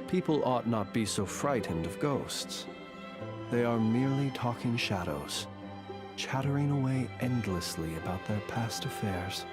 People ought not be so frightened of ghosts. They are merely talking shadows, chattering away endlessly about their past affairs.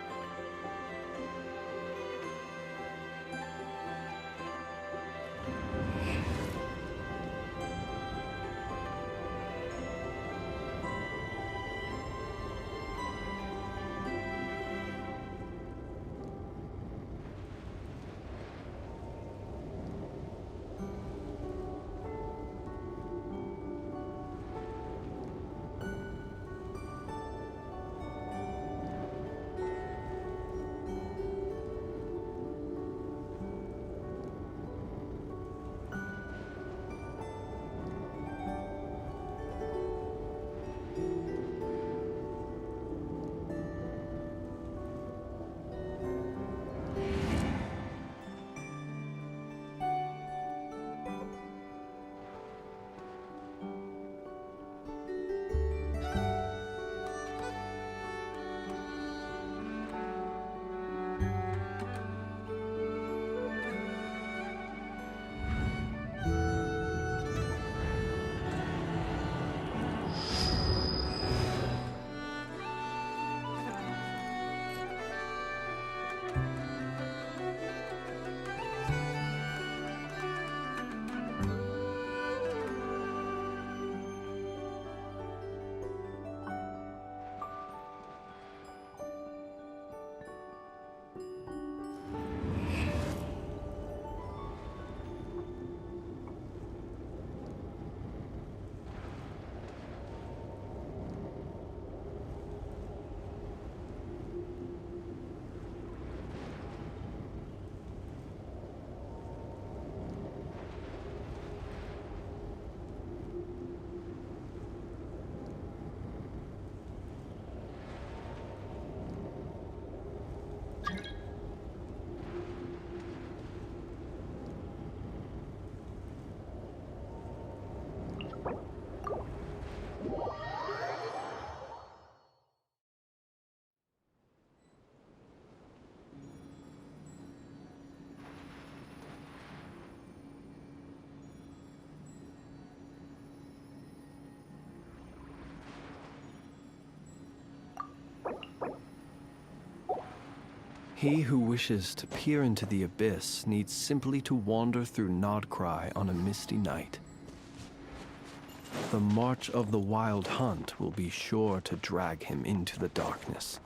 He who wishes to peer into the abyss needs simply to wander through Krai on a misty night. The march of the wild hunt will be sure to drag him into the darkness.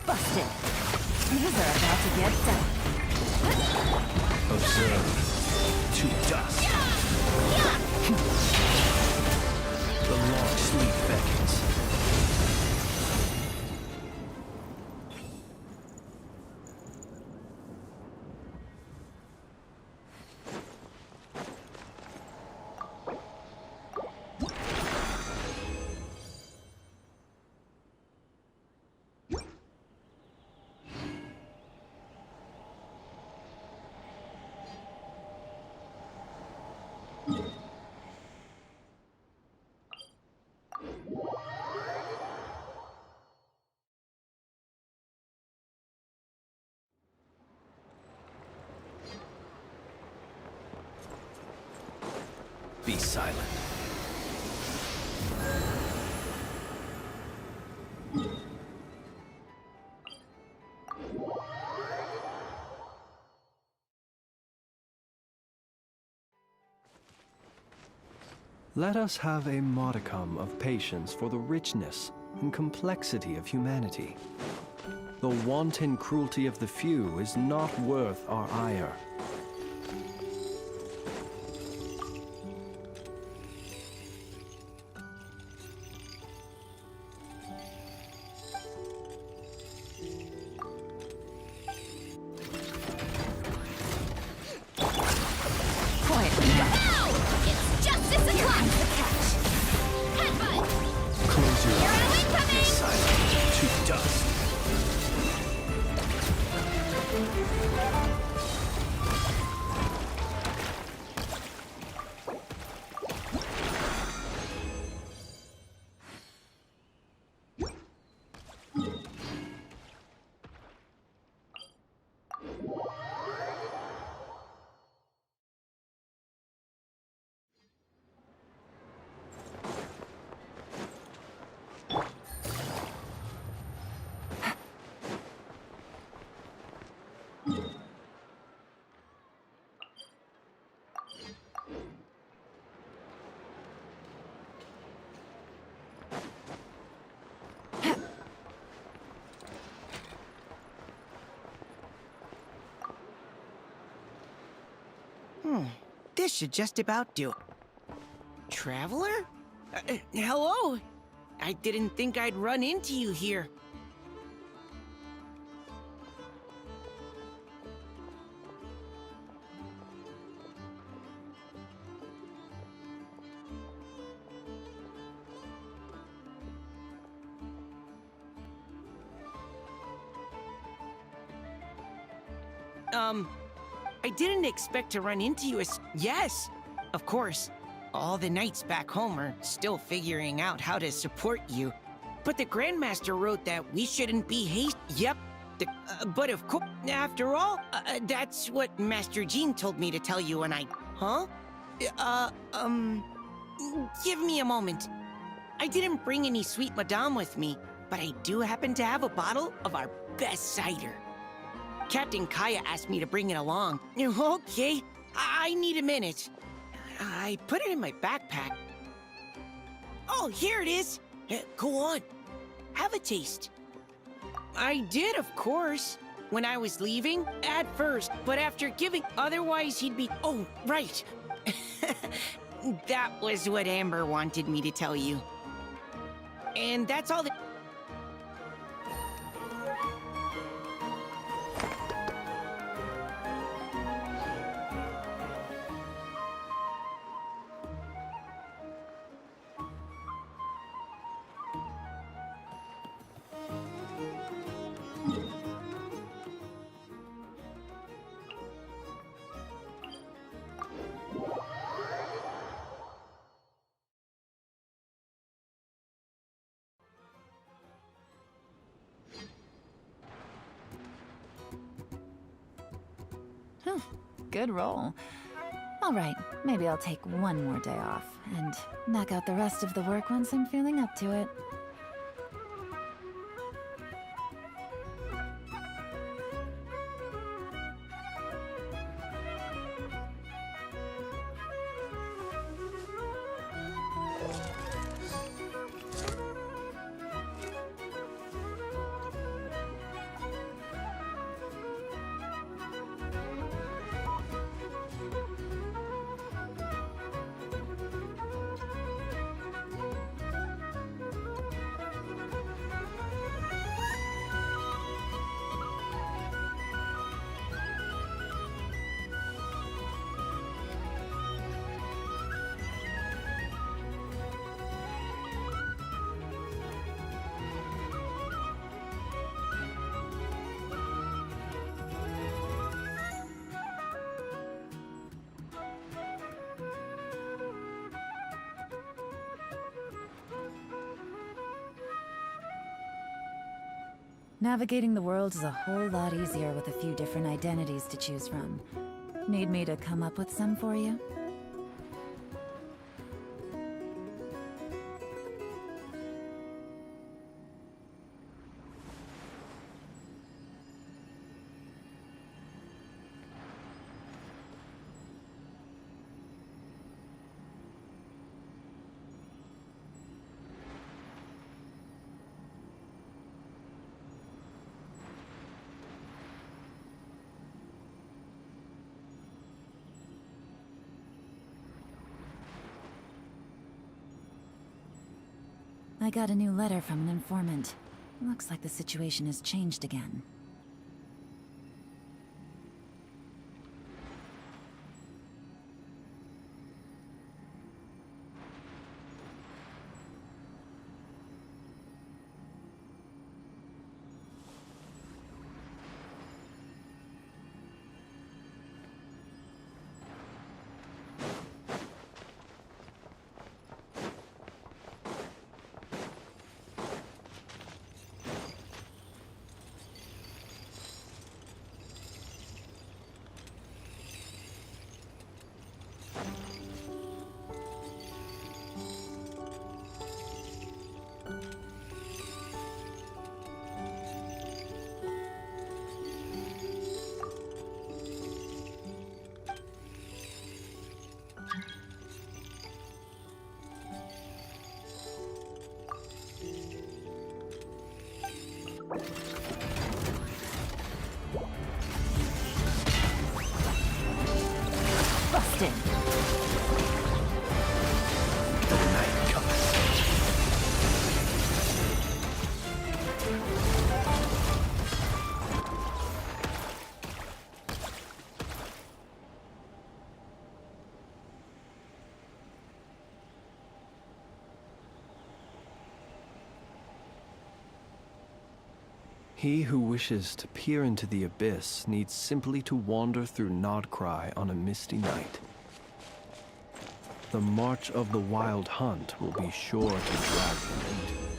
Busted. These are about to get done. Observe. To dust. The long sleep beckons. Be silent. Let us have a modicum of patience for the richness and complexity of humanity. The wanton cruelty of the few is not worth our ire. Close your eyes. Be silent to dust. This should just about do it. Traveler? Hello? I didn't think I'd run into you here. I didn't expect to run into you as... Yes, of course. All the knights back home are still figuring out how to support you. But the Grandmaster wrote that we shouldn't be Yep. But of course, after all, that's what Master Jean told me to tell you when I... Huh? Give me a moment. I didn't bring any sweet madame with me, but I do happen to have a bottle of our best cider. Captain Kaya asked me to bring it along. Okay, I need a minute. I put it in my backpack. Oh, here it is. Go on. Have a taste. I did, of course. When I was leaving, at first, but after giving... Otherwise, he'd be... Oh, right. That was what Amber wanted me to tell you. And that's all that... Good roll. All right, maybe I'll take one more day off and knock out the rest of the work once I'm feeling up to it. Navigating the world is a whole lot easier with a few different identities to choose from. Need me to come up with some for you? I got a new letter from an informant. Looks like the situation has changed again. Busted! The night comes. He who wishes to peer into the abyss needs simply to wander through Krai on a misty night. The march of the wild hunt will be sure to drag them into it.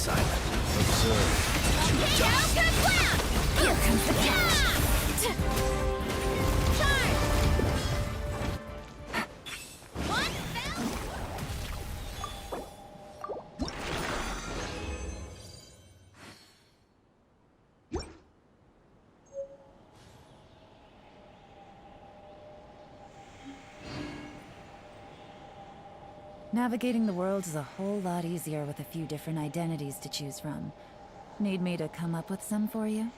silent. Observe to adopt. Here comes the catch. Navigating the world is a whole lot easier with a few different identities to choose from. Need me to come up with some for you?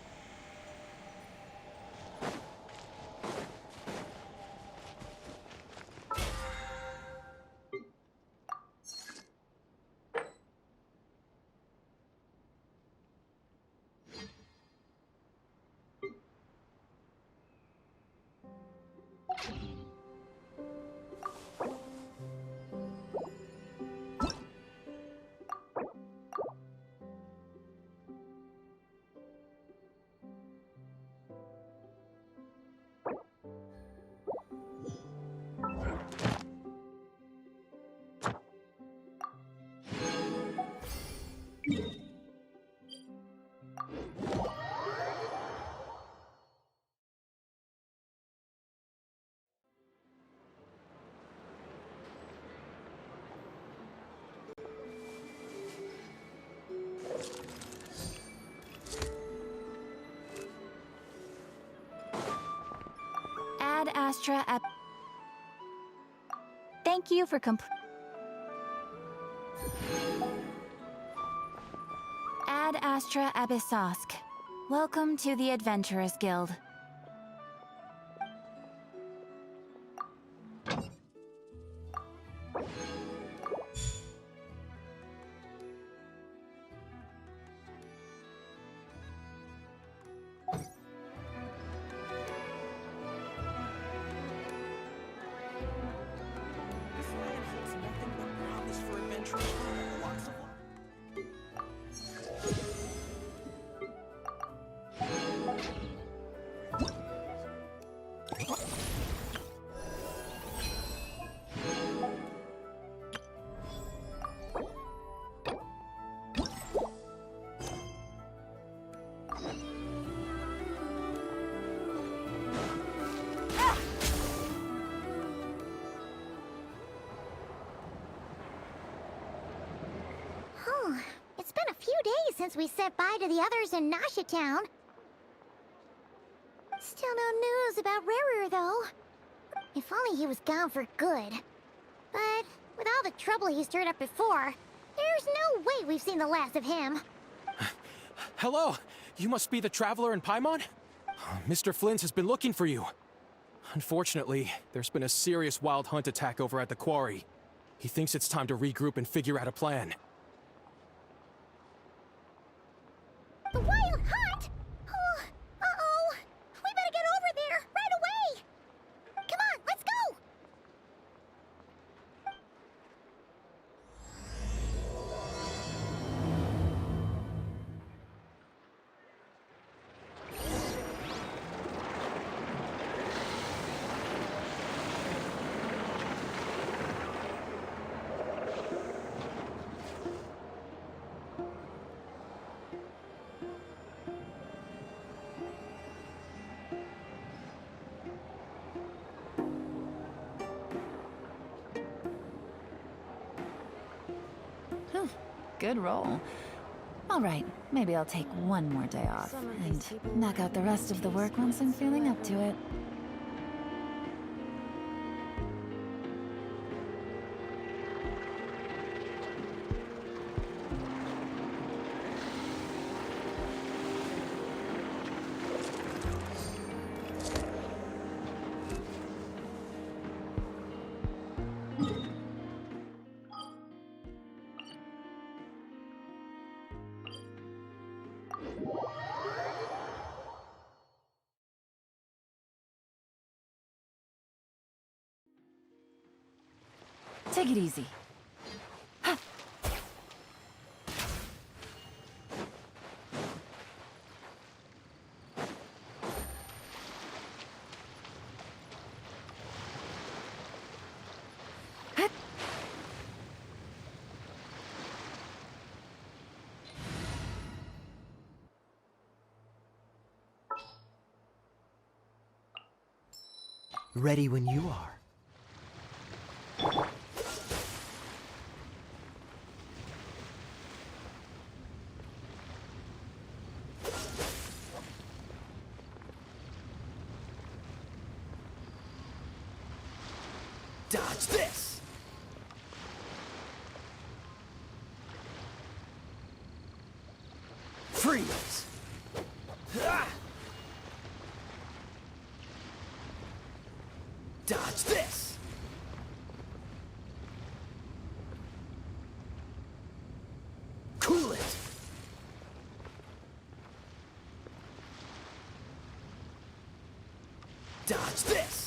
Ad Astra Ep. Thank you for Ad Astra Abyssosk. Welcome to the Adventurers Guild. This land holds nothing but promise for adventurers from all walks of life. Oh, it's been a few days since we said bye to the others in Nasha Town. Still no news about Rarer, though. If only he was gone for good. But with all the trouble he stirred up before, there's no way we've seen the last of him. Hello! You must be the traveler in Paimon? Mr. Flint has been looking for you. Unfortunately, there's been a serious wild hunt attack over at the quarry. He thinks it's time to regroup and figure out a plan. The Wild Hunt? Oh, uh-oh. We better get over there, right away! Come on, let's go! Good roll. All right, maybe I'll take one more day off and knock out the rest of the work once I'm feeling up to it. Take it easy. Ready when you are. Dodge this! Freeze! Ah! Dodge this! Cool it! Dodge this!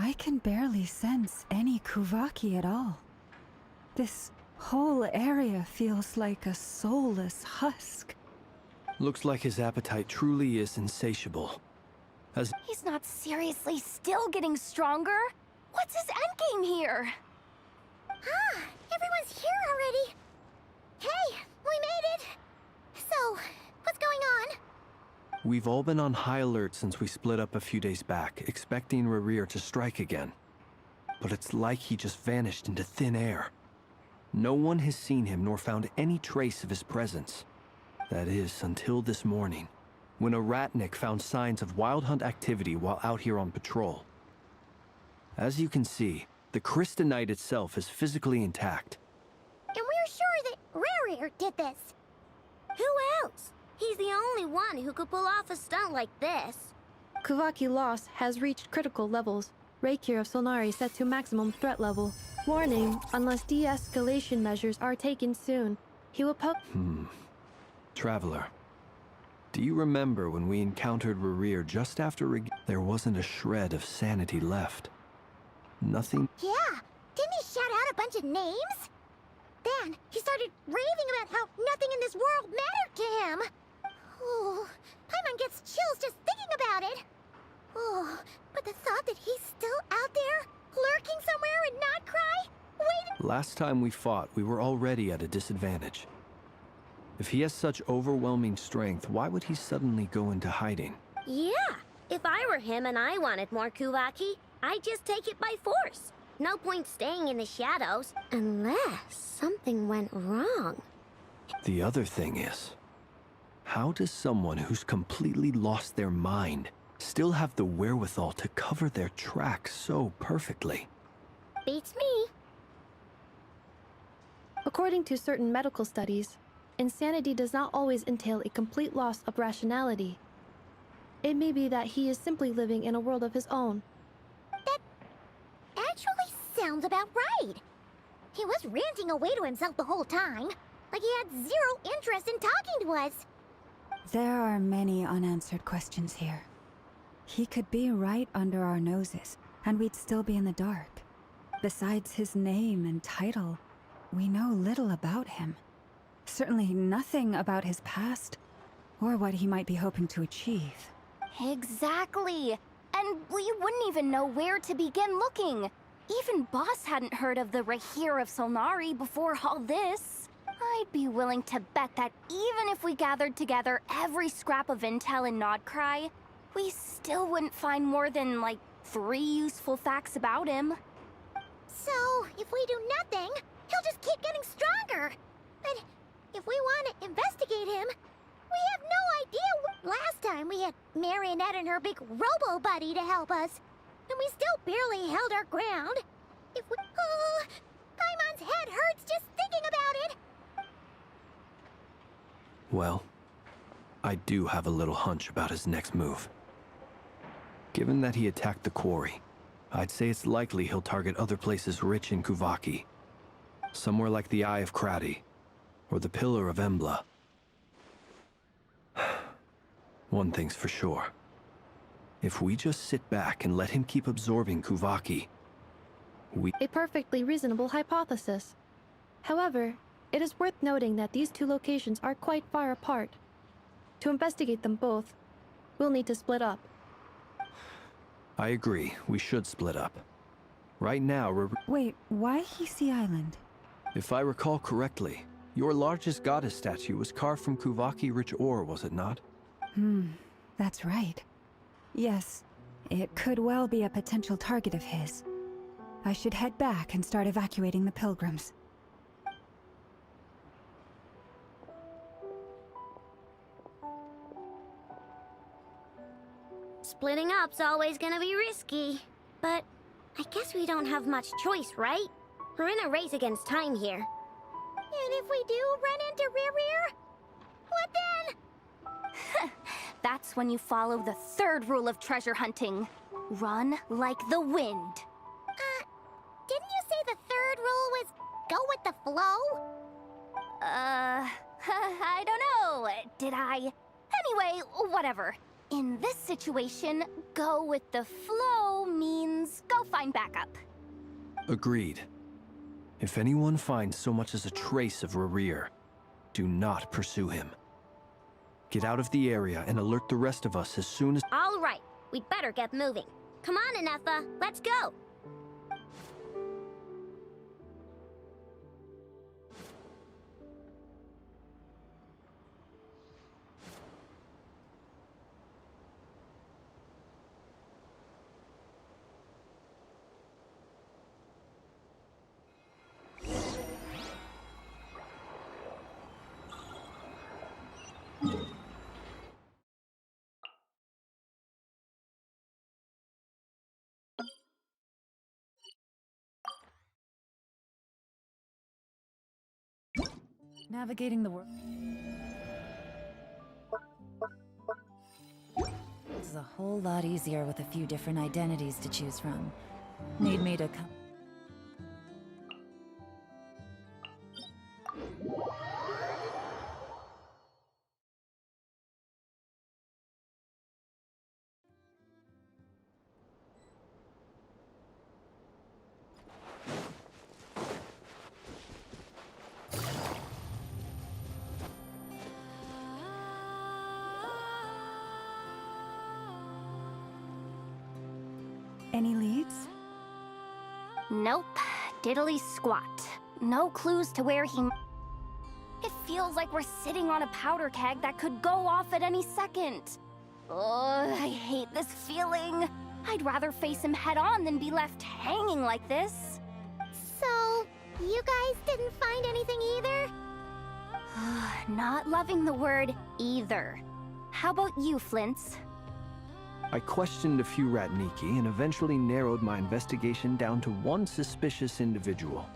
I can barely sense any Kuvaki at all. This whole area feels like a soulless husk. Looks like his appetite truly is insatiable. As He's not seriously still getting stronger? What's his endgame here? Ah, everyone's here already. Hey, we made it. So, what's going on? we've all been on high alert since we split up a few days back, expecting Rerir to strike again. But it's like he just vanished into thin air. No one has seen him nor found any trace of his presence. That is, until this morning, when a ratnik found signs of wild hunt activity while out here on patrol. As you can see, the Crystonite itself is physically intact. And we're sure that Rerir did this. Who else? He's the only one who could pull off a stunt like this. Kuvaki loss has reached critical levels. Reikir of Solnari set to maximum threat level. Warning, unless de-escalation measures are taken soon, he will Traveler, do you remember when we encountered Rerir just after there wasn't a shred of sanity left? Nothing. Yeah, didn't he shout out a bunch of names? Then he started raving about how nothing in this world mattered to him. Oh, Paimon gets chills just thinking about it. Oh, Last time we fought, we were already at a disadvantage. If he has such overwhelming strength, why would he suddenly go into hiding? Yeah, if I were him and I wanted more Kuvaki, I'd just take it by force. No point staying in the shadows, unless something went wrong. The other thing is, how does someone who's completely lost their mind still have the wherewithal to cover their tracks so perfectly? Beats me. According to certain medical studies, insanity does not always entail a complete loss of rationality. It may be that he is simply living in a world of his own. That actually sounds about right. He was ranting away to himself the whole time, like he had zero interest in talking to us. There are many unanswered questions here. He could be right under our noses, and we'd still be in the dark. Besides his name and title, we know little about him. Certainly nothing about his past, or what he might be hoping to achieve. Exactly. And we wouldn't even know where to begin looking. Even Boss hadn't heard of the Rahir of Solnari before all this. I'd be willing to bet that even if we gathered together every scrap of intel in Krai, we still wouldn't find more than, like, 3 useful facts about him. So, if we do nothing, he'll just keep getting stronger. And if we want to investigate him, we have no idea. Last time we had Marionette and her big robo-buddy to help us, and we still barely held our ground. If we... Oh, Paimon's head hurts just thinking about it. Well, I do have a little hunch about his next move. Given that he attacked the quarry, I'd say it's likely he'll target other places rich in Kuvaki. Somewhere like the Eye of Krati, or the Pillar of Embla. One thing's for sure. If we just sit back and let him keep absorbing Kuvaki, A perfectly reasonable hypothesis. However, it is worth noting that these two locations are quite far apart. To investigate them both, we'll need to split up. I agree, we should split up. Right now, Wait, why Hisi Island? if I recall correctly, your largest goddess statue was carved from Kuvaki-rich ore, was it not? That's right. Yes, it could well be a potential target of his. I should head back and start evacuating the pilgrims. Splitting up's always gonna be risky. But I guess we don't have much choice, right? We're in a race against time here. And if we do run into Rear, what then? That's when you follow the 3rd rule of treasure hunting. Run like the wind. Didn't you say the 3rd rule was go with the flow? I don't know. Did I? Anyway, whatever. In this situation, go with the flow means go find backup. Agreed. If anyone finds so much as a trace of Rarir, do not pursue him. Get out of the area and alert the rest of us as soon as... All right, we'd better get moving. Come on, Inefa, let's go. Navigating the world. This is a whole lot easier with a few different identities to choose from. Need me to come. Any leads? Nope. Diddly squat. No clues to where he... It feels like we're sitting on a powder keg that could go off at any second. Ugh, I hate this feeling. I'd rather face him head on than be left hanging like this. So, you guys didn't find anything either? Not loving the word either. How about you, Flints? I questioned a few Ratniki and eventually narrowed my investigation down to one suspicious individual.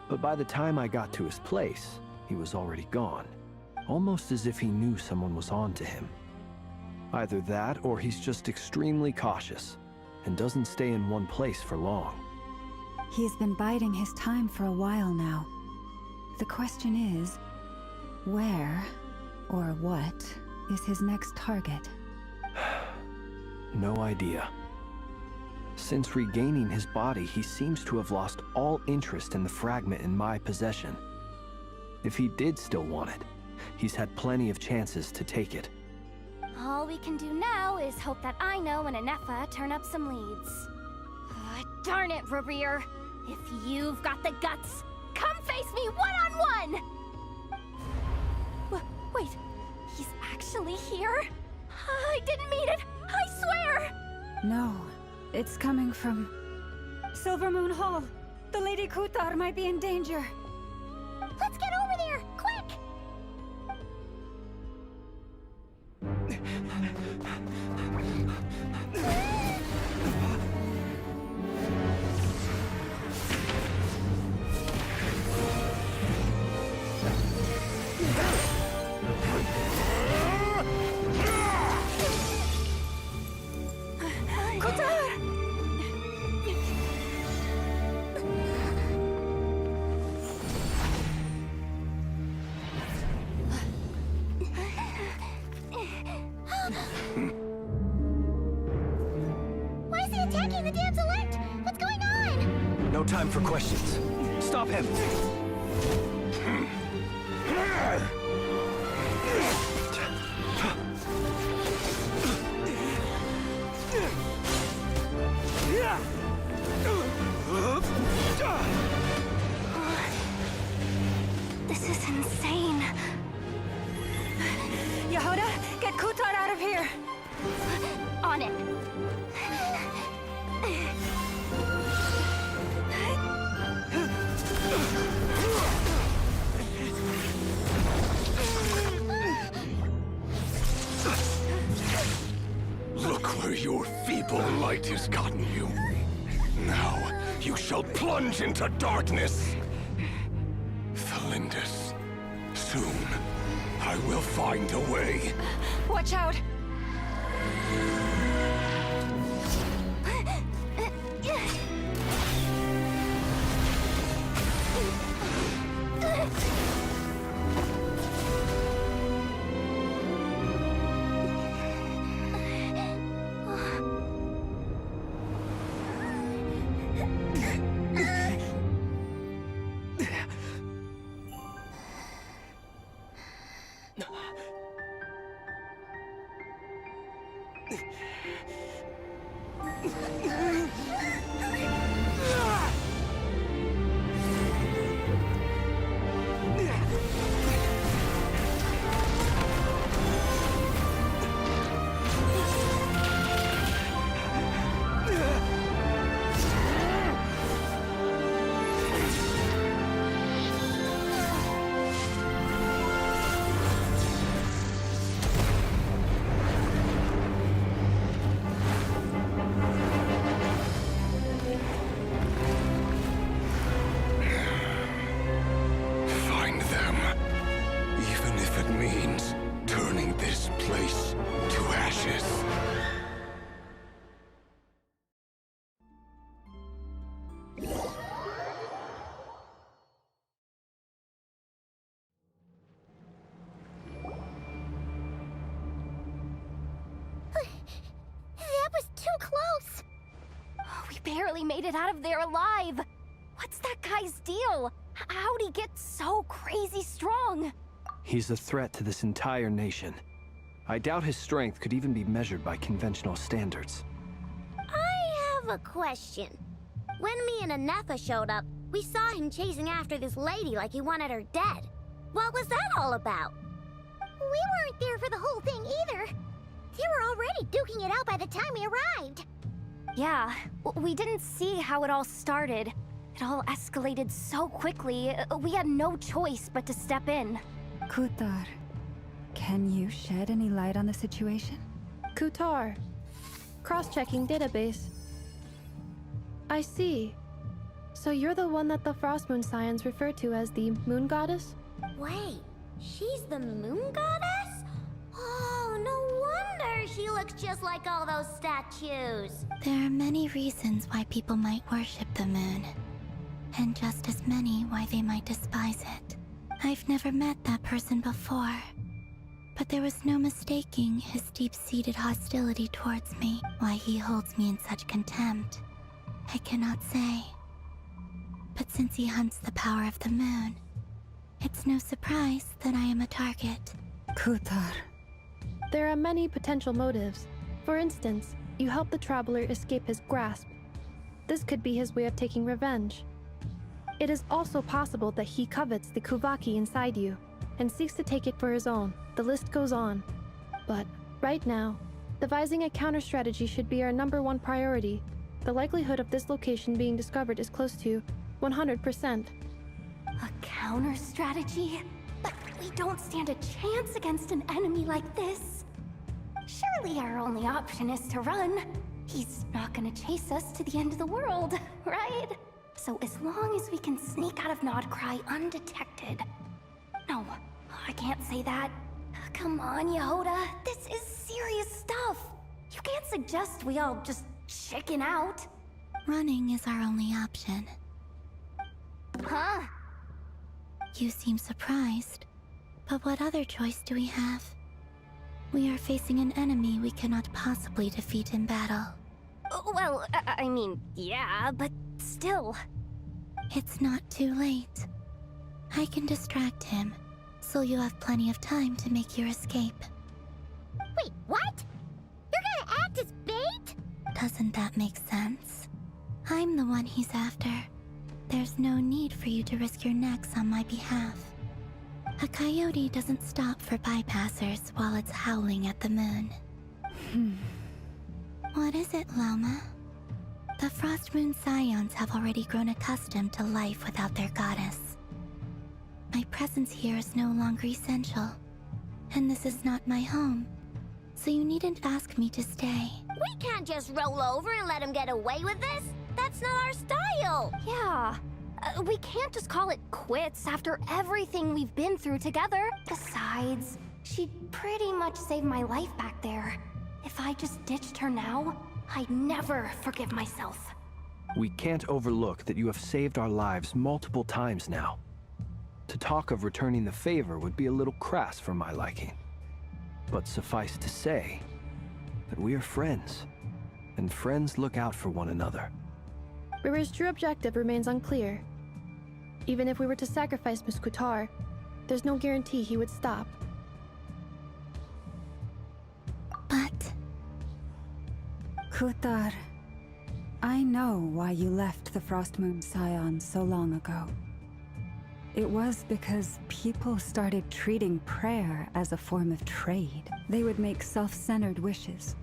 But by the time I got to his place, he was already gone. Almost as if he knew someone was on to him. Either that, or he's just extremely cautious, and doesn't stay in one place for long. He's been biding his time for a while now. The question is, where, or what, is his next target? No idea. Since regaining his body, he seems to have lost all interest in the fragment in my possession. If he did still want it, he's had plenty of chances to take it. All we can do now is hope that Aino and Anefa turn up some leads. Darn it, Rereer. If you've got the guts, come face me one-on-one! Wait, he's actually here? I didn't mean it, I swear! No, it's coming from... Silver Moon Hall. The Lady Kutar might be in danger. Let's get over there, quick! Why is he attacking the damn select? What's going on? No time for questions. Stop him! This is insane. Yehuda, get Kutar out of here! On it. Look where your feeble light has gotten you. Now, you shall plunge into darkness. Thalindus, soon, I will find a way. Watch out! Find them. Even if it means turning this place to ashes. That was too close! We barely made it out of there alive. What's that guy's deal? How'd he get so crazy strong? He's a threat to this entire nation. I doubt his strength could even be measured by conventional standards. I have a question. When me and Anefa showed up, We saw him chasing after this lady like he wanted her dead. What was that all about? We weren't there for the whole thing either. They were already duking it out by the time we arrived. Yeah, we didn't see how it all started. It all escalated so quickly, we had no choice but to step in. Kutar, can you shed any light on the situation? Kutar. Cross-checking database. I see. So you're the one that the Frost Moon Scions refer to as the Moon Goddess? Wait, she's the moon goddess? Oh, no wonder she looks just like all those statues. There are many reasons why people might worship the moon, and just as many why they might despise it. I've never met that person before, but there was no mistaking his deep-seated hostility towards me, why he holds me in such contempt. I cannot say. But since he hunts the power of the moon, it's no surprise that I am a target. Kutar. There are many potential motives. For instance, you help the traveler escape his grasp. This could be his way of taking revenge. It is also possible that he covets the Kuvaki inside you, and seeks to take it for his own. The list goes on. But, right now, devising a counter-strategy should be our #1 priority. The likelihood of this location being discovered is close to 100%. A counter-strategy? But we don't stand a chance against an enemy like this. Surely our only option is to run. He's not gonna chase us to the end of the world, right? So as long as we can sneak out of Krai undetected... No, I can't say that. Come on, Yehoda. This is serious stuff. You can't suggest we all just chicken out. Running is our only option. Huh? You seem surprised, but what other choice do we have? We are facing an enemy we cannot possibly defeat in battle. Well, I mean, yeah, but still. It's not too late. I can distract him, so you have plenty of time to make your escape. Wait, what? You're gonna act as bait? Doesn't that make sense? I'm the one he's after. There's no need for you to risk your necks on my behalf. A coyote doesn't stop for bypassers while it's howling at the moon. What is it, Lama? The Frost Moon Scions have already grown accustomed to life without their goddess. My presence here is no longer essential, and this is not my home, so you needn't ask me to stay. We can't just roll over and let him get away with this. That's not our style. Yeah. We can't just call it quits after everything we've been through together. Besides, she'd pretty much saved my life back there. If I just ditched her now, I'd never forgive myself. We can't overlook that you have saved our lives multiple times now. To talk of returning the favor would be a little crass for my liking. But suffice to say that we are friends, and friends look out for one another. River's true objective remains unclear. Even if we were to sacrifice Miss Kutar, there's no guarantee he would stop. But... Kutar, I know why you left the Frost Moon Scions so long ago. It was because people started treating prayer as a form of trade. They would make self-centered wishes,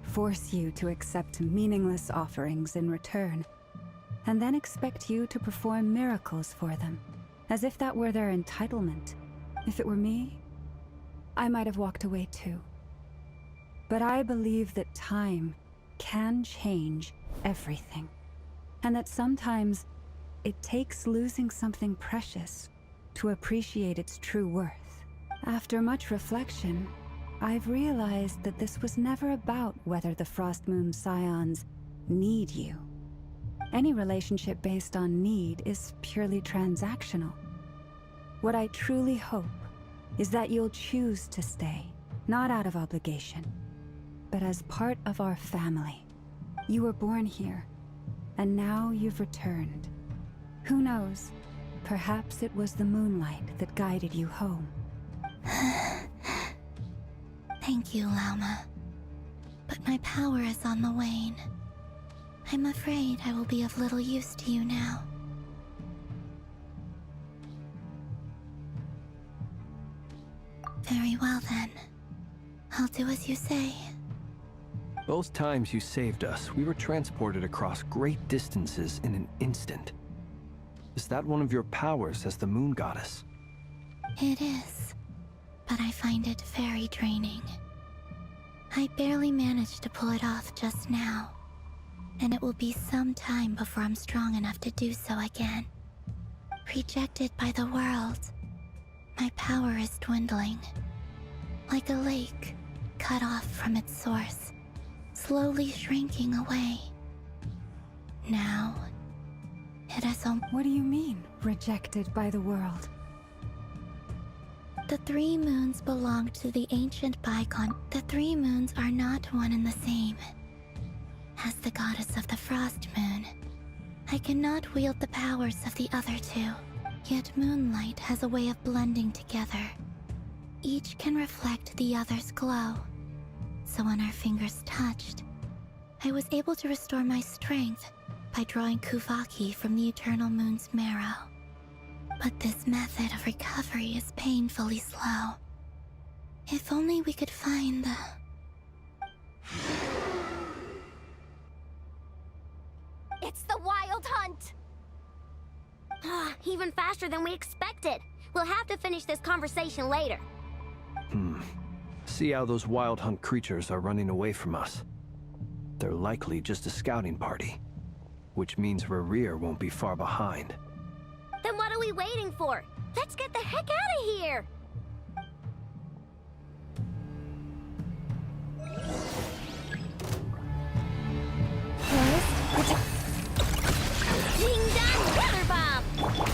force you to accept meaningless offerings in return, and then expect you to perform miracles for them, as if that were their entitlement. If it were me, I might have walked away too. But I believe that time can change everything, and that sometimes it takes losing something precious to appreciate its true worth. After much reflection, I've realized that this was never about whether the Frost Moon Scions need you. Any relationship based on need is purely transactional. What I truly hope is that you'll choose to stay, not out of obligation, but as part of our family. You were born here, and now you've returned. Who knows? Perhaps it was the moonlight that guided you home. Thank you, Lama. But my power is on the wane. I'm afraid I will be of little use to you now. Very well then. I'll do as you say. Both times you saved us, we were transported across great distances in an instant. Is that one of your powers as the moon goddess? It is, but I find it very draining. I barely managed to pull it off just now, and it will be some time before I'm strong enough to do so again. Rejected by the world, my power is dwindling. Like a lake, cut off from its source, slowly shrinking away. Now, it has What do you mean, rejected by the world? The 3 moons belong to the ancient Bygone. The 3 moons are not one and the same. As the goddess of the Frost Moon, I cannot wield the powers of the other 2. Yet moonlight has a way of blending together. Each can reflect the other's glow. So when our fingers touched, I was able to restore my strength by drawing Kuvaki from the eternal moon's marrow. But this method of recovery is painfully slow. If only we could find the... It's the Wild Hunt! Even faster than we expected. We'll have to finish this conversation later. See how those wild hunt creatures are running away from us. They're likely just a scouting party, which means Rerir won't be far behind. Then what are we waiting for? Let's get the heck out of here! Ding dong, weather bomb!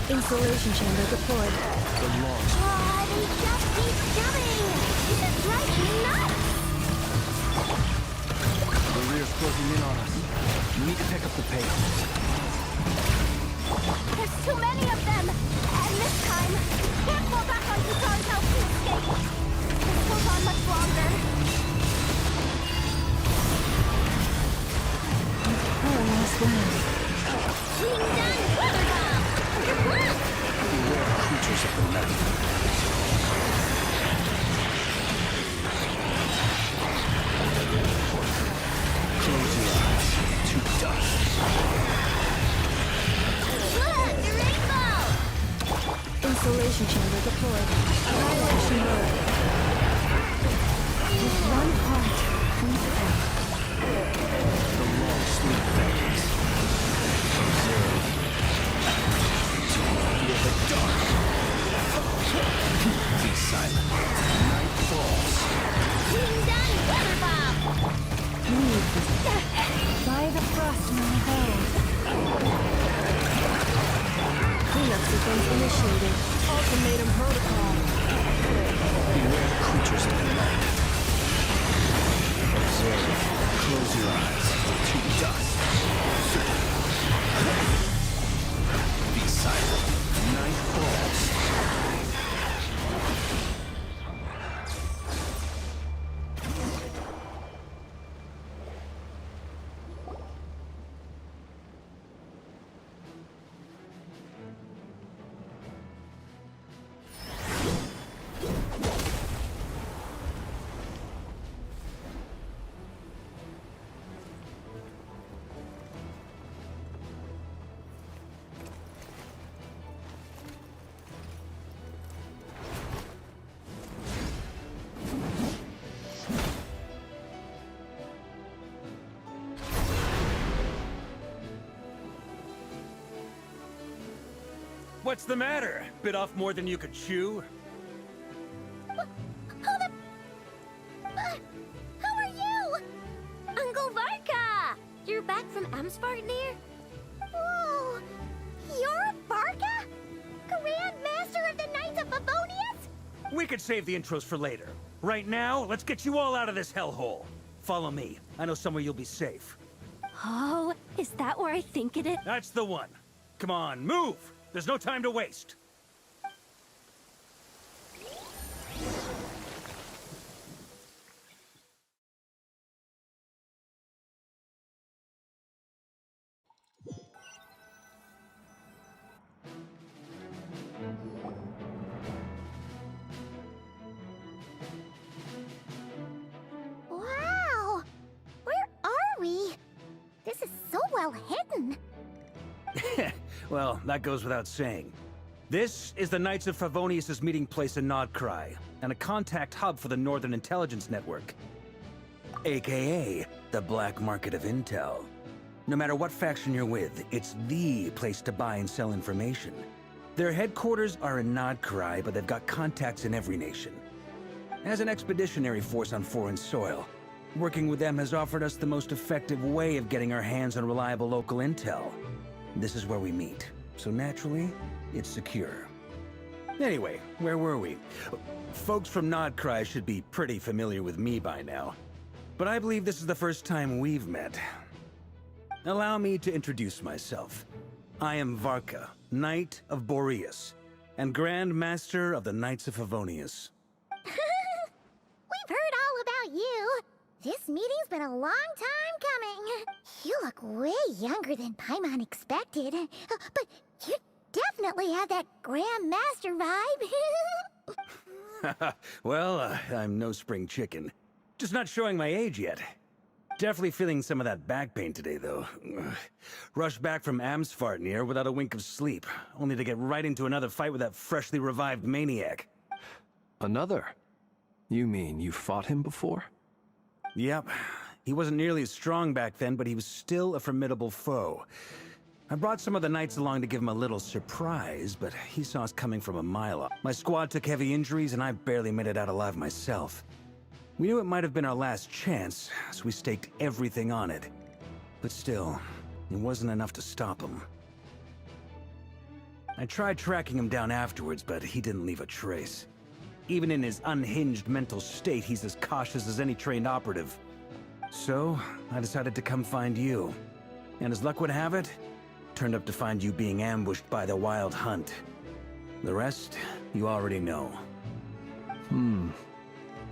Installation chamber deployed. The launch. Oh, they just keep coming! This is driving me nuts! Rerir's closing in on us. We need to pick up the pace. There's too many of them! And this time, can't fall back on Kutar's help to escape! This goes on much longer. Her last land. Ding dong, weather bomb! Beware the creatures of the night. Close your eyes to dust. Look, the rainbow! Installation chamber deployed. Annihilation mode. With one heart, we stand. The long sleep beckons. Observe. Feel the dark. Be silent. Night falls. Ding dong, weather bomb! By the frost moon hold. Cleanup sequence initiated. Ultimatum protocol. Beware the creatures of the night. Observe. Close your eyes to dust. Be silent. Night falls. What's the matter? Bit off more than you could chew? How are you? Uncle Varka! You're back from Amsvarnir? Whoa! You're Varka? Grand Master of the Knights of Favonius? We could save the intros for later. Right now, let's get you all out of this hellhole. Follow me. I know somewhere you'll be safe. Oh, is that where I think it is? That's the one. Come on, move! There's no time to waste. well hidden. Well, that goes without saying. This is the Knights of Favonius' meeting place in Krai, and a contact hub for the Northern Intelligence Network. AKA, the black market of intel. No matter what faction you're with, it's the place to buy and sell information. Their headquarters are in Krai, but they've got contacts in every nation. As an expeditionary force on foreign soil, working with them has offered us the most effective way of getting our hands on reliable local intel. This is where we meet, so naturally, it's secure. Anyway, where were we? Folks from Krai should be pretty familiar with me by now, but I believe this is the first time we've met. Allow me to introduce myself. I am Varka, Knight of Boreas, and Grand Master of the Knights of Favonius. We've heard all about you. This meeting's been a long time coming. You look way younger than Paimon expected. But you definitely have that Grand Master vibe. Well, I'm no spring chicken. Just not showing my age yet. Definitely feeling some of that back pain today, though. Rushed back from Amsfartnir without a wink of sleep, only to get right into another fight with that freshly revived maniac. Another? You mean you fought him before? Yep. He wasn't nearly as strong back then, but he was still a formidable foe. I brought some of the knights along to give him a little surprise, but he saw us coming from a mile off. My squad took heavy injuries, and I barely made it out alive myself. We knew it might have been our last chance, so we staked everything on it. But still, it wasn't enough to stop him. I tried tracking him down afterwards, but he didn't leave a trace. Even in his unhinged mental state, he's as cautious as any trained operative. So, I decided to come find you. And as luck would have it, turned up to find you being ambushed by the Wild Hunt. The rest, you already know.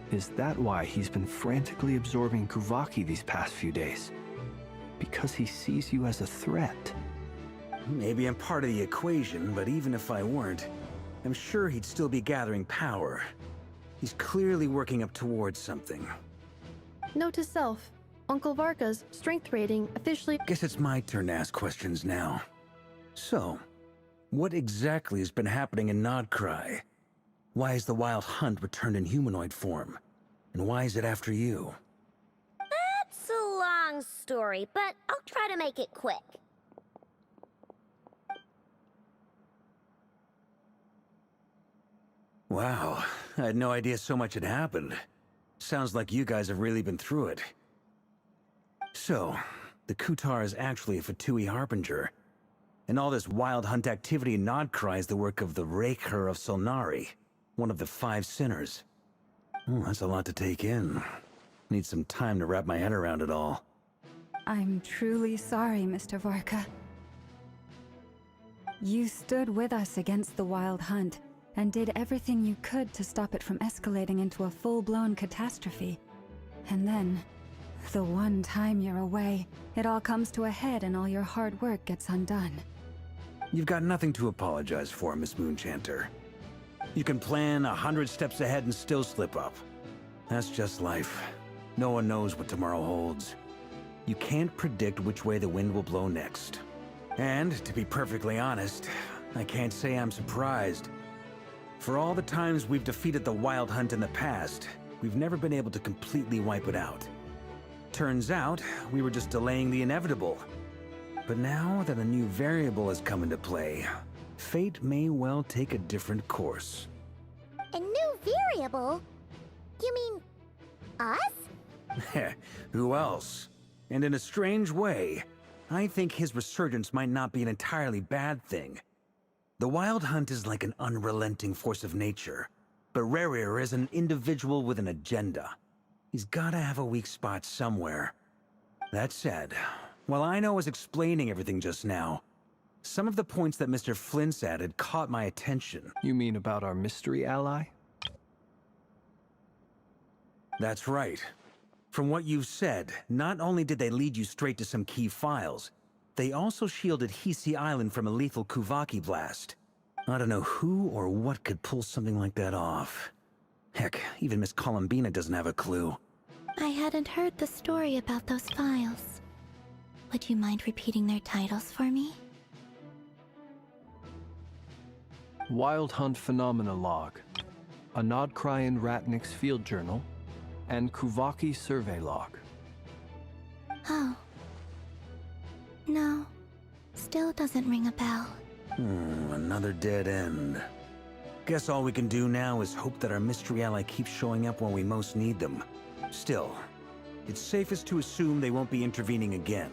Is that why he's been frantically absorbing Kuvaki these past few days? Because he sees you as a threat? Maybe I'm part of the equation, but even if I weren't, I'm sure he'd still be gathering power. He's clearly working up towards something. Note to self, Uncle Varka's strength rating officially— Guess it's my turn to ask questions now. So, what exactly has been happening in Krai? Why is the Wild Hunt returned in humanoid form? And why is it after you? That's a long story, but I'll try to make it quick. Wow, I had no idea so much had happened. Sounds like you guys have really been through it. So, the Kutar is actually a Fatui Harbinger. And all this Wild Hunt activity in Krai is the work of the Raker of Solnari, one of the 5 sinners. Oh, that's a lot to take in. Need some time to wrap my head around it all. I'm truly sorry, Mr. Varka. You stood with us against the Wild Hunt, and did everything you could to stop it from escalating into a full-blown catastrophe. And then, the one time you're away, it all comes to a head and all your hard work gets undone. You've got nothing to apologize for, Miss Moonchanter. You can plan 100 steps ahead and still slip up. That's just life. No one knows what tomorrow holds. You can't predict which way the wind will blow next. And, to be perfectly honest, I can't say I'm surprised. For all the times we've defeated the Wild Hunt in the past, we've never been able to completely wipe it out. Turns out, we were just delaying the inevitable. But now that a new variable has come into play, fate may well take a different course. A new variable? You mean us? Who else? And in a strange way, I think his resurgence might not be an entirely bad thing. The Wild Hunt is like an unrelenting force of nature, but Rerir is an individual with an agenda. He's gotta have a weak spot somewhere. That said, while I was explaining everything just now, some of the points that Mr. Flint's added caught my attention. You mean about our mystery ally? That's right. From what you've said, not only did they lead you straight to some key files, they also shielded Hisi Island from a lethal Kuvaki blast. I don't know who or what could pull something like that off. Heck, even Miss Columbina doesn't have a clue. I hadn't heard the story about those files. Would you mind repeating their titles for me? Wild Hunt Phenomena Log, a Nodcry and Ratnik's Field Journal, and Kuvaki Survey Log. Oh. No. Still doesn't ring a bell. Another dead end. Guess all we can do now is hope that our mystery ally keeps showing up when we most need them. Still, it's safest to assume they won't be intervening again.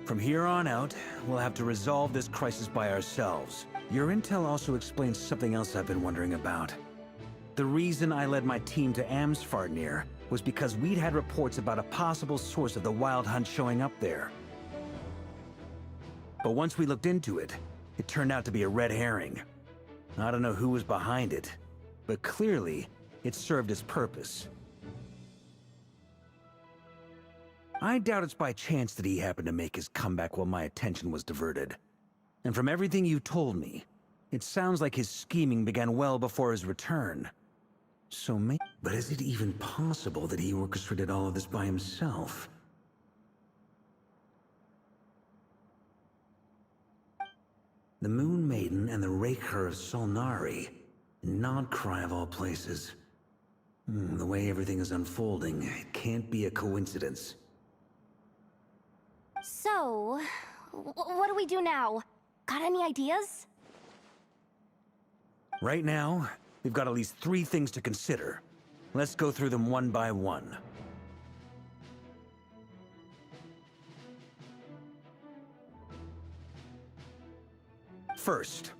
From here on out, we'll have to resolve this crisis by ourselves. Your intel also explains something else I've been wondering about. The reason I led my team to Amsfarnir was because we'd had reports about a possible source of the Wild Hunt showing up there. But once we looked into it, it turned out to be a red herring. I don't know who was behind it, but clearly, it served its purpose. I doubt it's by chance that he happened to make his comeback while my attention was diverted. And from everything you told me, it sounds like his scheming began well before his return. So but is it even possible that he orchestrated all of this by himself? The Moon Maiden and the Raker of Solnari. Nodcry of all places. The way everything is unfolding, it can't be a coincidence. So, what do we do now? Got any ideas? Right now, we've got at least 3 things to consider. Let's go through them one by one. First,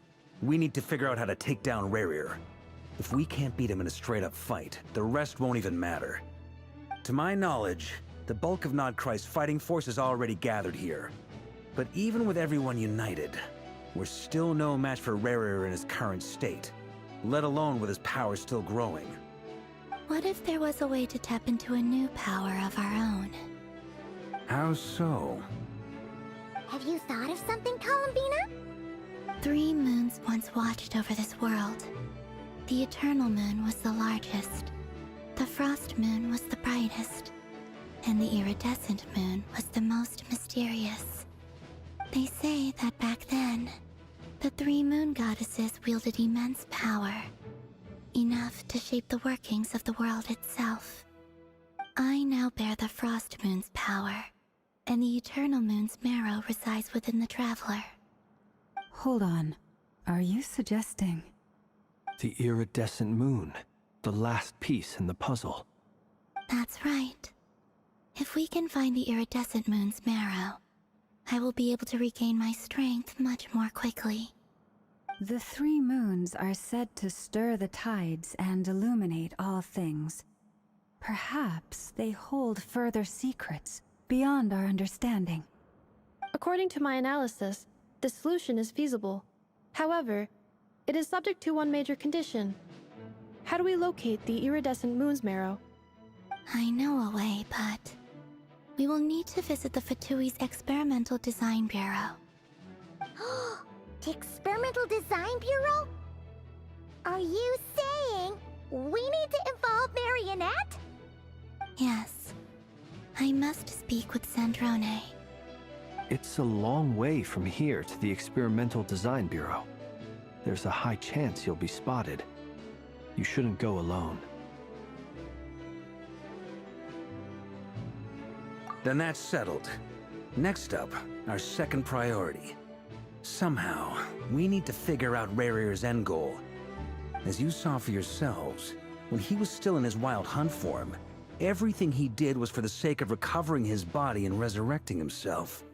we need to figure out how to take down Rarir. If we can't beat him in a straight-up fight, the rest won't even matter. To my knowledge, the bulk of Nodcry's fighting force is already gathered here. But even with everyone united, we're still no match for Rarir in his current state, let alone with his power still growing. What if there was a way to tap into a new power of our own? How so? Have you thought of something, Columbina? 3 moons once watched over this world. The Eternal Moon was the largest. The Frost Moon was the brightest. And the Iridescent Moon was the most mysterious. They say that back then, the 3 moon goddesses wielded immense power. Enough to shape the workings of the world itself. I now bear the Frost Moon's power, and the Eternal Moon's marrow resides within the Traveler. Hold on. Are you suggesting... The iridescent moon, the last piece in the puzzle. That's right. If we can find the Iridescent Moon's marrow, I will be able to regain my strength much more quickly. The 3 moons are said to stir the tides and illuminate all things. Perhaps they hold further secrets beyond our understanding. According to my analysis, the solution is feasible. However, it is subject to one major condition. How do we locate the iridescent moon's marrow? I know a way, but we will need to visit the Fatui's Experimental Design Bureau. The Experimental Design Bureau? Are you saying we need to involve Marionette? Yes. I must speak with Sandrone. It's a long way from here to the Experimental Design Bureau. There's a high chance you'll be spotted. You shouldn't go alone. Then that's settled. Next up, our second priority. Somehow, we need to figure out Rarir's end goal. As you saw for yourselves, when he was still in his Wild Hunt form, everything he did was for the sake of recovering his body and resurrecting himself.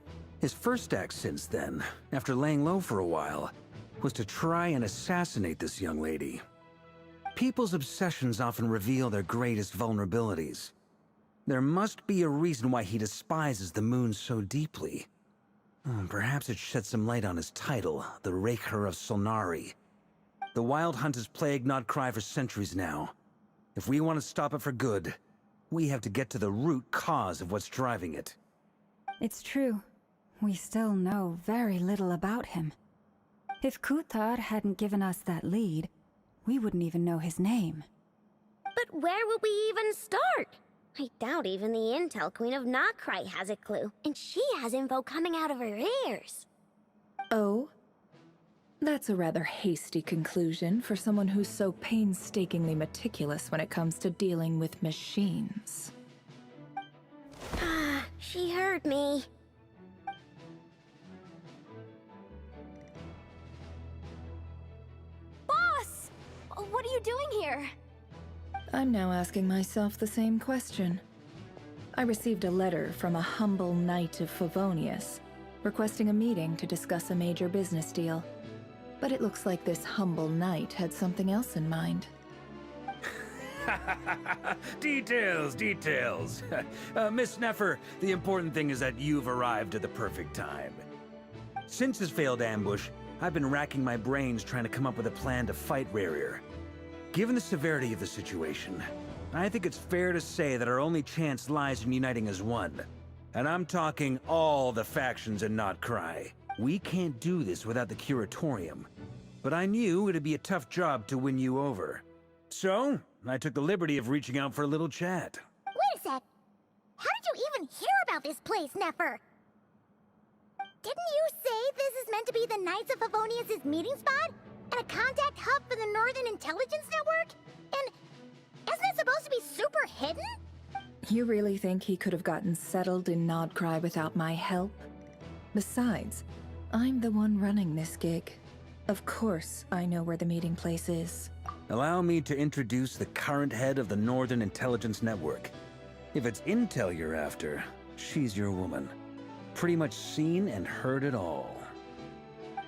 His first act since then, after laying low for a while, was to try and assassinate this young lady. People's obsessions often reveal their greatest vulnerabilities. There must be a reason why he despises the moon so deeply. Perhaps it sheds some light on his title, the Raker of Solnari. The Wild Hunt has plagued Nodcry for centuries now. If we want to stop it for good, we have to get to the root cause of what's driving it. It's true. We still know very little about him. If Kuthar hadn't given us that lead, we wouldn't even know his name. But where would we even start? I doubt even the Intel Queen of Krai has a clue, and she has info coming out of her ears. Oh? That's a rather hasty conclusion for someone who's so painstakingly meticulous when it comes to dealing with machines. Ah, she heard me. Boss! What are you doing here? I'm now asking myself the same question. I received a letter from a humble knight of Favonius, requesting a meeting to discuss a major business deal. But it looks like this humble knight had something else in mind. Details, details. Miss Sneffer, the important thing is that you've arrived at the perfect time. Since his failed ambush, I've been racking my brains trying to come up with a plan to fight Rarier. Given the severity of the situation, I think it's fair to say that our only chance lies in uniting as one. And I'm talking all the factions in Krai. We can't do this without the Curatorium. But I knew it'd be a tough job to win you over. So, I took the liberty of reaching out for a little chat. Wait a sec. How did you even hear about this place, Nefer? Didn't you say this is meant to be the Knights of Favonius' meeting spot? And a contact hub for the Northern Intelligence Network? And isn't it supposed to be super hidden? You really think he could have gotten settled in Krai without my help? Besides, I'm the one running this gig. Of course I know where the meeting place is. Allow me to introduce the current head of the Northern Intelligence Network. If it's intel you're after, she's your woman. Pretty much seen and heard it all.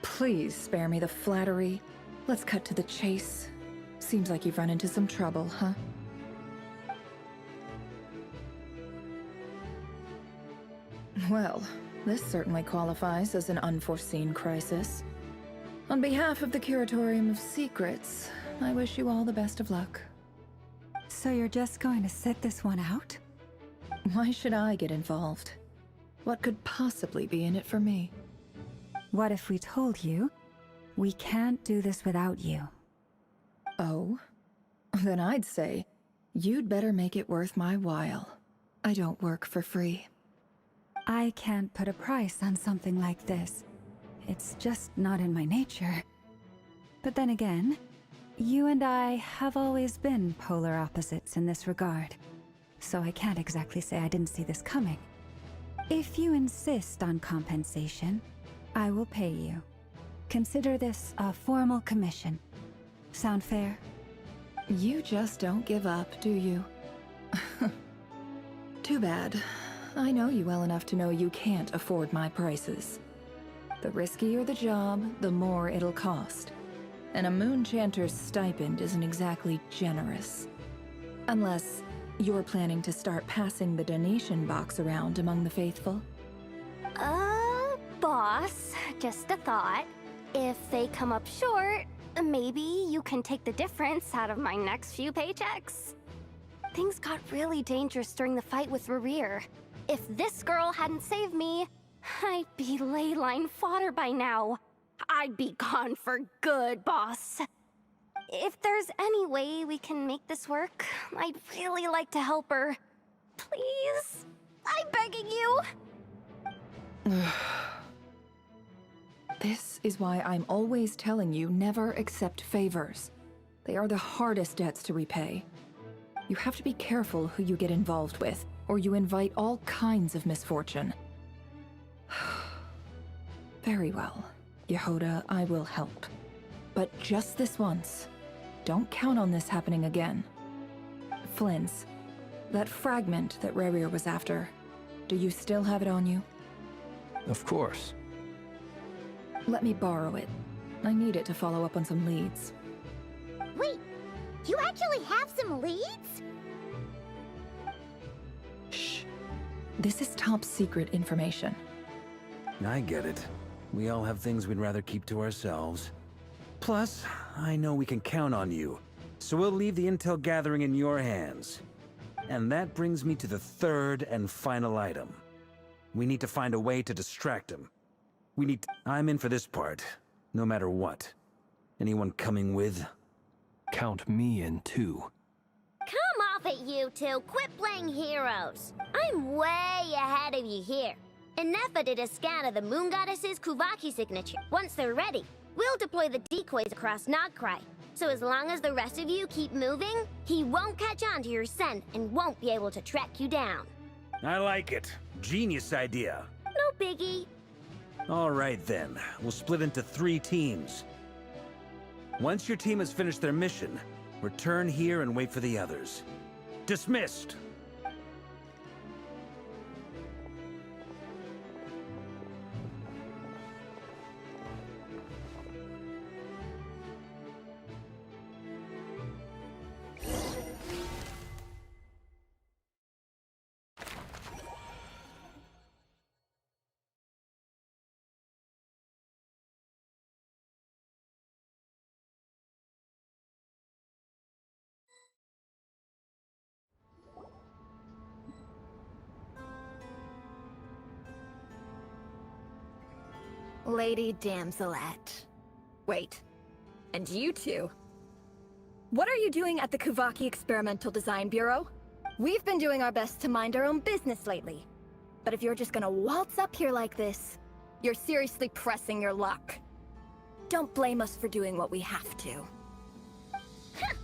Please spare me the flattery. Let's cut to the chase. Seems like you've run into some trouble, huh? Well, this certainly qualifies as an unforeseen crisis. On behalf of the Curatorium of Secrets, I wish you all the best of luck. So you're just going to sit this one out? Why should I get involved? What could possibly be in it for me? What if we told you we can't do this without you? Oh? Then I'd say, you'd better make it worth my while. I don't work for free. I can't put a price on something like this. It's just not in my nature. But then again, you and I have always been polar opposites in this regard, so I can't exactly say I didn't see this coming. If you insist on compensation, I will pay you. Consider this a formal commission. Sound fair? You just don't give up, do you? Too bad. I know you well enough to know you can't afford my prices. The riskier the job, the more it'll cost. And a Moonchanter's stipend isn't exactly generous. Unless you're planning to start passing the donation box around among the faithful. Boss, just a thought. If they come up short, maybe you can take the difference out of my next few paychecks. Things got really dangerous during the fight with Rarier. If this girl hadn't saved me, I'd be ley line fodder by now. I'd be gone for good, boss. If there's any way we can make this work, I'd really like to help her. Please? I'm begging you. This is why I'm always telling you never accept favors. They are the hardest debts to repay. You have to be careful who you get involved with, or you invite all kinds of misfortune. Very well, Yehoda, I will help. But just this once. Don't count on this happening again. Flynn's, that fragment that Rarier was after, do you still have it on you? Of course. Let me borrow it. I need it to follow up on some leads. Wait, you actually have some leads? Shh. This is top secret information. I get it. We all have things we'd rather keep to ourselves. Plus, I know we can count on you, so we'll leave the intel gathering in your hands. And that brings me to the third and final item. We need to find a way to distract him. I'm in for this part, no matter what. Anyone coming with? Count me in too. Come off it, you two! Quit playing heroes! I'm way ahead of you here. Nefa did a scan of the Moon Goddess's Kuvaki signature. Once they're ready, we'll deploy the decoys across Krai. So as long as the rest of you keep moving, he won't catch on to your scent and won't be able to track you down. I like it. Genius idea. No biggie. All right then, we'll split into 3 teams. Once your team has finished their mission, return here and wait for the others. Dismissed! Lady Damselette. Wait. And you two? What are you doing at the Kuvaki Experimental Design Bureau? We've been doing our best to mind our own business lately. But if you're just gonna waltz up here like this, you're seriously pressing your luck. Don't blame us for doing what we have to. Huh.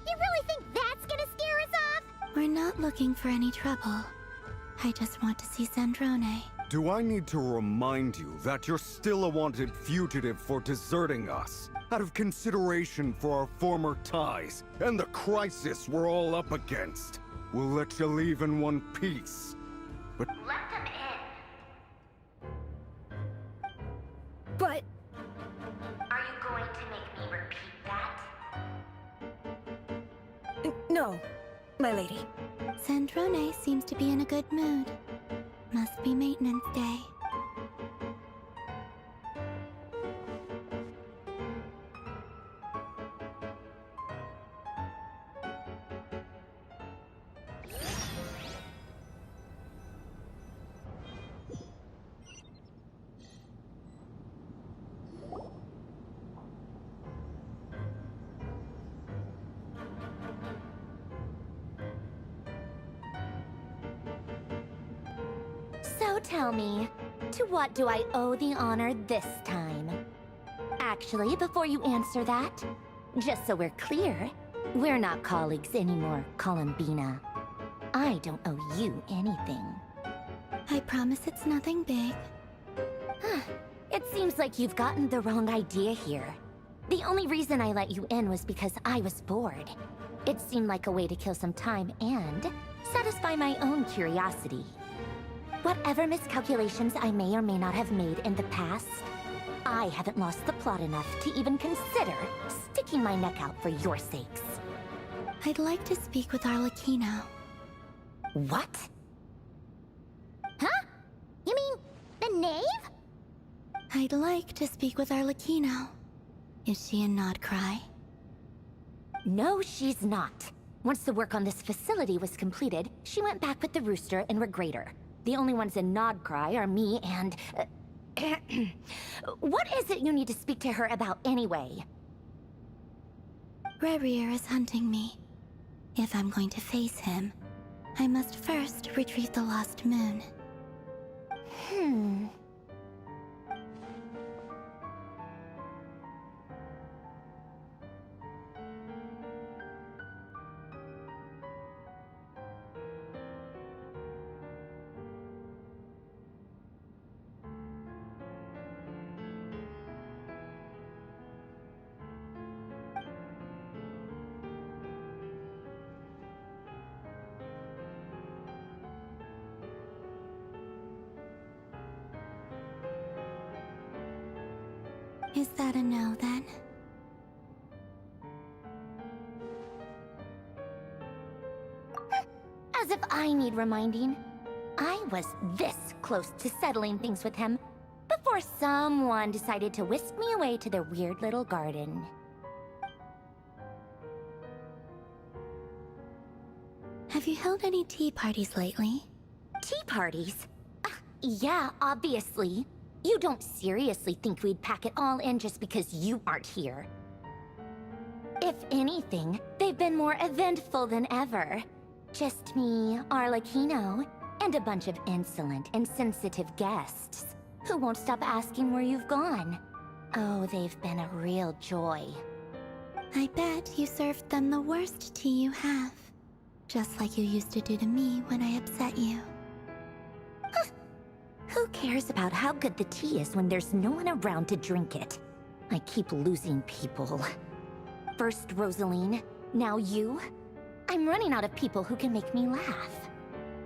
You really think that's gonna scare us off? We're not looking for any trouble. I just want to see Zandrone. Do I need to remind you that you're still a wanted fugitive for deserting us? Out of consideration for our former ties and the crisis we're all up against. We'll let you leave in one piece. But Let them in. But... Are you going to make me repeat that? No, my lady. Zandrone seems to be in a good mood. Must be maintenance day. So tell me, to what do I owe the honor this time? Actually, before you answer that, just so we're clear, we're not colleagues anymore, Columbina. I don't owe you anything. I promise it's nothing big. It seems like you've gotten the wrong idea here. The only reason I let you in was because I was bored. It seemed like a way to kill some time and satisfy my own curiosity. Whatever miscalculations I may or may not have made in the past, I haven't lost the plot enough to even consider sticking my neck out for your sakes. I'd like to speak with Arlecchino. What? Huh? You mean the knave? I'd like to speak with Arlecchino. Is she in Krai? No, she's not. Once the work on this facility was completed, she went back with the Rooster and Regrator. The only ones in Krai are me and... What is it you need to speak to her about anyway? Rerir is hunting me. If I'm going to face him, I must first retrieve the lost moon. Is that a no, then? As if I need reminding. I was this close to settling things with him before someone decided to whisk me away to their weird little garden. Have you held any tea parties lately? Tea parties? Yeah, obviously. You don't seriously think we'd pack it all in just because you aren't here. If anything, they've been more eventful than ever. Just me, Arlecchino, and a bunch of insolent and sensitive guests who won't stop asking where you've gone. Oh, they've been a real joy. I bet you served them the worst tea you have. Just like you used to do to me when I upset you. Who cares about how good the tea is when there's no one around to drink it? I keep losing people. First Rosaline, now you. I'm running out of people who can make me laugh.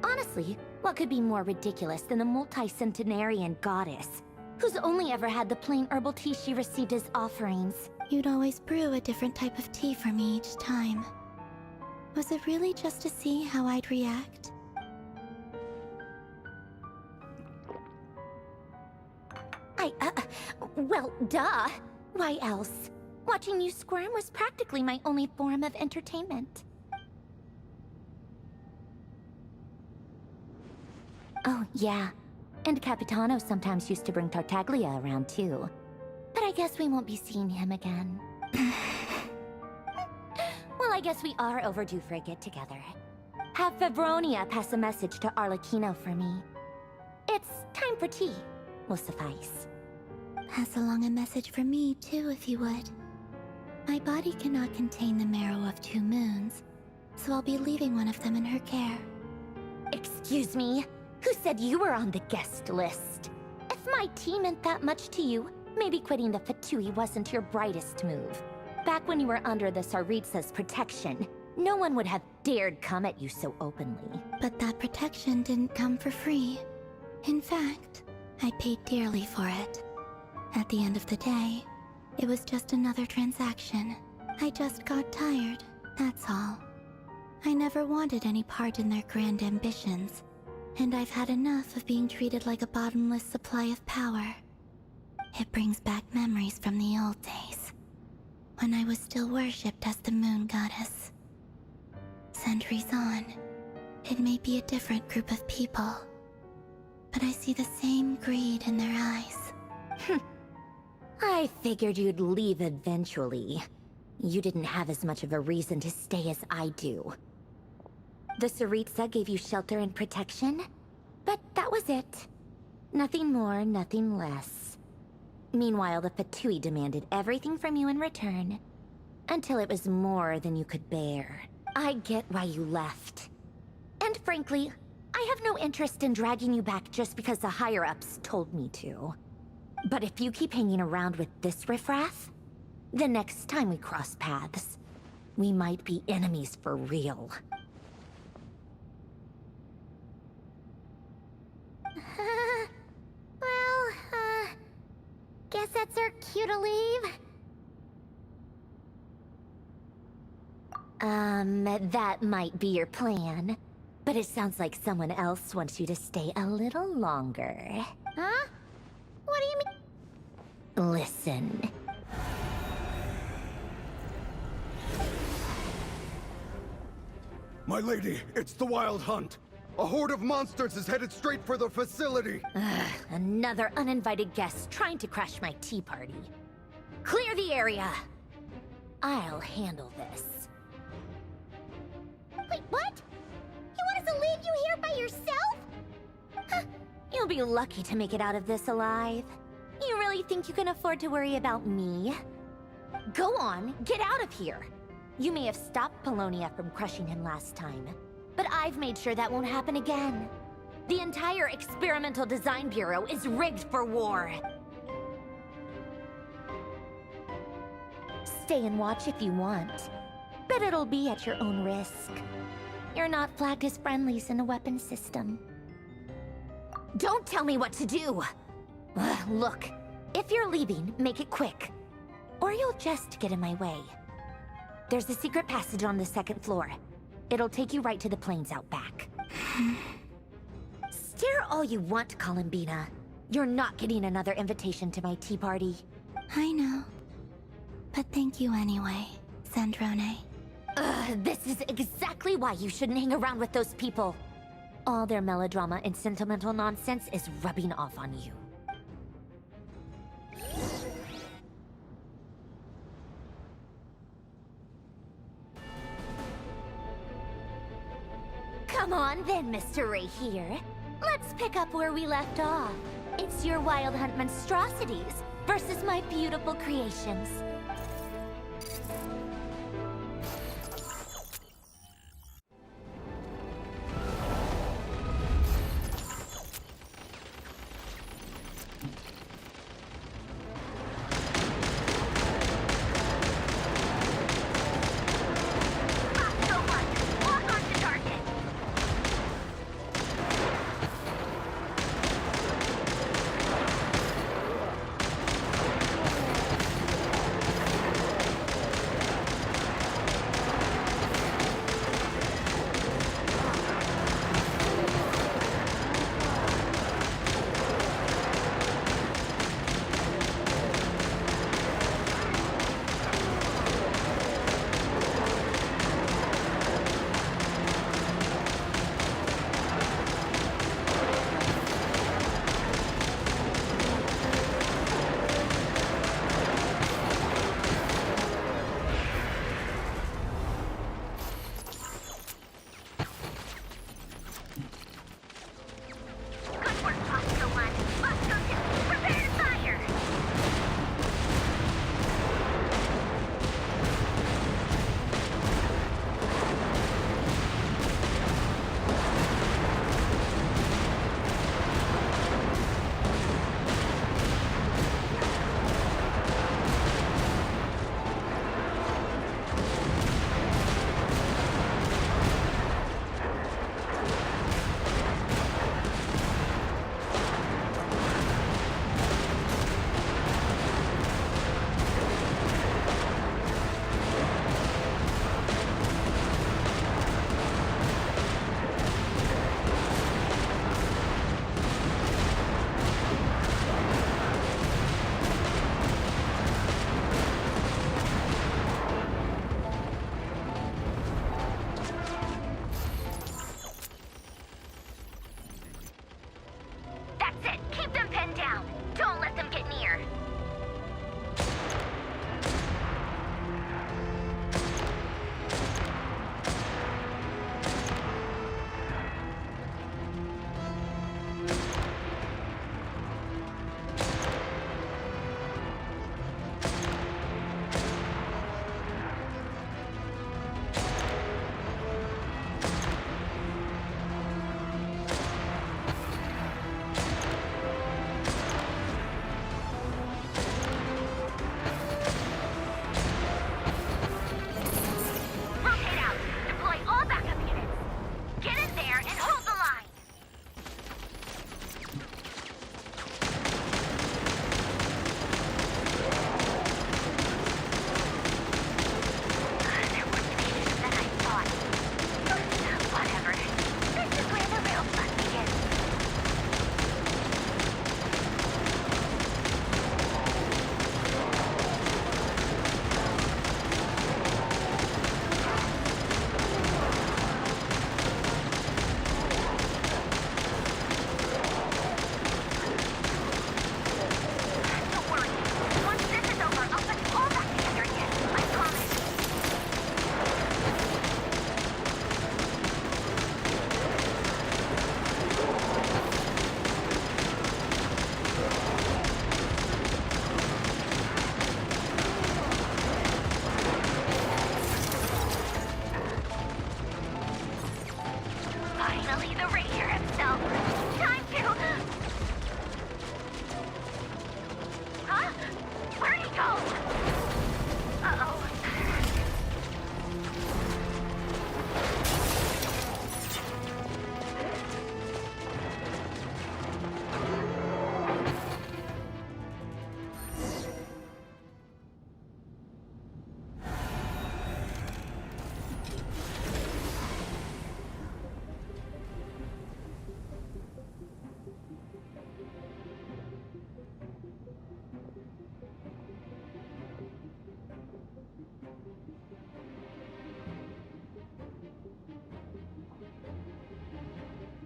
Honestly, what could be more ridiculous than the multi-centenarian goddess, who's only ever had the plain herbal tea she received as offerings? You'd always brew a different type of tea for me each time. Was it really just to see how I'd react? Well, duh. Why else? Watching you squirm was practically my only form of entertainment. Oh, yeah. And Capitano sometimes used to bring Tartaglia around, too. But I guess we won't be seeing him again. Well, I guess we are overdue for a get-together. Have Febronia pass a message to Arlecchino for me. It's time for tea. Will suffice. Pass along a message for me, too, if you would. My body cannot contain the marrow of 2 moons, so I'll be leaving one of them in her care. Excuse me? Who said you were on the guest list? If my tea meant that much to you, maybe quitting the Fatui wasn't your brightest move. Back when you were under the Tsaritsa's protection, no one would have dared come at you so openly. But that protection didn't come for free. In fact, I paid dearly for it. At the end of the day, it was just another transaction. I just got tired, that's all. I never wanted any part in their grand ambitions, and I've had enough of being treated like a bottomless supply of power. It brings back memories from the old days, when I was still worshipped as the moon goddess. Centuries on, it may be a different group of people, but I see the same greed in their eyes. I figured you'd leave eventually. You didn't have as much of a reason to stay as I do. The Tsaritsa gave you shelter and protection, but that was it. Nothing more, nothing less. Meanwhile, the Fatui demanded everything from you in return, until it was more than you could bear. I get why you left. And frankly, I have no interest in dragging you back just because the higher-ups told me to. But if you keep hanging around with this riffraff, the next time we cross paths, we might be enemies for real. Guess that's our cue to leave. That might be your plan. But it sounds like someone else wants you to stay a little longer. Huh? What do you mean? Listen. My lady, it's the Wild Hunt. A horde of monsters is headed straight for the facility. Another uninvited guest trying to crash my tea party. Clear the area. I'll handle this. Wait, what? You want us to leave you here by yourself? Huh. You'll be lucky to make it out of this alive. You really think you can afford to worry about me? Go on, get out of here. You may have stopped Polonia from crushing him last time, but I've made sure that won't happen again. The entire Experimental Design Bureau is rigged for war. Stay and watch if you want, but it'll be at your own risk. You're not flagged as friendlies in the weapons system. Don't tell me what to do! Look, if you're leaving, make it quick. Or you'll just get in my way. There's a secret passage on the 2nd floor. It'll take you right to the plains out back. Stare all you want, Columbina. You're not getting another invitation to my tea party. I know. But thank you anyway, Sandrone. This is exactly why you shouldn't hang around with those people. All their melodrama and sentimental nonsense is rubbing off on you. Come on then, Mr. Ray here. Let's pick up where we left off. It's your Wild Hunt monstrosities versus my beautiful creations.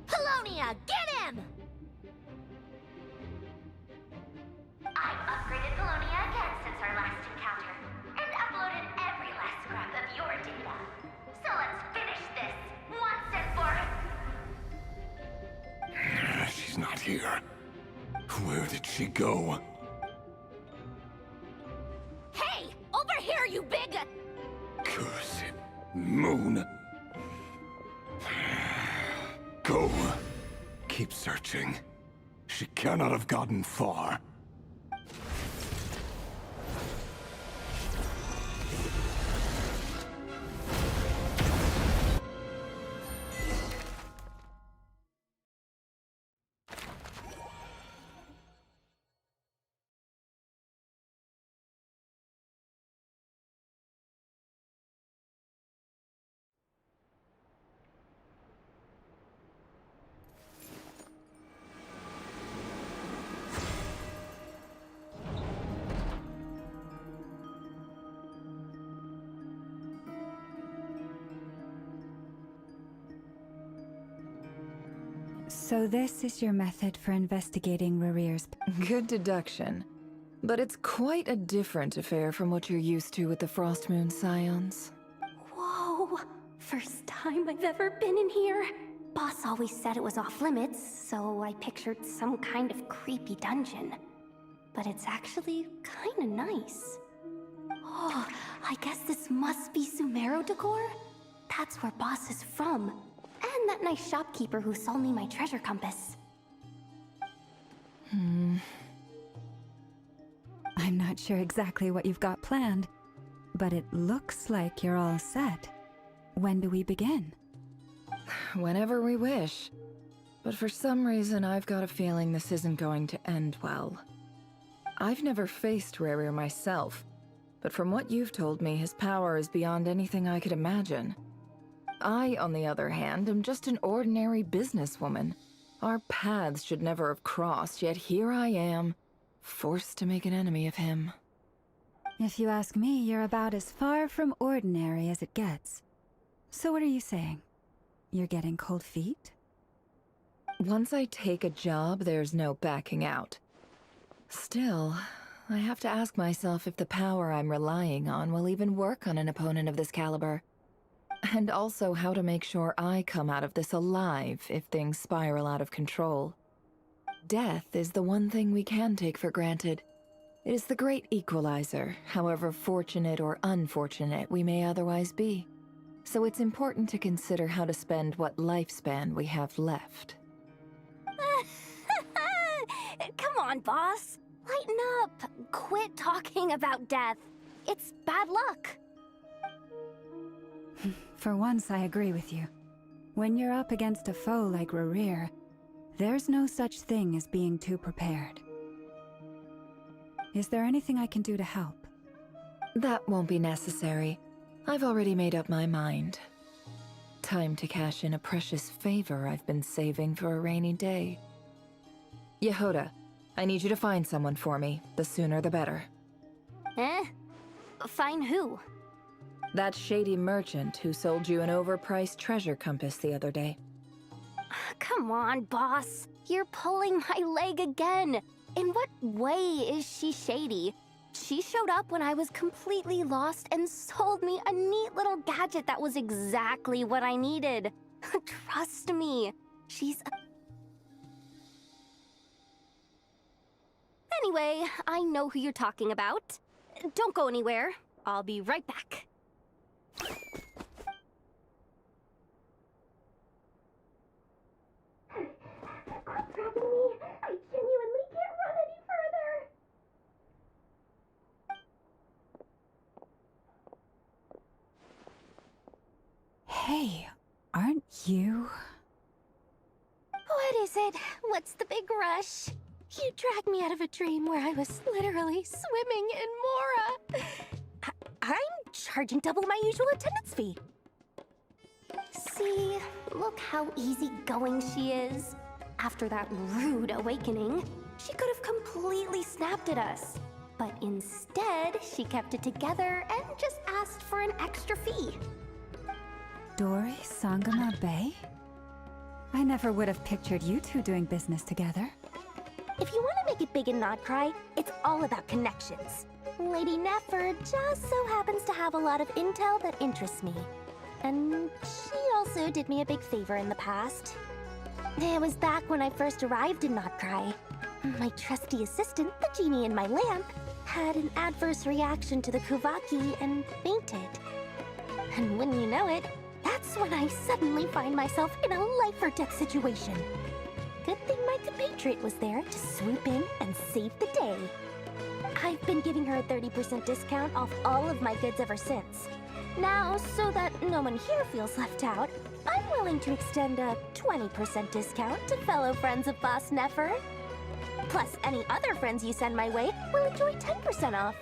Polonia, get him! I've upgraded Polonia again since our last encounter, and uploaded every last scrap of your data. So let's finish this once and for... here. Where did she go? Hey! Over here, you big... Cursed moon. Go. Keep searching. She cannot have gotten far. So this is your method for investigating Rarir's... Good deduction. But it's quite a different affair from what you're used to with the Frost Moon Scions. Whoa! First time I've ever been in here. Boss always said it was off limits, so I pictured some kind of creepy dungeon. But it's actually kinda nice. Oh, I guess this must be Sumero decor? That's where Boss is from. And that nice shopkeeper who sold me my treasure compass. I'm not sure exactly what you've got planned, but it looks like you're all set. When do we begin? Whenever we wish. But for some reason, I've got a feeling this isn't going to end well. I've never faced Rarir myself, but from what you've told me, his power is beyond anything I could imagine. I, on the other hand, am just an ordinary businesswoman. Our paths should never have crossed, yet here I am, forced to make an enemy of him. If you ask me, you're about as far from ordinary as it gets. So what are you saying? You're getting cold feet? Once I take a job, there's no backing out. Still, I have to ask myself if the power I'm relying on will even work on an opponent of this caliber. And also how to make sure I come out of this alive if things spiral out of control. Death is the one thing we can take for granted. It is the great equalizer, however fortunate or unfortunate we may otherwise be. So it's important to consider how to spend what lifespan we have left. Come on, boss. Lighten up. Quit talking about death. It's bad luck. For once, I agree with you. When you're up against a foe like Rarir, there's no such thing as being too prepared. Is there anything I can do to help? That won't be necessary. I've already made up my mind. Time to cash in a precious favor I've been saving for a rainy day. Yehoda, I need you to find someone for me. The sooner the better. Find who? That shady merchant who sold you an overpriced treasure compass the other day. Come on, boss. You're pulling my leg again. In what way is she shady? She showed up when I was completely lost and sold me a neat little gadget that was exactly what I needed. Trust me, she's a... Anyway, I know who you're talking about. Don't go anywhere. I'll be right back. Quit grabbing me. I genuinely can't run any further. Hey, aren't you... What is it? What's the big rush? You dragged me out of a dream where I was literally swimming in Mora. I'm charging double my usual attendance fee. See, look how easygoing she is. After that rude awakening, she could have completely snapped at us. But instead, she kept it together and just asked for an extra fee. Dori Sangama Bay? I never would have pictured you two doing business together. If you want to make it big in Krai, it's all about connections. Lady Nefer just so happens to have a lot of intel that interests me. And she also did me a big favor in the past. It was back when I first arrived in Krai. My trusty assistant, the genie in my lamp, had an adverse reaction to the Kuvaki and fainted. And wouldn't you know it, that's when I suddenly find myself in a life-or-death situation. Good thing my compatriot was there to swoop in and save the day. I've been giving her a 30% discount off all of my goods ever since. Now, so that no one here feels left out, I'm willing to extend a 20% discount to fellow friends of Boss Nefer. Plus, any other friends you send my way will enjoy 10% off.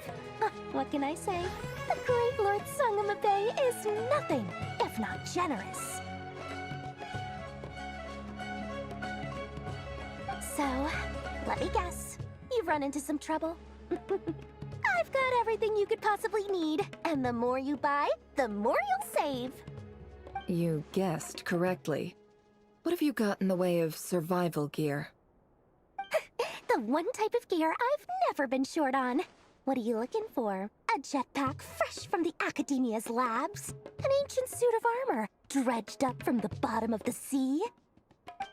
What can I say? The great Lord Sangamabe is nothing if not generous. So, let me guess. You've run into some trouble? I've got everything you could possibly need, and the more you buy, the more you'll save. You guessed correctly. What have you got in the way of survival gear? The one type of gear I've never been short on. What are you looking for? A jetpack fresh from the Academia's labs? An ancient suit of armor dredged up from the bottom of the sea?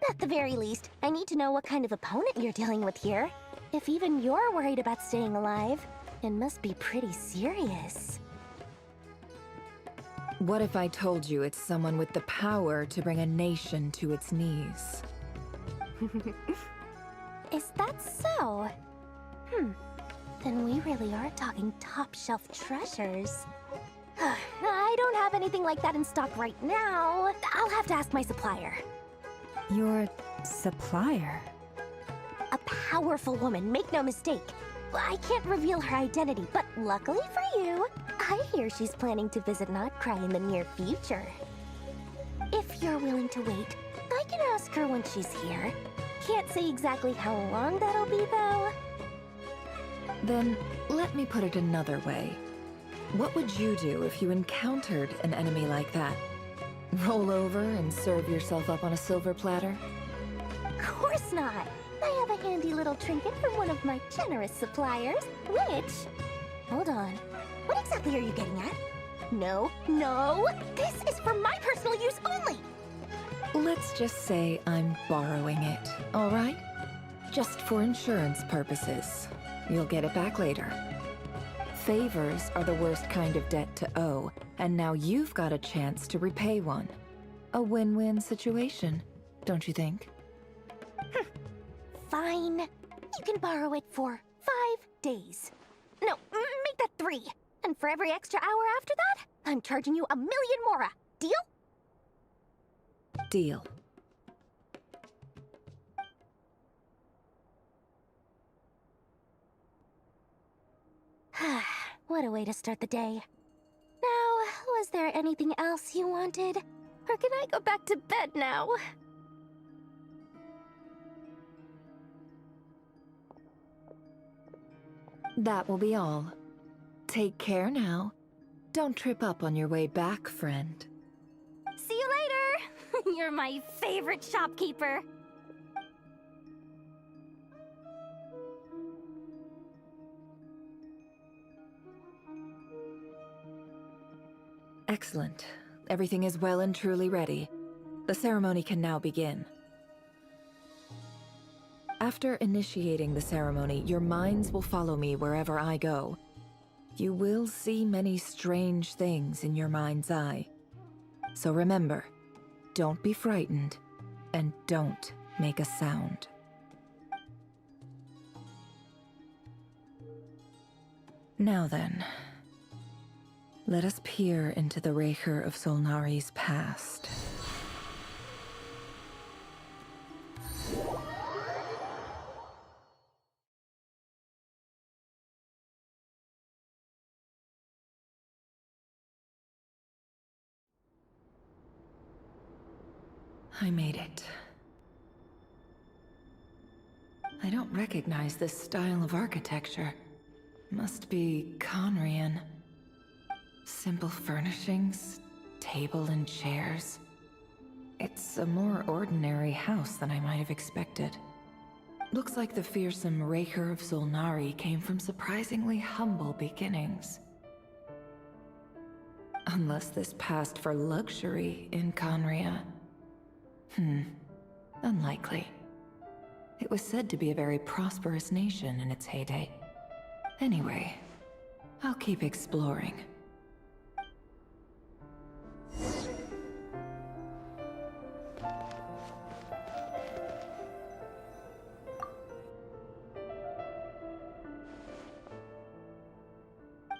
At the very least, I need to know what kind of opponent you're dealing with here. If even you're worried about staying alive, it must be pretty serious. What if I told you it's someone with the power to bring a nation to its knees? Is that so? Then we really are talking top-shelf treasures. I don't have anything like that in stock right now. I'll have to ask my supplier. Your supplier? A powerful woman, make no mistake. I can't reveal her identity, but luckily for you, I hear she's planning to visit Krai in the near future. If you're willing to wait, I can ask her when she's here. Can't say exactly how long that'll be, though. Then, let me put it another way. What would you do if you encountered an enemy like that? Roll over and serve yourself up on a silver platter? Of course not! I have a handy little trinket from one of my generous suppliers, which... Hold on. What exactly are you getting at? No, no! This is for my personal use only! Let's just say I'm borrowing it, all right? Just for insurance purposes. You'll get it back later. Favors are the worst kind of debt to owe, and now you've got a chance to repay one. A win-win situation, don't you think? Fine. You can borrow it for 5 days. No, make that 3. And for every extra hour after that, I'm charging you 1,000,000 mora. Deal? Deal. What a way to start the day. Now, was there anything else you wanted? Or can I go back to bed now? That will be all. Take care now. Don't trip up on your way back, friend. See you later! You're my favorite shopkeeper. Excellent. Everything is well and truly ready. The ceremony can now begin. After initiating the ceremony, your minds will follow me wherever I go. You will see many strange things in your mind's eye. So remember, don't be frightened, and don't make a sound. Now then, let us peer into the Raker of Solnari's past. I made it. I don't recognize this style of architecture. Must be Conrian. Simple furnishings, table and chairs. It's a more ordinary house than I might have expected. Looks like the fearsome Raker of Solnari came from surprisingly humble beginnings. Unless this passed for luxury in Conria. Unlikely. It was said to be a very prosperous nation in its heyday. Anyway, I'll keep exploring.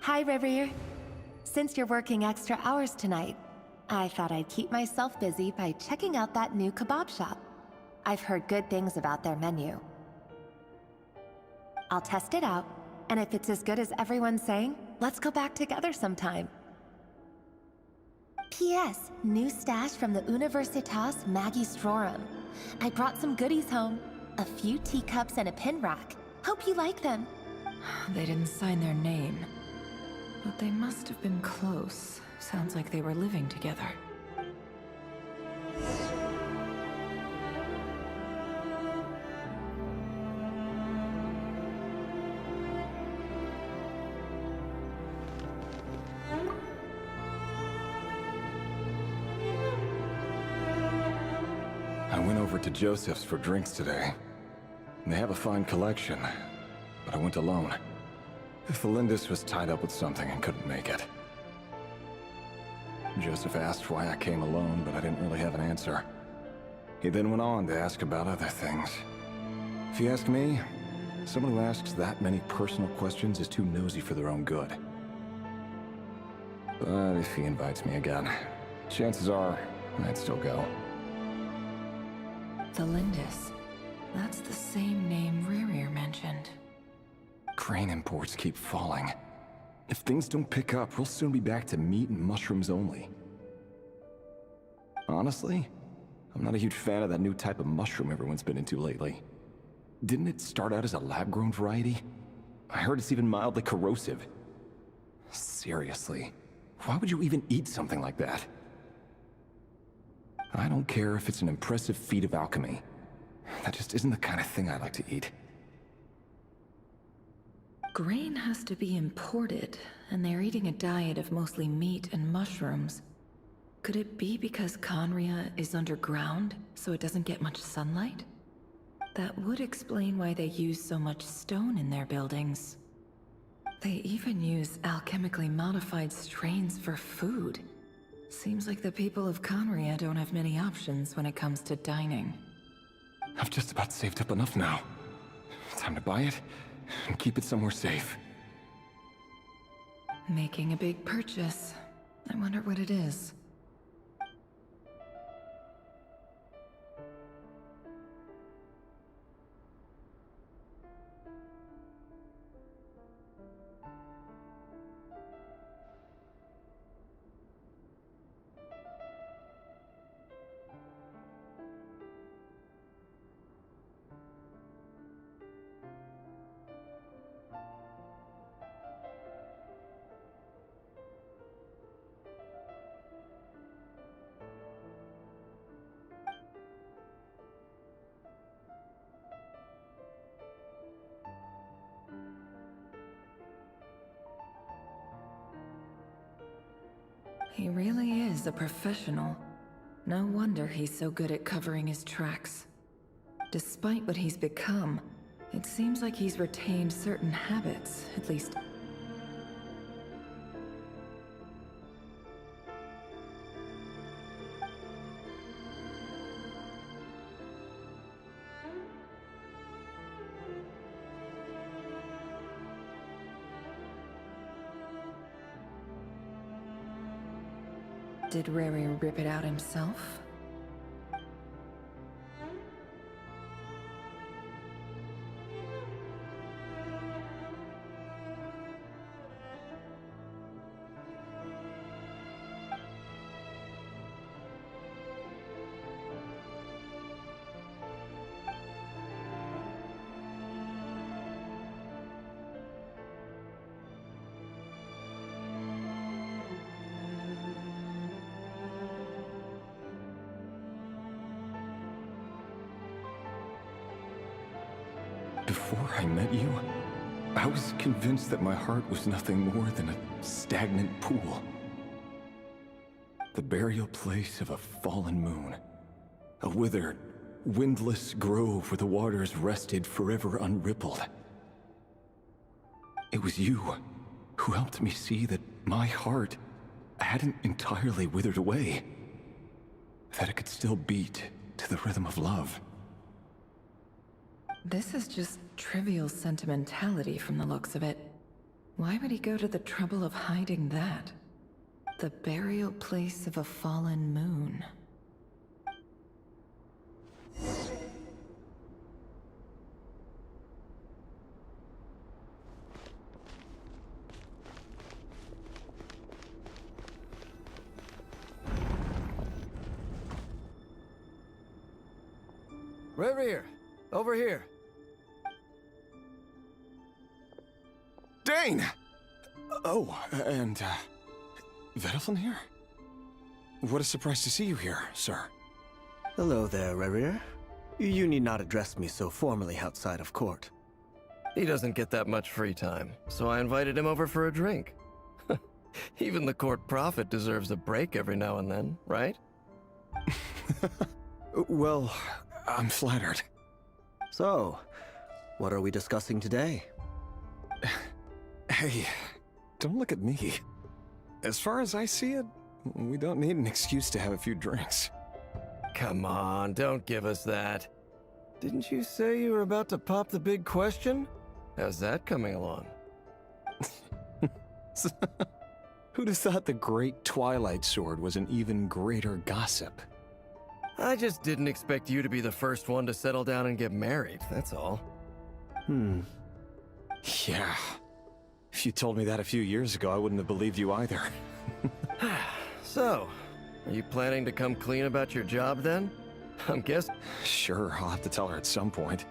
Hi, Rivier. Since you're working extra hours tonight, I thought I'd keep myself busy by checking out that new kebab shop. I've heard good things about their menu. I'll test it out, and if it's as good as everyone's saying, let's go back together sometime. P.S. New stash from the Universitas Magistrorum. I brought some goodies home. A few teacups and a pin rack. Hope you like them. They didn't sign their name. But they must have been close. Sounds like they were living together. I went over to Joseph's for drinks today. They have a fine collection, but I went alone. Felindis was tied up with something and couldn't make it. Joseph asked why I came alone, but I didn't really have an answer. He then went on to ask about other things. If you ask me, someone who asks that many personal questions is too nosy for their own good. But if he invites me again, chances are I'd still go. Felindis. That's the same name Rerir mentioned. Crane imports keep falling. If things don't pick up, we'll soon be back to meat and mushrooms only. Honestly, I'm not a huge fan of that new type of mushroom everyone's been into lately. Didn't it start out as a lab-grown variety? I heard it's even mildly corrosive. Seriously, why would you even eat something like that? I don't care if it's an impressive feat of alchemy. That just isn't the kind of thing I like to eat. Grain has to be imported, and they're eating a diet of mostly meat and mushrooms. Could it be because Conria is underground, so it doesn't get much sunlight? That would explain why they use so much stone in their buildings. They even use alchemically modified strains for food. Seems like the people of Conria don't have many options when it comes to dining. I've just about saved up enough now. Time to buy it and keep it somewhere safe. Making a big purchase. I wonder what it is. He really is a professional. No wonder he's so good at covering his tracks. Despite what he's become, it seems like he's retained certain habits, at least. Did Riri rip it out himself? Before I met you, I was convinced that my heart was nothing more than a stagnant pool. The burial place of a fallen moon. A withered, windless grove where the waters rested forever unrippled. It was you who helped me see that my heart hadn't entirely withered away, that it could still beat to the rhythm of love. This is just trivial sentimentality from the looks of it. Why would he go to the trouble of hiding that? The burial place of a fallen moon. Reverie, over here. Dane! Oh, and, Vediflin here? What a surprise to see you here, sir. Hello there, Reverie. You need not address me so formally outside of court. He doesn't get that much free time, so I invited him over for a drink. Even the court prophet deserves a break every now and then, right? Well, I'm flattered. So, what are we discussing today? Hey, don't look at me. As far as I see it, we don't need an excuse to have a few drinks. Come on, don't give us that. Didn't you say you were about to pop the big question? How's that coming along? Who'd have thought the great Twilight Sword was an even greater gossip? I just didn't expect you to be the first one to settle down and get married, that's all. Yeah. If you told me that a few years ago, I wouldn't have believed you either. So, are you planning to come clean about your job then? I'm guessing. Sure, I'll have to tell her at some point.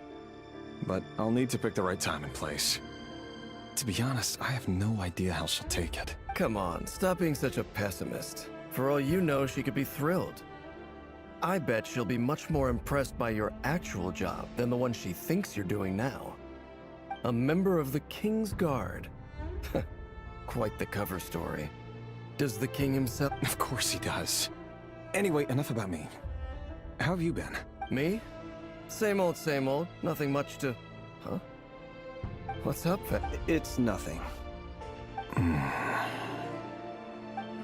But I'll need to pick the right time and place. To be honest, I have no idea how she'll take it. Come on, stop being such a pessimist. For all you know, she could be thrilled. I bet she'll be much more impressed by your actual job than the one she thinks you're doing now. A member of the King's Guard. Quite the cover story. Does the king himself... Of course he does. Anyway, enough about me. How have you been? Me? Same old, nothing much to... Huh? What's up? It's nothing.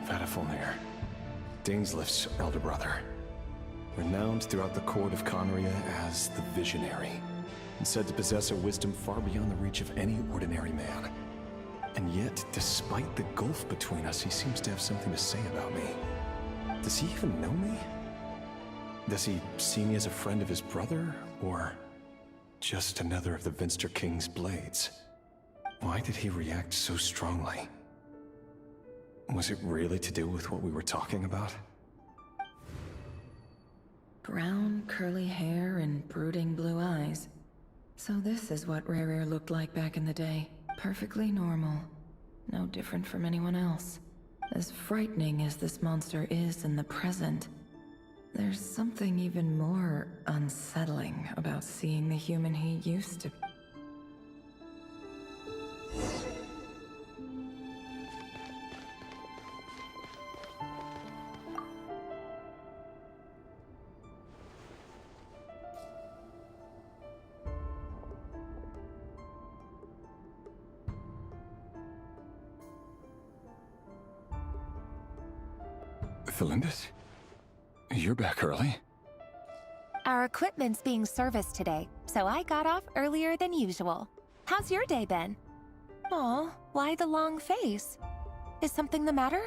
Vediflin, Dainslift's elder brother. Renowned throughout the court of Conria as the Visionary, and said to possess a wisdom far beyond the reach of any ordinary man. And yet, despite the gulf between us, he seems to have something to say about me. Does he even know me? Does he see me as a friend of his brother, or just another of the Vinster King's blades? Why did he react so strongly? Was it really to do with what we were talking about? Brown, curly hair and brooding blue eyes. So this is what Rare looked like back in the day. Perfectly normal. No different from anyone else. As frightening as this monster is in the present, there's something even more unsettling about seeing the human he used to be. Felindis? You're back early? Our equipment's being serviced today, so I got off earlier than usual. How's your day been? Aw, why the long face? Is something the matter?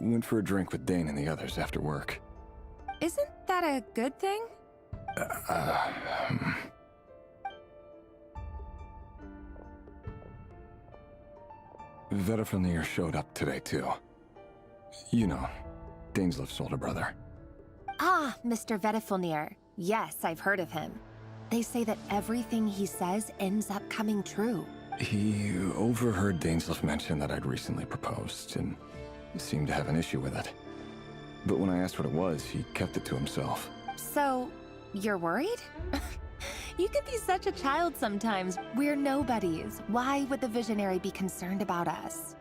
Went for a drink with Dane and the others after work. Isn't that a good thing? Vediflin showed up today, too. You know, Dainslift's older brother. Ah, Mr. Vediflin. Yes, I've heard of him. They say that everything he says ends up coming true. He overheard Dainslift mention that I'd recently proposed, and seemed to have an issue with it. But when I asked what it was, he kept it to himself. So, you're worried? You can be such a child sometimes. We're nobodies. Why would the Visionary be concerned about us?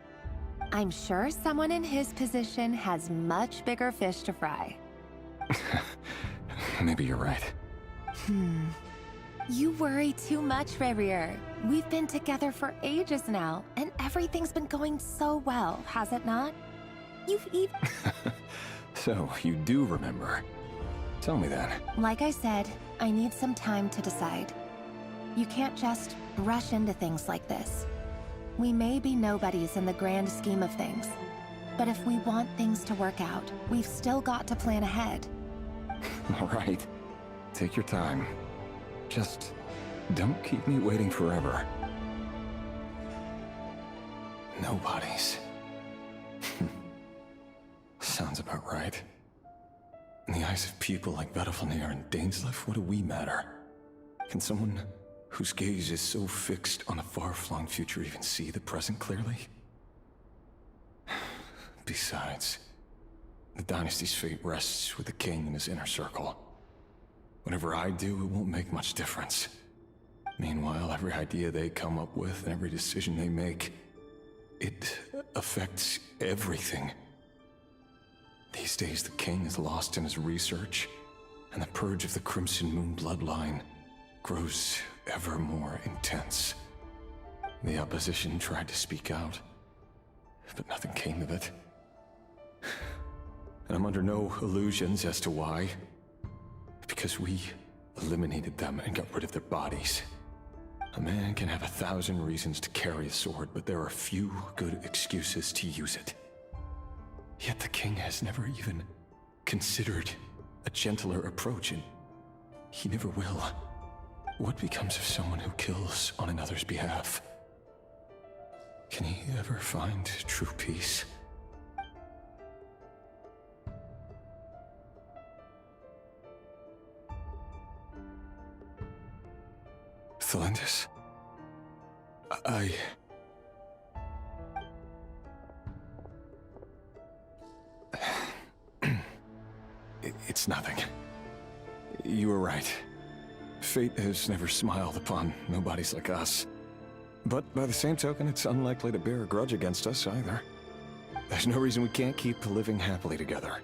I'm sure someone in his position has much bigger fish to fry. Maybe you're right. You worry too much, Rerir. We've been together for ages now, and everything's been going so well, has it not? You've even... So, you do remember. Tell me then. Like I said, I need some time to decide. You can't just rush into things like this. We may be nobodies in the grand scheme of things, but if we want things to work out, we've still got to plan ahead. All right. Take your time. Just don't keep me waiting forever. Nobodies. Sounds about right. In the eyes of people like Vedalfnir and Dainsleif, what do we matter? Can someone whose gaze is so fixed on a far-flung future even see the present clearly? Besides, the dynasty's fate rests with the king and his inner circle. Whatever I do, it won't make much difference. Meanwhile, every idea they come up with and every decision they make, it affects everything. These days, the king is lost in his research, and the purge of the Crimson Moon bloodline grows ever more intense. The opposition tried to speak out, but nothing came of it. And I'm under no illusions as to why. Because we eliminated them and got rid of their bodies. A man can have 1,000 reasons to carry a sword, but there are few good excuses to use it. Yet the king has never even considered a gentler approach, and he never will. What becomes of someone who kills on another's behalf? Can he ever find true peace? Thelindis, It's nothing. You were right. Fate has never smiled upon nobodies like us. But by the same token, it's unlikely to bear a grudge against us either. There's no reason we can't keep living happily together,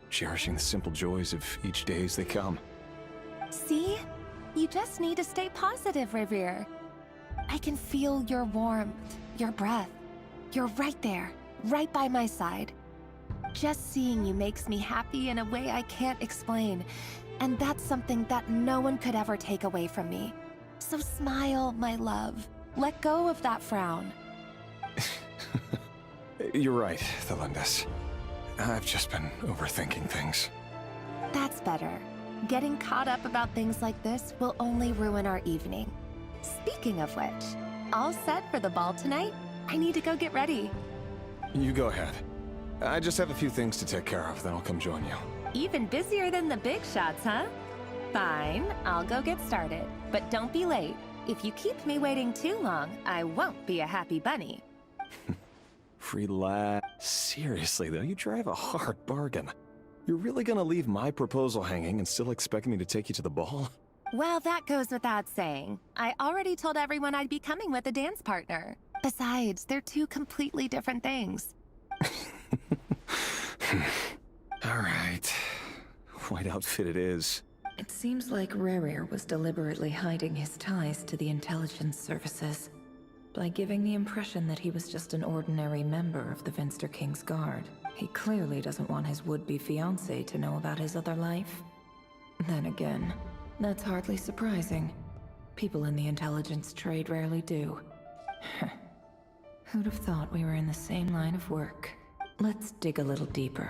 cherishing the simple joys of each day as they come. See? You just need to stay positive, Rerir. I can feel your warmth, your breath. You're right there, right by my side. Just seeing you makes me happy in a way I can't explain, and that's something that no one could ever take away from me. So smile, my love. Let go of that frown. You're right, Thelindis. I've just been overthinking things. That's better. Getting caught up about things like this will only ruin our evening. Speaking of which, all set for the ball tonight? I need to go get ready. You go ahead. I just have a few things to take care of, then I'll come join you. Even busier than the big shots, huh? Fine, I'll go get started. But don't be late. If you keep me waiting too long, I won't be a happy bunny. Relax. Seriously, though, you drive a hard bargain. You're really gonna leave my proposal hanging and still expect me to take you to the ball? Well, that goes without saying. I already told everyone I'd be coming with a dance partner. Besides, they're two completely different things. All right. White outfit it is. It seems like Rerir was deliberately hiding his ties to the intelligence services by giving the impression that he was just an ordinary member of the Finster King's Guard. He clearly doesn't want his would-be fiancée to know about his other life. Then again, that's hardly surprising. People in the intelligence trade rarely do. Who'd have thought we were in the same line of work? Let's dig a little deeper.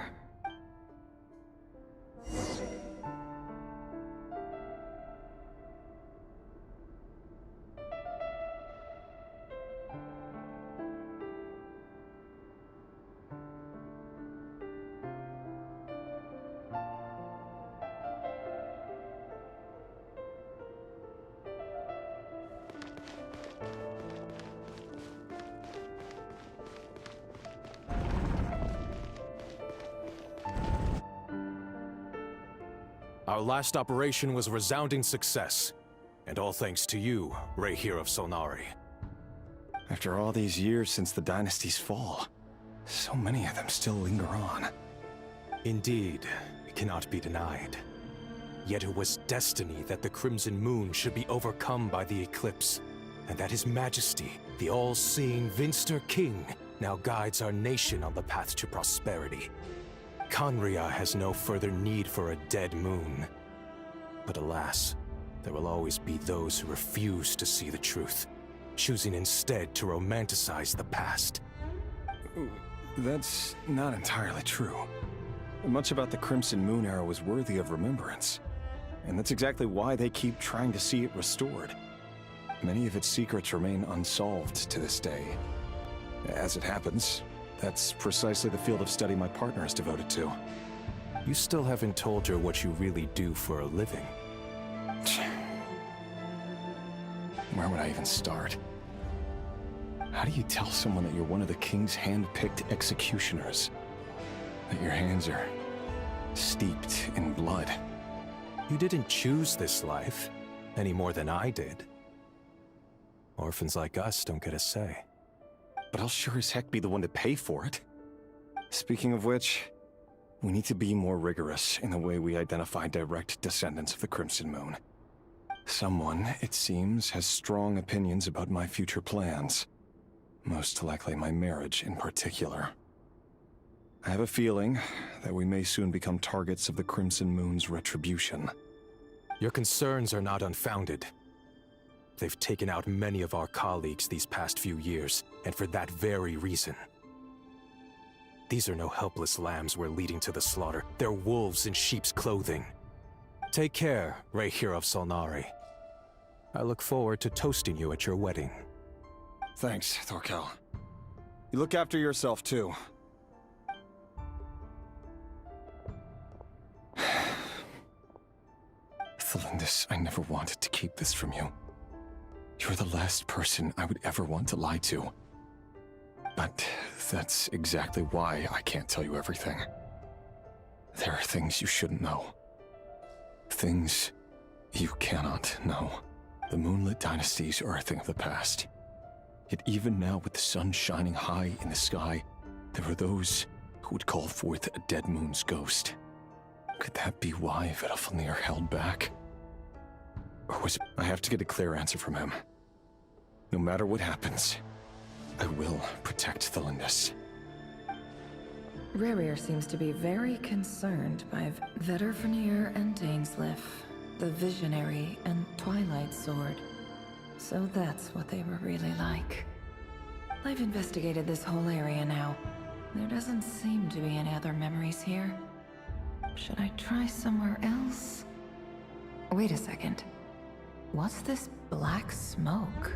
Our last operation was a resounding success, and all thanks to you, Rerir of Solnari. After all these years since the dynasty's fall, So many of them still linger on. Indeed, it cannot be denied. Yet it was destiny that the Crimson Moon should be overcome by the eclipse, and that His Majesty, the all-seeing Vinster King, now guides our nation on the path to prosperity. Conria has no further need for a dead moon. But alas, there will always be those who refuse to see the truth, choosing instead to romanticize the past. That's not entirely true. Much about the Crimson Moon era was worthy of remembrance, and that's exactly why they keep trying to see it restored. Many of its secrets remain unsolved to this day. As it happens, that's precisely the field of study my partner is devoted to. You still haven't told her what you really do for a living. Where would I even start? How do you tell someone that you're one of the King's hand-picked executioners? That your hands are steeped in blood? You didn't choose this life, any more than I did. Orphans like us don't get a say. But I'll sure as heck be the one to pay for it. Speaking of which, we need to be more rigorous in the way we identify direct descendants of the Crimson Moon. Someone, it seems, has strong opinions about my future plans. Most likely my marriage in particular. I have a feeling that we may soon become targets of the Crimson Moon's retribution. Your concerns are not unfounded. They've taken out many of our colleagues these past few years, and for that very reason. These are no helpless lambs we're leading to the slaughter. They're wolves in sheep's clothing. Take care, Rehir of Solnari. I look forward to toasting you at your wedding. Thanks, Thorkel. You look after yourself, too. Thelindis, I never wanted to keep this from you. You're the last person I would ever want to lie to. But that's exactly why I can't tell you everything. There are things you shouldn't know. Things you cannot know. The moonlit dynasties are a thing of the past. Yet even now, with the sun shining high in the sky, there are those who would call forth a dead moon's ghost. Could that be why Vedalfnir held back? Or was it... I have to get a clear answer from him. No matter what happens, I will protect Thelindis. Rerir seems to be very concerned by Vedalfnir and Dainsleif, the Visionary and Twilight Sword. So that's what they were really like. I've investigated this whole area now. There doesn't seem to be any other memories here. Should I try somewhere else? Wait a second. What's this black smoke?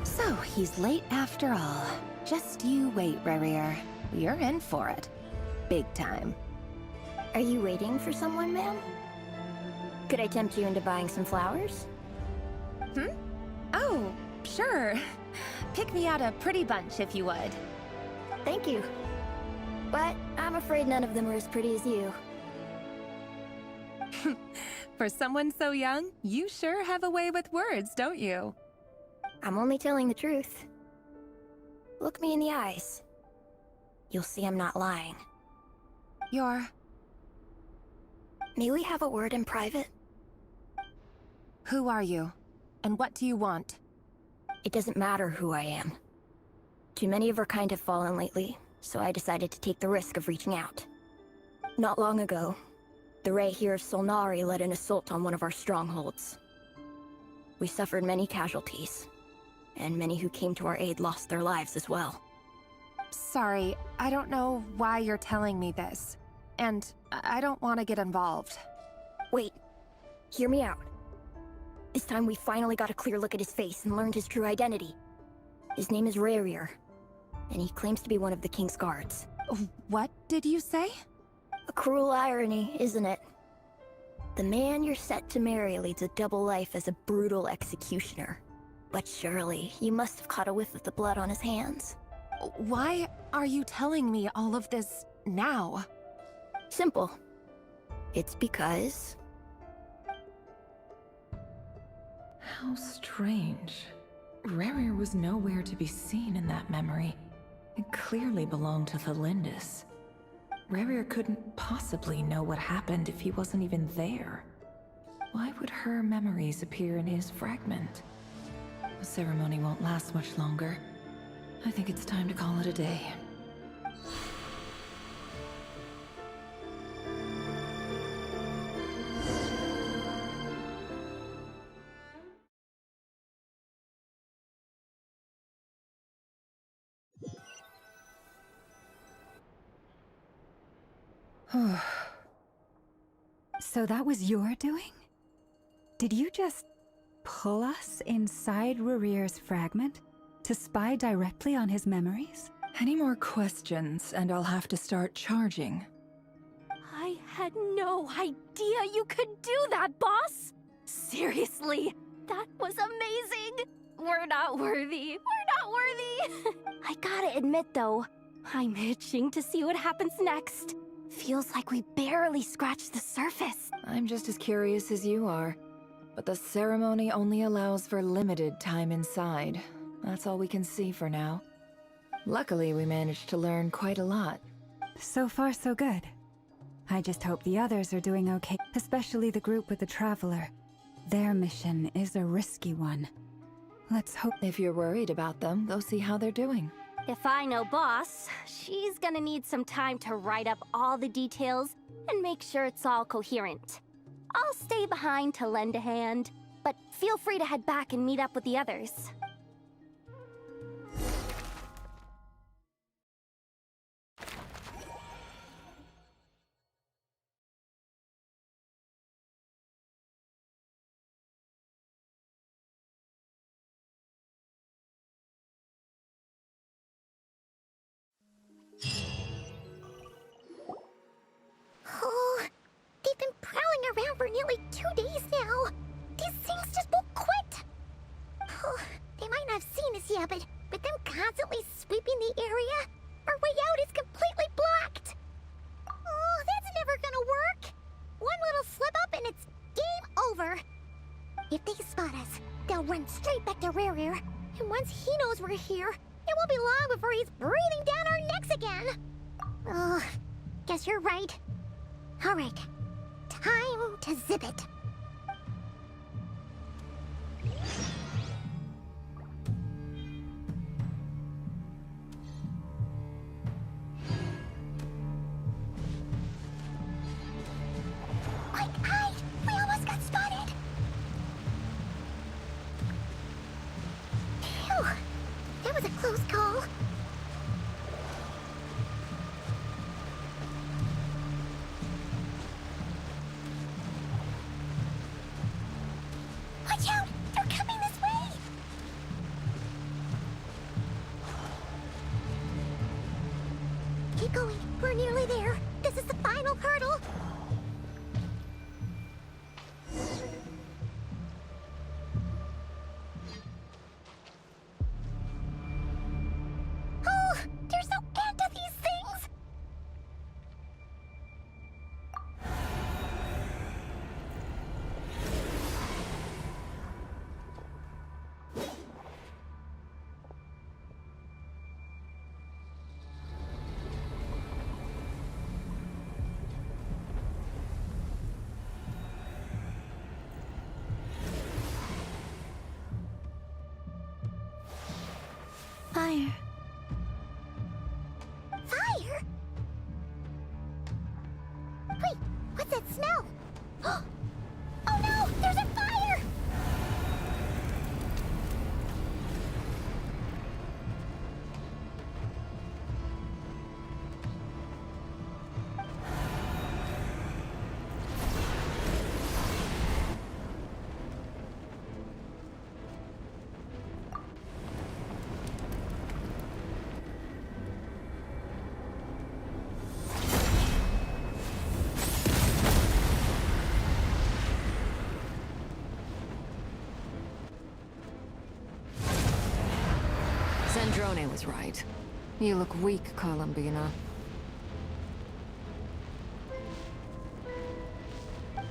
So, he's late after all. Just you wait, Rerir. You're in for it. Big time. Are you waiting for someone, ma'am? Could I tempt you into buying some flowers? Oh, sure. Pick me out a pretty bunch if you would. Thank you. But I'm afraid none of them are as pretty as you. For someone so young, you sure have a way with words, don't you? I'm only telling the truth. Look me in the eyes. You'll see I'm not lying. May we have a word in private? Who are you? And what do you want? It doesn't matter who I am. Too many of our kind have fallen lately, so I decided to take the risk of reaching out. Not long ago, the Rehir of Solnari led an assault on one of our strongholds. We suffered many casualties, and many who came to our aid lost their lives as well. Sorry, I don't know why you're telling me this. And I don't want to get involved. Wait, hear me out. This time we finally got a clear look at his face and learned his true identity. His name is Rerir, and he claims to be one of the King's guards. What did you say? A cruel irony, isn't it? The man you're set to marry leads a double life as a brutal executioner. But surely, you must have caught a whiff of the blood on his hands. Why are you telling me all of this now? Simple. It's because... How strange. Rerir was nowhere to be seen in that memory. It clearly belonged to Thelindis. Rerir couldn't possibly know what happened if he wasn't even there. Why would her memories appear in his fragment? The ceremony won't last much longer. I think it's time to call it a day. So that was your doing? Did you just pull us inside Rerir's fragment to spy directly on his memories? Any more questions, and I'll have to start charging. I had no idea you could do that, boss! Seriously, that was amazing! We're not worthy. We're not worthy! I gotta admit, though, I'm itching to see what happens next. Feels like we barely scratched the surface. I'm just as curious as you are. But the ceremony only allows for limited time inside. That's all we can see for now. Luckily, we managed to learn quite a lot. So far, so good. I just hope the others are doing okay, especially the group with the Traveler. Their mission is a risky one. Let's hope... If you're worried about them, go see how they're doing. If I know boss, she's gonna need some time to write up all the details and make sure it's all coherent. I'll stay behind to lend a hand, but feel free to head back and meet up with the others. Oh, they've been prowling around for nearly 2 days now. These things just won't quit. Oh, they might not have seen us yet, but them constantly sweeping the area, our way out is completely blocked. Oh, that's never gonna work. One little slip up and it's game over. If they spot us, they'll run straight back to Rerir. And once he knows we're here, it won't be long before he's breathing down our necks again. Oh, guess you're right. All right, time to zip it. Quick, hide! We almost got spotted. Phew, that was a close call. Watch out! They're coming this way! Keep going. We're nearly there. This is the final hurdle. Oh, there's no end to these things! Fire. Fire? Wait, what's that smell? Oh no, there's a fire! Zandrone was right. You look weak, Columbina.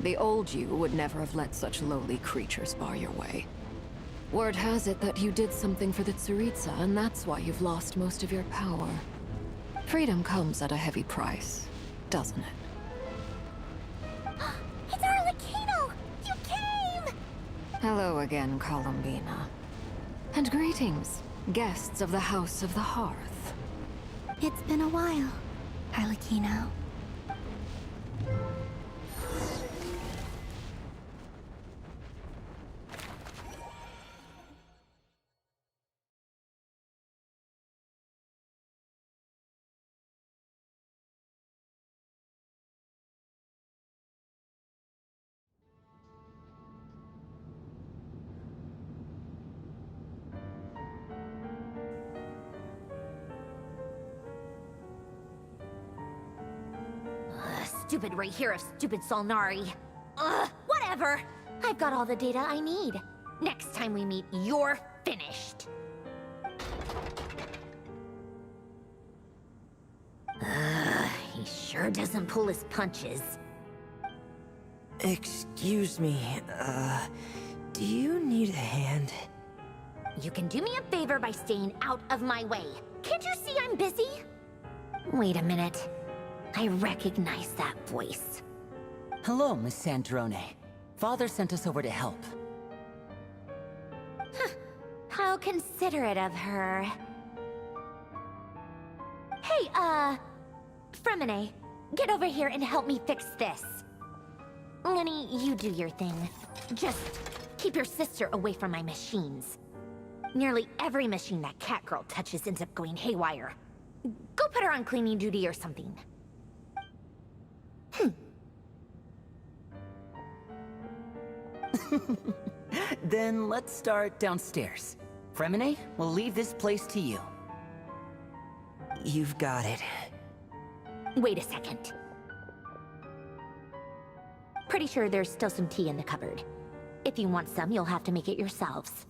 The old you would never have let such lowly creatures bar your way. Word has it that you did something for the Tsaritsa, and that's why you've lost most of your power. Freedom comes at a heavy price, doesn't it? It's Arlecchino! You came! Hello again, Columbina. And greetings, guests of the House of the Hearth. It's been a while, Arlecchino. Stupid right here of stupid Solnari. Ugh, whatever. I've got all the data I need. Next time we meet, you're finished. He sure doesn't pull his punches. Excuse me, do you need a hand? You can do me a favor by staying out of my way. Can't you see I'm busy? Wait a minute. I recognize that voice. Hello, Miss Sandrone. Father sent us over to help. Huh. How considerate of her. Hey, Fremine, get over here and help me fix this. Lenny, you do your thing. Just keep your sister away from my machines. Nearly every machine that Catgirl touches ends up going haywire. Go put her on cleaning duty or something. Then let's start downstairs. Fremine, we'll leave this place to you. You've got it. Wait a second. Pretty sure there's still some tea in the cupboard. If you want some, you'll have to make it yourselves.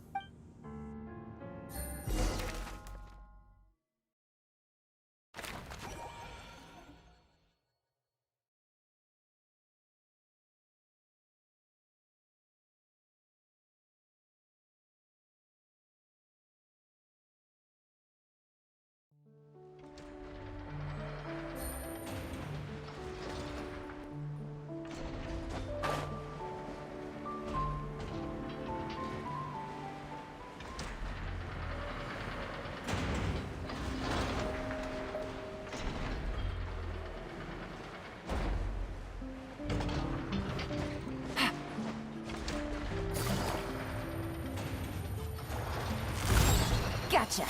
Gotcha.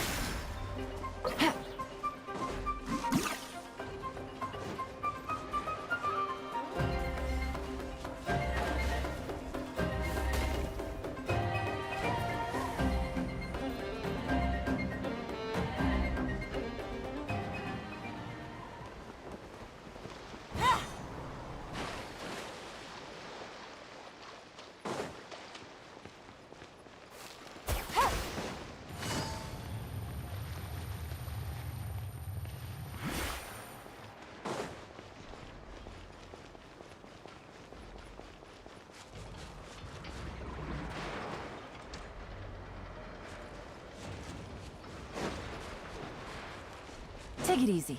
Take it easy.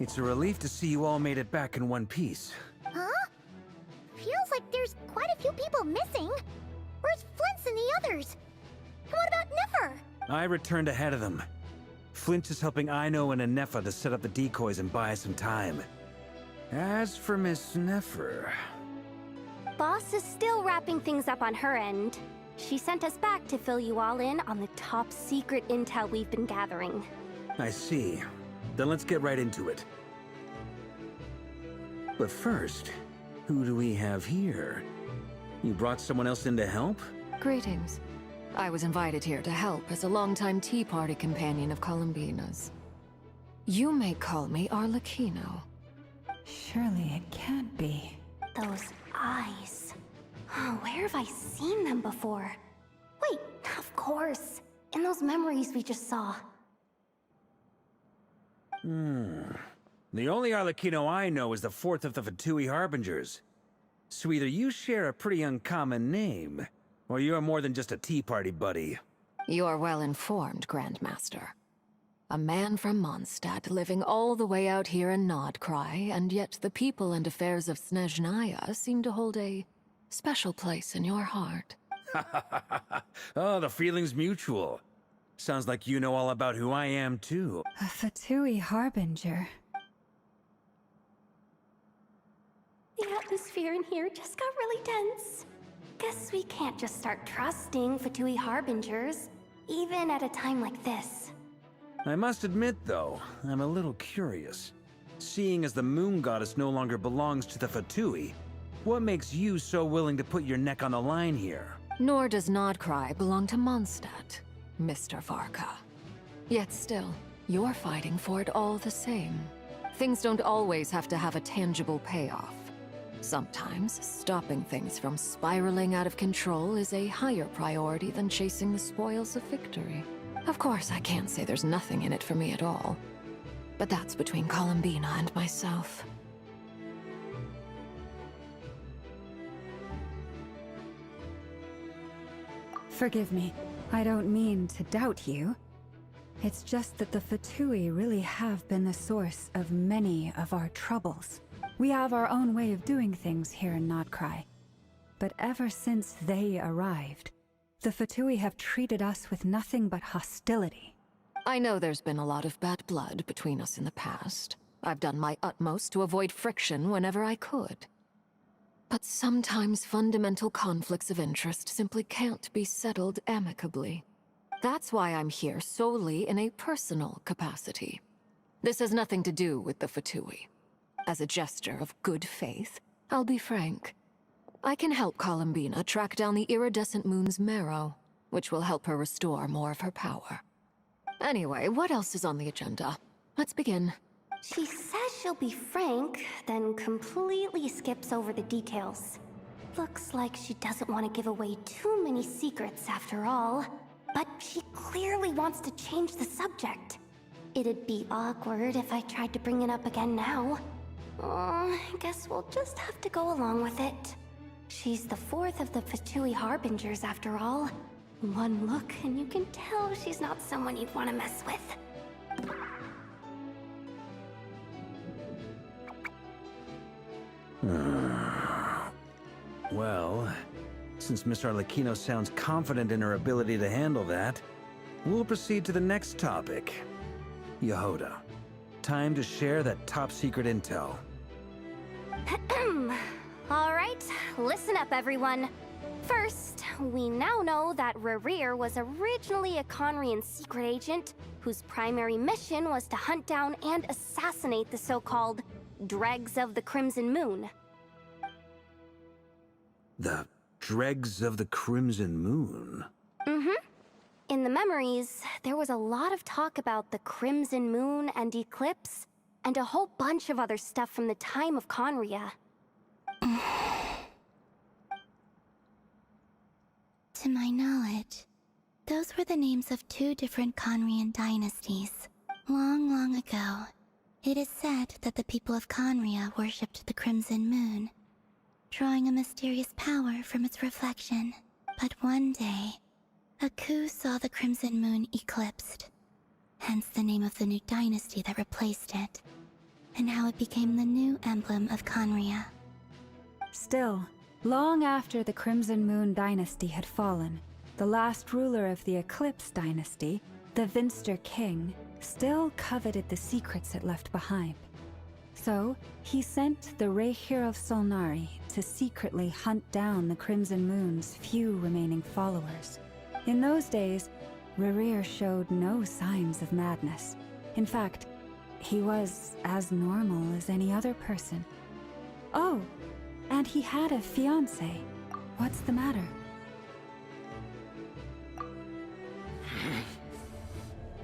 It's a relief to see you all made it back in one piece. Huh? Feels like there's quite a few people missing. Where's Flint's and the others? And what about Nefer? I returned ahead of them. Flint is helping Aino and Anefa to set up the decoys and buy some time. As for Miss Nefer... Boss is still wrapping things up on her end. She sent us back to fill you all in on the top secret intel we've been gathering. I see. Then let's get right into it. But first, who do we have here? You brought someone else in to help? Greetings. I was invited here to help as a longtime Tea Party companion of Columbina's. You may call me Arlecchino. Surely it can't be. Those eyes. Oh, where have I seen them before? Wait, of course. In those memories we just saw. The only Arlecchino I know is the fourth of the Fatui Harbingers. So either you share a pretty uncommon name, or you're more than just a Tea Party buddy. You're well informed, Grandmaster. A man from Mondstadt living all the way out here in Krai, and yet the people and affairs of Snezhnaya seem to hold a special place in your heart. Oh, the feeling's mutual. Sounds like you know all about who I am, too. A Fatui Harbinger. The atmosphere in here just got really tense. Guess we can't just start trusting Fatui Harbingers, even at a time like this. I must admit, though, I'm a little curious. Seeing as the moon goddess no longer belongs to the Fatui, what makes you so willing to put your neck on the line here? Nor does Krai belong to Mondstadt, Mr. Varka. Yet still, you're fighting for it all the same. Things don't always have to have a tangible payoff. Sometimes, stopping things from spiraling out of control is a higher priority than chasing the spoils of victory. Of course, I can't say there's nothing in it for me at all. But that's between Columbina and myself. Forgive me. I don't mean to doubt you. It's just that the Fatui really have been the source of many of our troubles. We have our own way of doing things here in Krai. But ever since they arrived, the Fatui have treated us with nothing but hostility. I know there's been a lot of bad blood between us in the past. I've done my utmost to avoid friction whenever I could. But sometimes fundamental conflicts of interest simply can't be settled amicably. That's why I'm here solely in a personal capacity. This has nothing to do with the Fatui. As a gesture of good faith, I'll be frank. I can help Columbina track down the iridescent moon's marrow, which will help her restore more of her power. Anyway, what else is on the agenda? Let's begin. She says she'll be frank, then completely skips over the details. Looks like she doesn't want to give away too many secrets after all. But she clearly wants to change the subject. It'd be awkward if I tried to bring it up again now. I guess we'll just have to go along with it. She's the fourth of the Fatui Harbingers after all. One look and you can tell she's not someone you'd want to mess with. Well, since Miss Arlecchino sounds confident in her ability to handle that, we'll proceed to the next topic. Yehoda, time to share that top-secret intel. Alright, listen up everyone. First, we now know that Rerir was originally a Conrian secret agent whose primary mission was to hunt down and assassinate the so-called Dregs of the Crimson Moon. The Dregs of the Crimson Moon? In the memories, there was a lot of talk about the Crimson Moon and Eclipse, and a whole bunch of other stuff from the time of Conria. To my knowledge, those were the names of two different Conrian dynasties. Long, long ago, it is said that the people of Conria worshipped the Crimson Moon, drawing a mysterious power from its reflection. But one day, a coup saw the Crimson Moon eclipsed, hence the name of the new dynasty that replaced it, and how it became the new emblem of Conria. Still, long after the Crimson Moon dynasty had fallen, the last ruler of the Eclipse dynasty, the Vinster King, still coveted the secrets it left behind. So, he sent the Rehir of Solnari to secretly hunt down the Crimson Moon's few remaining followers. In those days, Rerir showed no signs of madness. In fact, he was as normal as any other person. Oh, and he had a fiancé. What's the matter?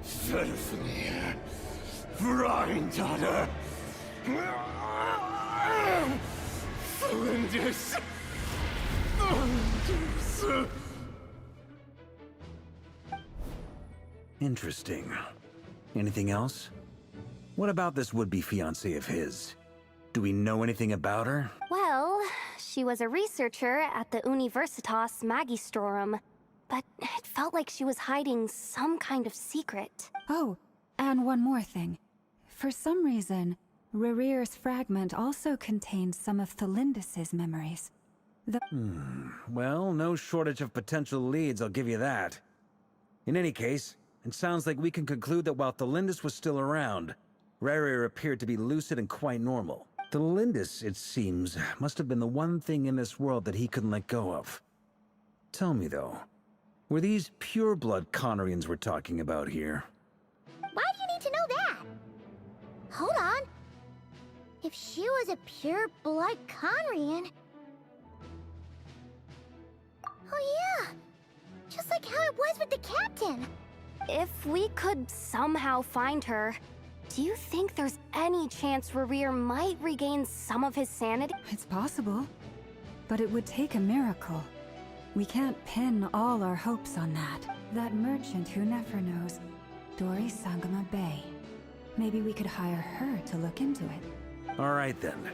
Stephanie, Granddaughter, Flinders. Interesting. Anything else? What about this would-be fiancé of his? Do we know anything about her? Well, she was a researcher at the Universitas Magistrorum, but it felt like she was hiding some kind of secret. Oh, and one more thing. For some reason, Rerir's fragment also contains some of Thelindis' memories. Well, no shortage of potential leads, I'll give you that. In any case, it sounds like we can conclude that while Thelindis was still around, Rerir appeared to be lucid and quite normal. Thelindis, it seems, must have been the one thing in this world that he couldn't let go of. Tell me, though, were these pure-blood Conorians we're talking about here? Why do you need to know that? Hold on. If she was a pure-blood Conrian... Oh yeah! Just like how it was with the captain! If we could somehow find her, do you think there's any chance Rerir might regain some of his sanity? It's possible, but it would take a miracle. We can't pin all our hopes on that. That merchant who never knows, Dori Sangama Bay. Maybe we could hire her to look into it. All right, then.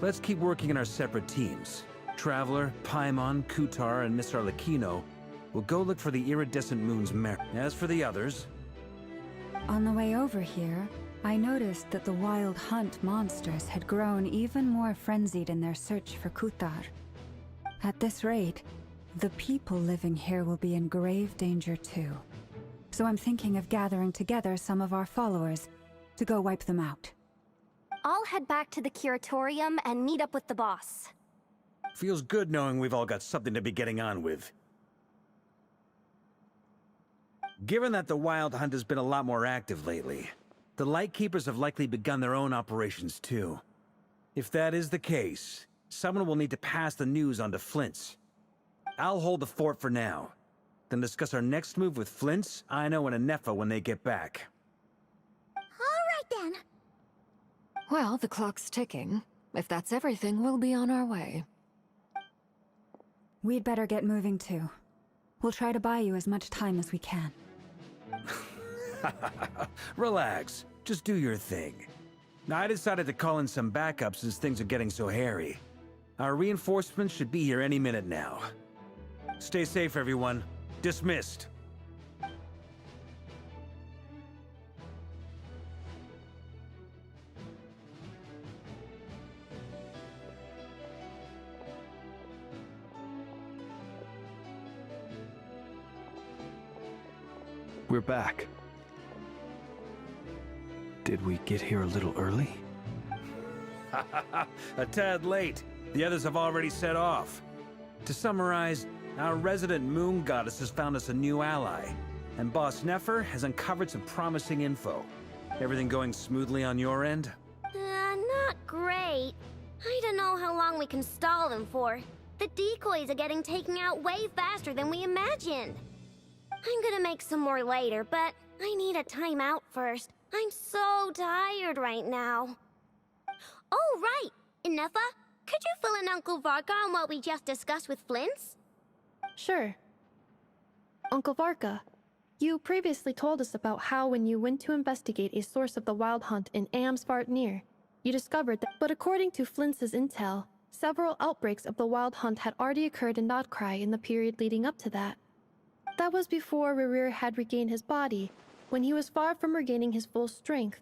Let's keep working in our separate teams. Traveler, Paimon, Kutar, and Miss Arlecchino will go look for the iridescent moon's merit. As for the others... On the way over here, I noticed that the Wild Hunt monsters had grown even more frenzied in their search for Kutar. At this rate, the people living here will be in grave danger too. So I'm thinking of gathering together some of our followers to go wipe them out. I'll head back to the Curatorium and meet up with the boss. Feels good knowing we've all got something to be getting on with. Given that the Wild Hunt has been a lot more active lately, the Lightkeepers have likely begun their own operations too. If that is the case, someone will need to pass the news on to Flint's. I'll hold the fort for now, then discuss our next move with Flint's, Aino, and Anefa when they get back. All right then. Well, the clock's ticking. If that's everything, we'll be on our way. We'd better get moving too. We'll try to buy you as much time as we can. Relax. Just do your thing. Now, I decided to call in some backup since things are getting so hairy. Our reinforcements should be here any minute now. Stay safe, everyone. Dismissed. We're back. Did we get here a little early? A tad late. The others have already set off. To summarize, our resident moon goddess has found us a new ally, and Boss Nefer has uncovered some promising info. Everything going smoothly on your end? Not great. I don't know how long we can stall them for. The decoys are getting taken out way faster than we imagined. I'm gonna make some more later, but I need a timeout first. I'm so tired right now. Oh, right! Inefa, could you fill in Uncle Varka on what we just discussed with Flint's? Sure. Uncle Varka, you previously told us about how when you went to investigate a source of the Wild Hunt in Amsvartnir, you discovered that, but according to Flint's intel, several outbreaks of the Wild Hunt had already occurred in Nodkrai in the period leading up to that. That was before Rerir had regained his body, when he was far from regaining his full strength.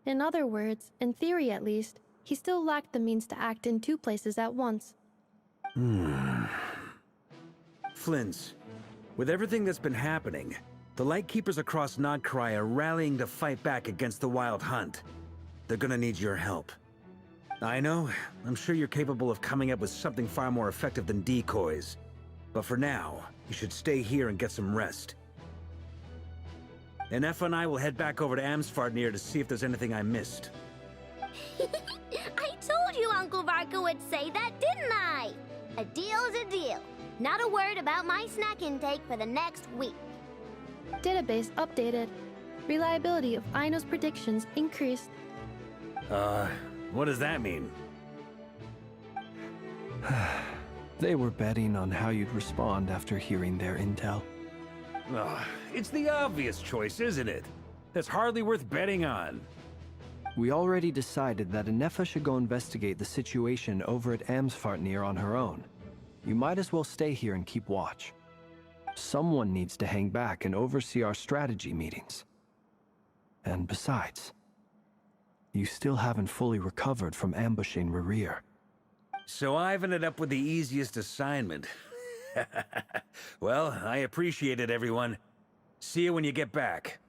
In other words, in theory at least, he still lacked the means to act in two places at once. Flint's, with everything that's been happening, the Lightkeepers across Nodkrai are rallying to fight back against the Wild Hunt. they're gonna need your help. I know, I'm sure you're capable of coming up with something far more effective than decoys. But for now, you should stay here and get some rest. And Effa and I will head back over to Amsfarnir to see if there's anything I missed. I told you Uncle Varka would say that, didn't I? A deal's a deal. Not a word about my snack intake for the next week. Database updated. Reliability of Aino's predictions increased. What does that mean? They were betting on how you'd respond after hearing their intel. It's the obvious choice, isn't it? That's hardly worth betting on. We already decided that Anefa should go investigate the situation over at Amsfarnir on her own. You might as well stay here and keep watch. Someone needs to hang back and oversee our strategy meetings. And besides, you still haven't fully recovered from ambushing Rerir. So I've ended up with the easiest assignment. Well, I appreciate it, everyone. See you when you get back.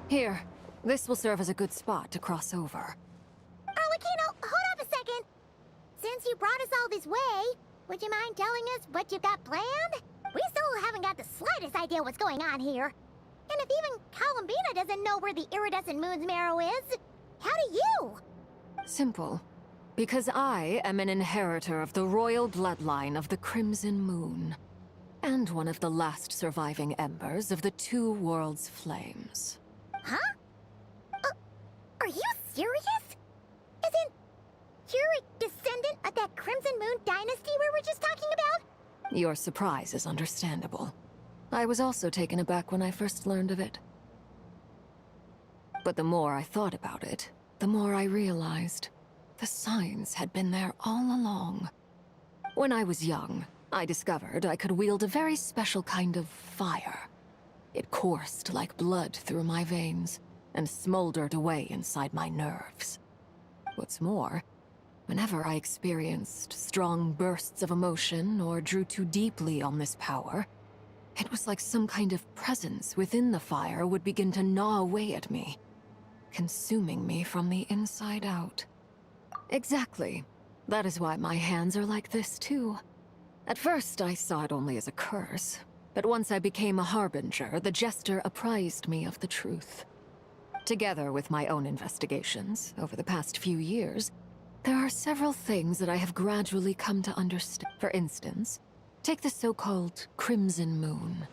Here, this will serve as a good spot to cross over. Arlecchino, hold up a second. Since you brought us all this way, would you mind telling us what you got planned? We still haven't got the slightest idea what's going on here. And if even Columbina doesn't know where the iridescent moon's marrow is, how do you? Simple. Because I am an inheritor of the royal bloodline of the Crimson Moon. And one of the last surviving embers of the Two Worlds' flames. Huh? Are you serious? Isn't you're a descendant of that Crimson Moon dynasty we were just talking about? Your surprise is understandable. I was also taken aback when I first learned of it. But the more I thought about it, the more I realized the signs had been there all along. When I was young, I discovered I could wield a very special kind of fire. It coursed like blood through my veins and smoldered away inside my nerves. What's more, whenever I experienced strong bursts of emotion or drew too deeply on this power, it was like some kind of presence within the fire would begin to gnaw away at me, consuming me from the inside out. Exactly. That is why my hands are like this too. At first, I saw it only as a curse. But once I became a harbinger, the Jester apprised me of the truth. Together with my own investigations, over the past few years, there are several things that I have gradually come to understand. For instance, take the so-called Crimson Moon.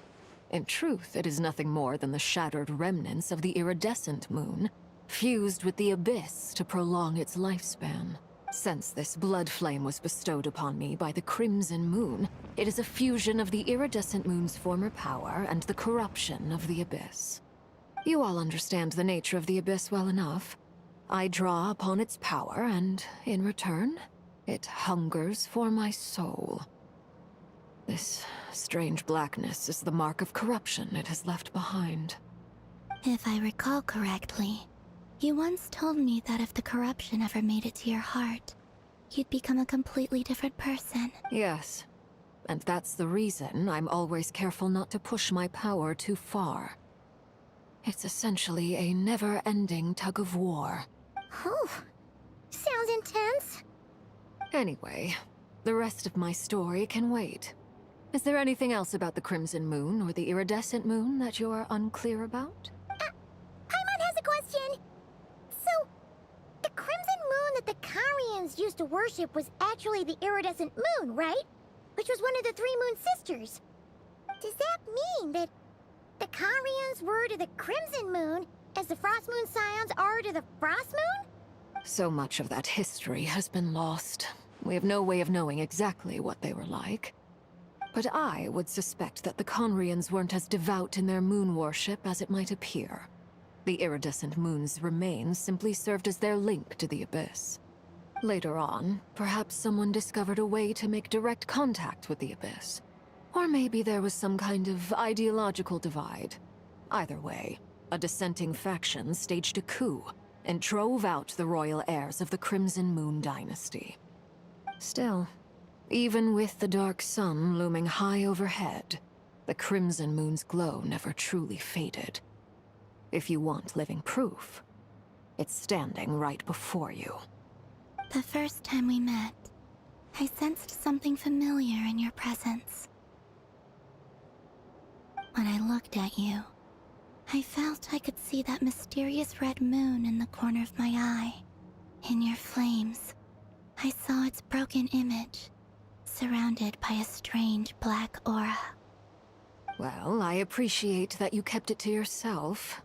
In truth, it is nothing more than the shattered remnants of the iridescent moon, fused with the Abyss to prolong its lifespan. Since this blood flame was bestowed upon me by the Crimson Moon, it is a fusion of the iridescent moon's former power and the corruption of the Abyss. You all understand the nature of the Abyss well enough. I draw upon its power, and in return, it hungers for my soul. This strange blackness is the mark of corruption it has left behind. If I recall correctly, you once told me that if the corruption ever made it to your heart, you'd become a completely different person. Yes. And that's the reason I'm always careful not to push my power too far. It's essentially a never-ending tug of war. Oh, sounds intense. Anyway, the rest of my story can wait. Is there anything else about the Crimson Moon or the Iridescent Moon that you're unclear about? Paimon has a question. So, the Crimson Moon that the Karians used to worship was actually the Iridescent Moon, right? Which was one of the three Moon Sisters. Does that mean that the Karians were to the Crimson Moon as the Frost Moon Scions are to the Frost Moon? So much of that history has been lost. We have no way of knowing exactly what they were like. But I would suspect that the Conrians weren't as devout in their moon worship as it might appear. The iridescent moon's remains simply served as their link to the Abyss. Later on, perhaps someone discovered a way to make direct contact with the Abyss. Or maybe there was some kind of ideological divide. Either way, a dissenting faction staged a coup and drove out the royal heirs of the Crimson Moon dynasty. Still, even with the dark sun looming high overhead, the Crimson Moon's glow never truly faded. If you want living proof, it's standing right before you. The first time we met, I sensed something familiar in your presence. When I looked at you, I felt I could see that mysterious red moon in the corner of my eye. In your flames, I saw its broken image, surrounded by a strange black aura. Well, I appreciate that you kept it to yourself.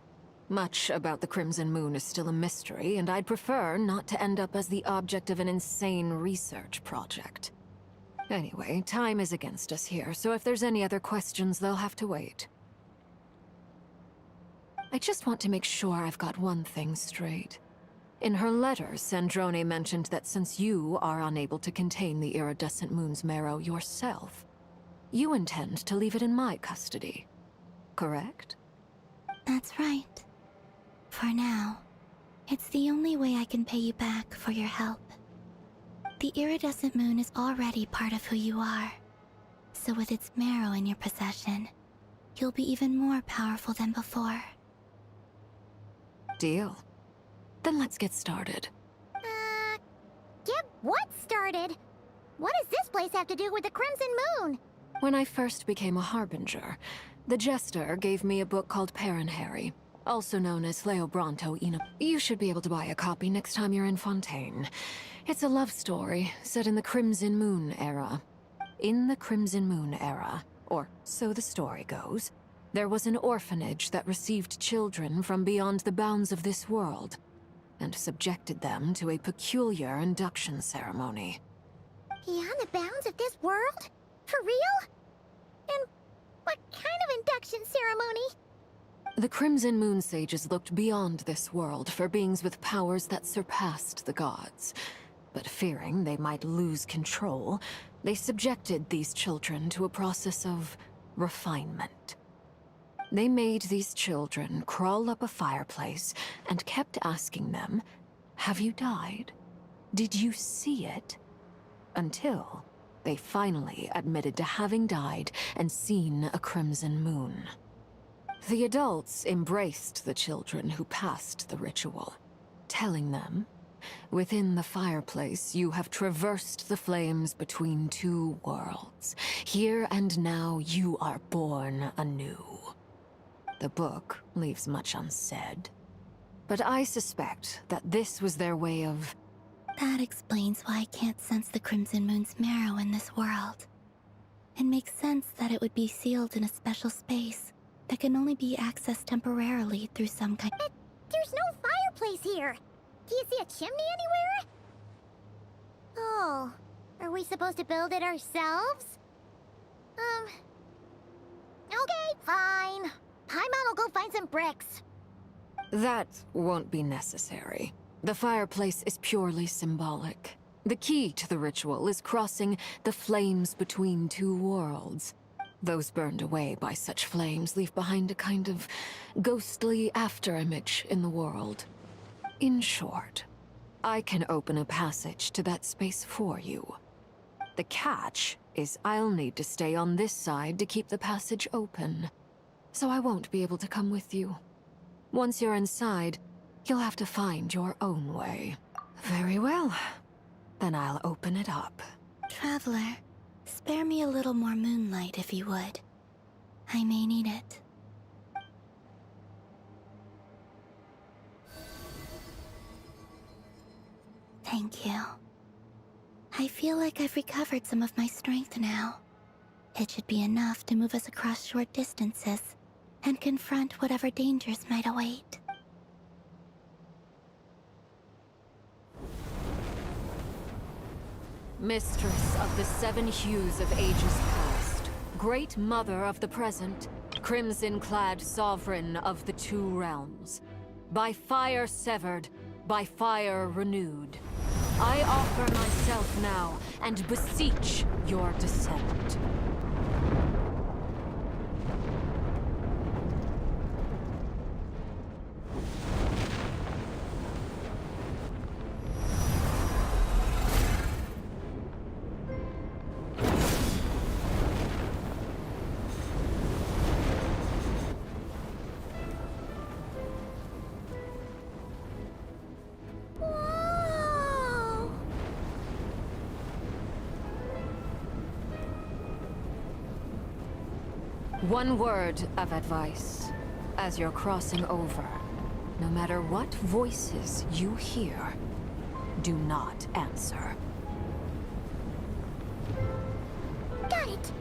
Much about the Crimson Moon is still a mystery, and I'd prefer not to end up as the object of an insane research project. Anyway, time is against us here, so if there's any other questions, they'll have to wait. I just want to make sure I've got one thing straight. In her letter, Sandrone mentioned that since you are unable to contain the iridescent moon's marrow yourself, you intend to leave it in my custody. Correct? That's right. For now, it's the only way I can pay you back for your help. The iridescent moon is already part of who you are, so with its marrow in your possession, you'll be even more powerful than before. Deal. Then let's get started. Get what started? What does this place have to do with the Crimson Moon? When I first became a Harbinger, the Jester gave me a book called Harry, also known as Leobranto Ina. You should be able to buy a copy next time you're in Fontaine. It's a love story set in the Crimson Moon era. In the Crimson Moon era, or so the story goes, there was an orphanage that received children from beyond the bounds of this world, and subjected them to a peculiar induction ceremony. Beyond the bounds of this world? For real? And what kind of induction ceremony? The Crimson Moon sages looked beyond this world for beings with powers that surpassed the gods. But fearing they might lose control, they subjected these children to a process of refinement. They made these children crawl up a fireplace and kept asking them, "Have you died? Did you see it?" Until they finally admitted to having died and seen a crimson moon. The adults embraced the children who passed the ritual, telling them, "Within the fireplace, you have traversed the flames between two worlds. Here and now, you are born anew." The book leaves much unsaid, but I suspect that this was their way of... That explains why I can't sense the Crimson Moon's marrow in this world. It makes sense that it would be sealed in a special space that can only be accessed temporarily through some kind... But there's no fireplace here! Do you see a chimney anywhere? Oh, are we supposed to build it ourselves? Okay, fine. Paimon will go find some bricks. That won't be necessary. The fireplace is purely symbolic. The key to the ritual is crossing the flames between two worlds. Those burned away by such flames leave behind a kind of ghostly afterimage in the world. In short, I can open a passage to that space for you. The catch is I'll need to stay on this side to keep the passage open, so I won't be able to come with you. Once you're inside, you'll have to find your own way. Very well. Then I'll open it up. Traveler, spare me a little more moonlight if you would. I may need it. Thank you. I feel like I've recovered some of my strength now. It should be enough to move us across short distances and confront whatever dangers might await. Mistress of the seven hues of ages past, great mother of the present, crimson-clad sovereign of the two realms, By fire severed, by fire renewed. I offer myself now and beseech your descent. One word of advice. As you're crossing over, no matter what voices you hear, do not answer. Got it!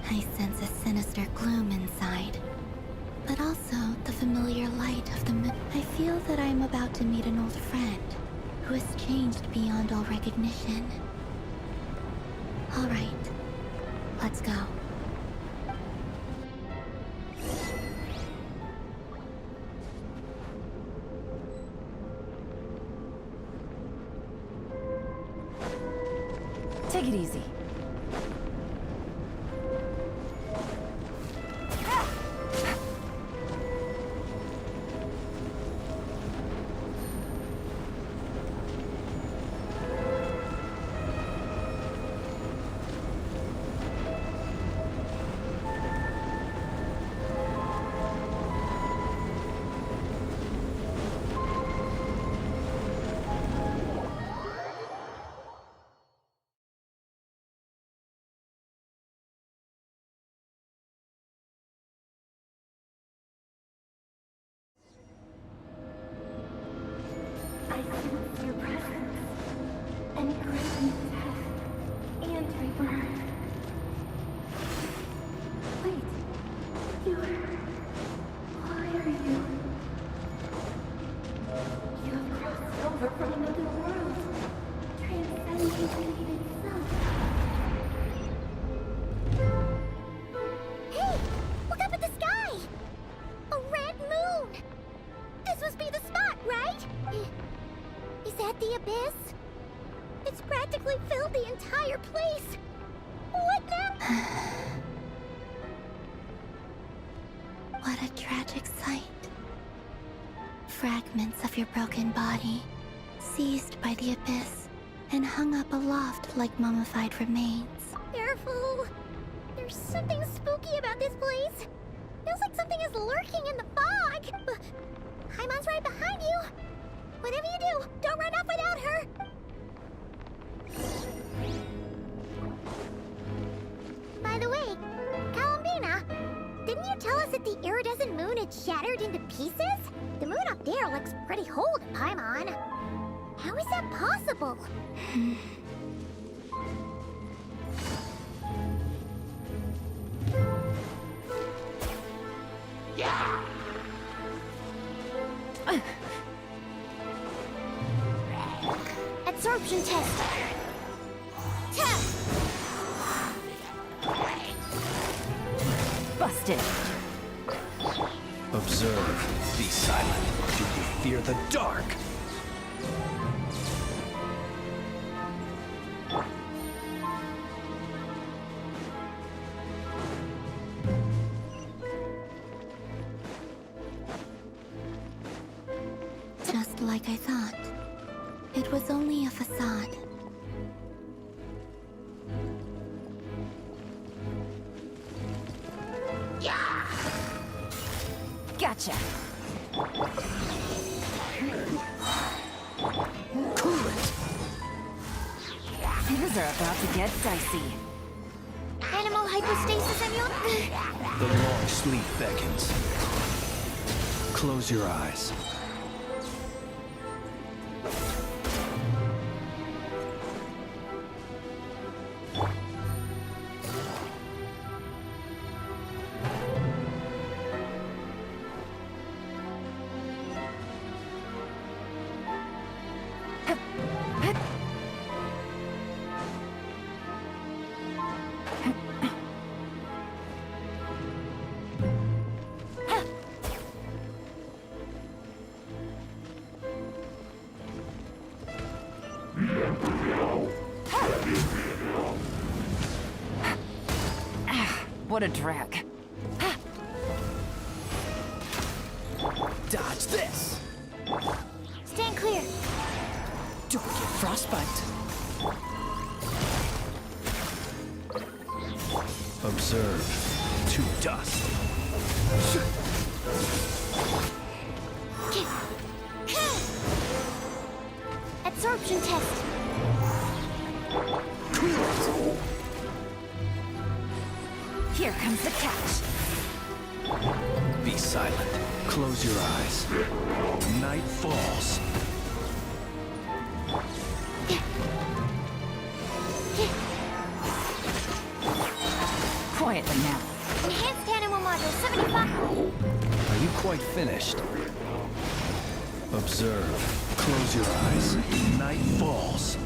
I sense a sinister gloom inside, but also the familiar light of the moon. I feel that I am about to meet an old friend who has changed beyond all recognition. All right, let's go. Take it easy. What a tragic sight. Fragments of your broken body, seized by the abyss, and hung up aloft like mummified remains. Careful! There's something spooky about this place. Feels like something is lurking in the fog. Paimon's right behind you. Whatever you do, don't run off without her. By the way, Columbina, didn't you tell us that the iridescent moon had shattered into pieces? The moon up there looks pretty whole to Paimon. How is that possible? Absorption test. Busted. Observe. Be silent. Do you fear the dark? Just like I thought. It was only a facade. Gotcha. Cool it. Things are about to get dicey. Animal hypostasis, Emil? The long sleep beckons. Close your eyes. What a drag. Dodge this! Stand clear. Don't get frostbite. Observe. To dust. Absorption test. Here comes the catch. Be silent. Close your eyes. Night falls. Quietly now. Enhanced animal module 75. Are you quite finished? Observe. Close your eyes. Night falls.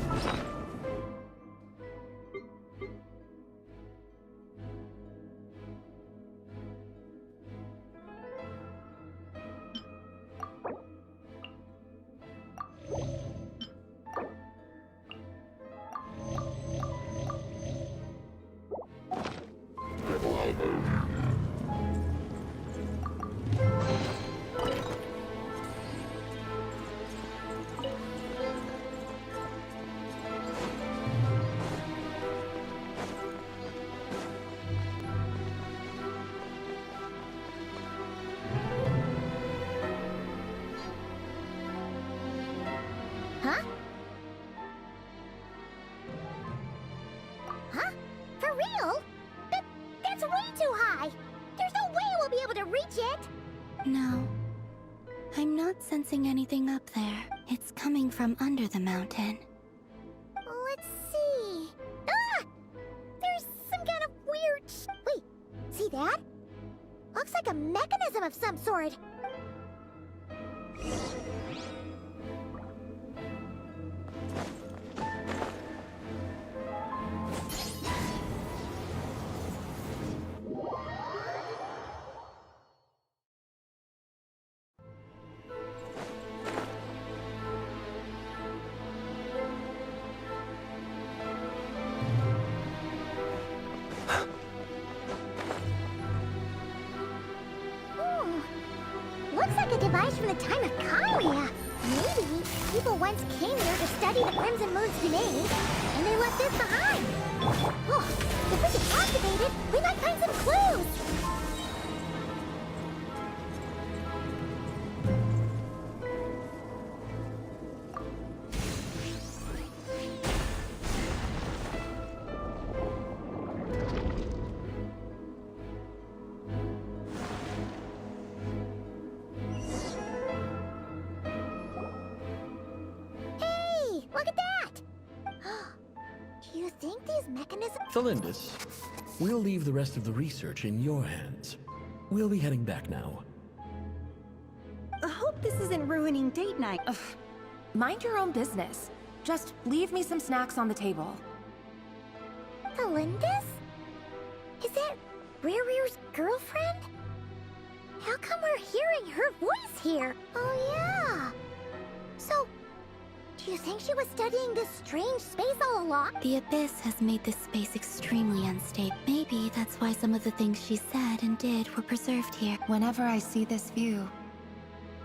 Huh? Huh? For real? That's way too high! There's no way we'll be able to reach it! No. I'm not sensing anything up there. It's coming from under the mountain. Let's see... Ah! There's some kind of weird... Wait, see that? Looks like a mechanism of some sort. Looks like a device from the time of Krai. Maybe people once came here to study the Crimson Moon's domain, and they left this behind. Oh, if we can activate it, we might find some clues. Look at that! Do you think these mechanisms... Thalindis, we'll leave the rest of the research in your hands. We'll be heading back now. I hope this isn't ruining date night. Ugh. Mind your own business. Just leave me some snacks on the table. Thalindis? Is that Rear's girlfriend? How come we're hearing her voice here? Oh yeah! So... do you think she was studying this strange space all along? The Abyss has made this space extremely unstable. Maybe that's why some of the things she said and did were preserved here. Whenever I see this view,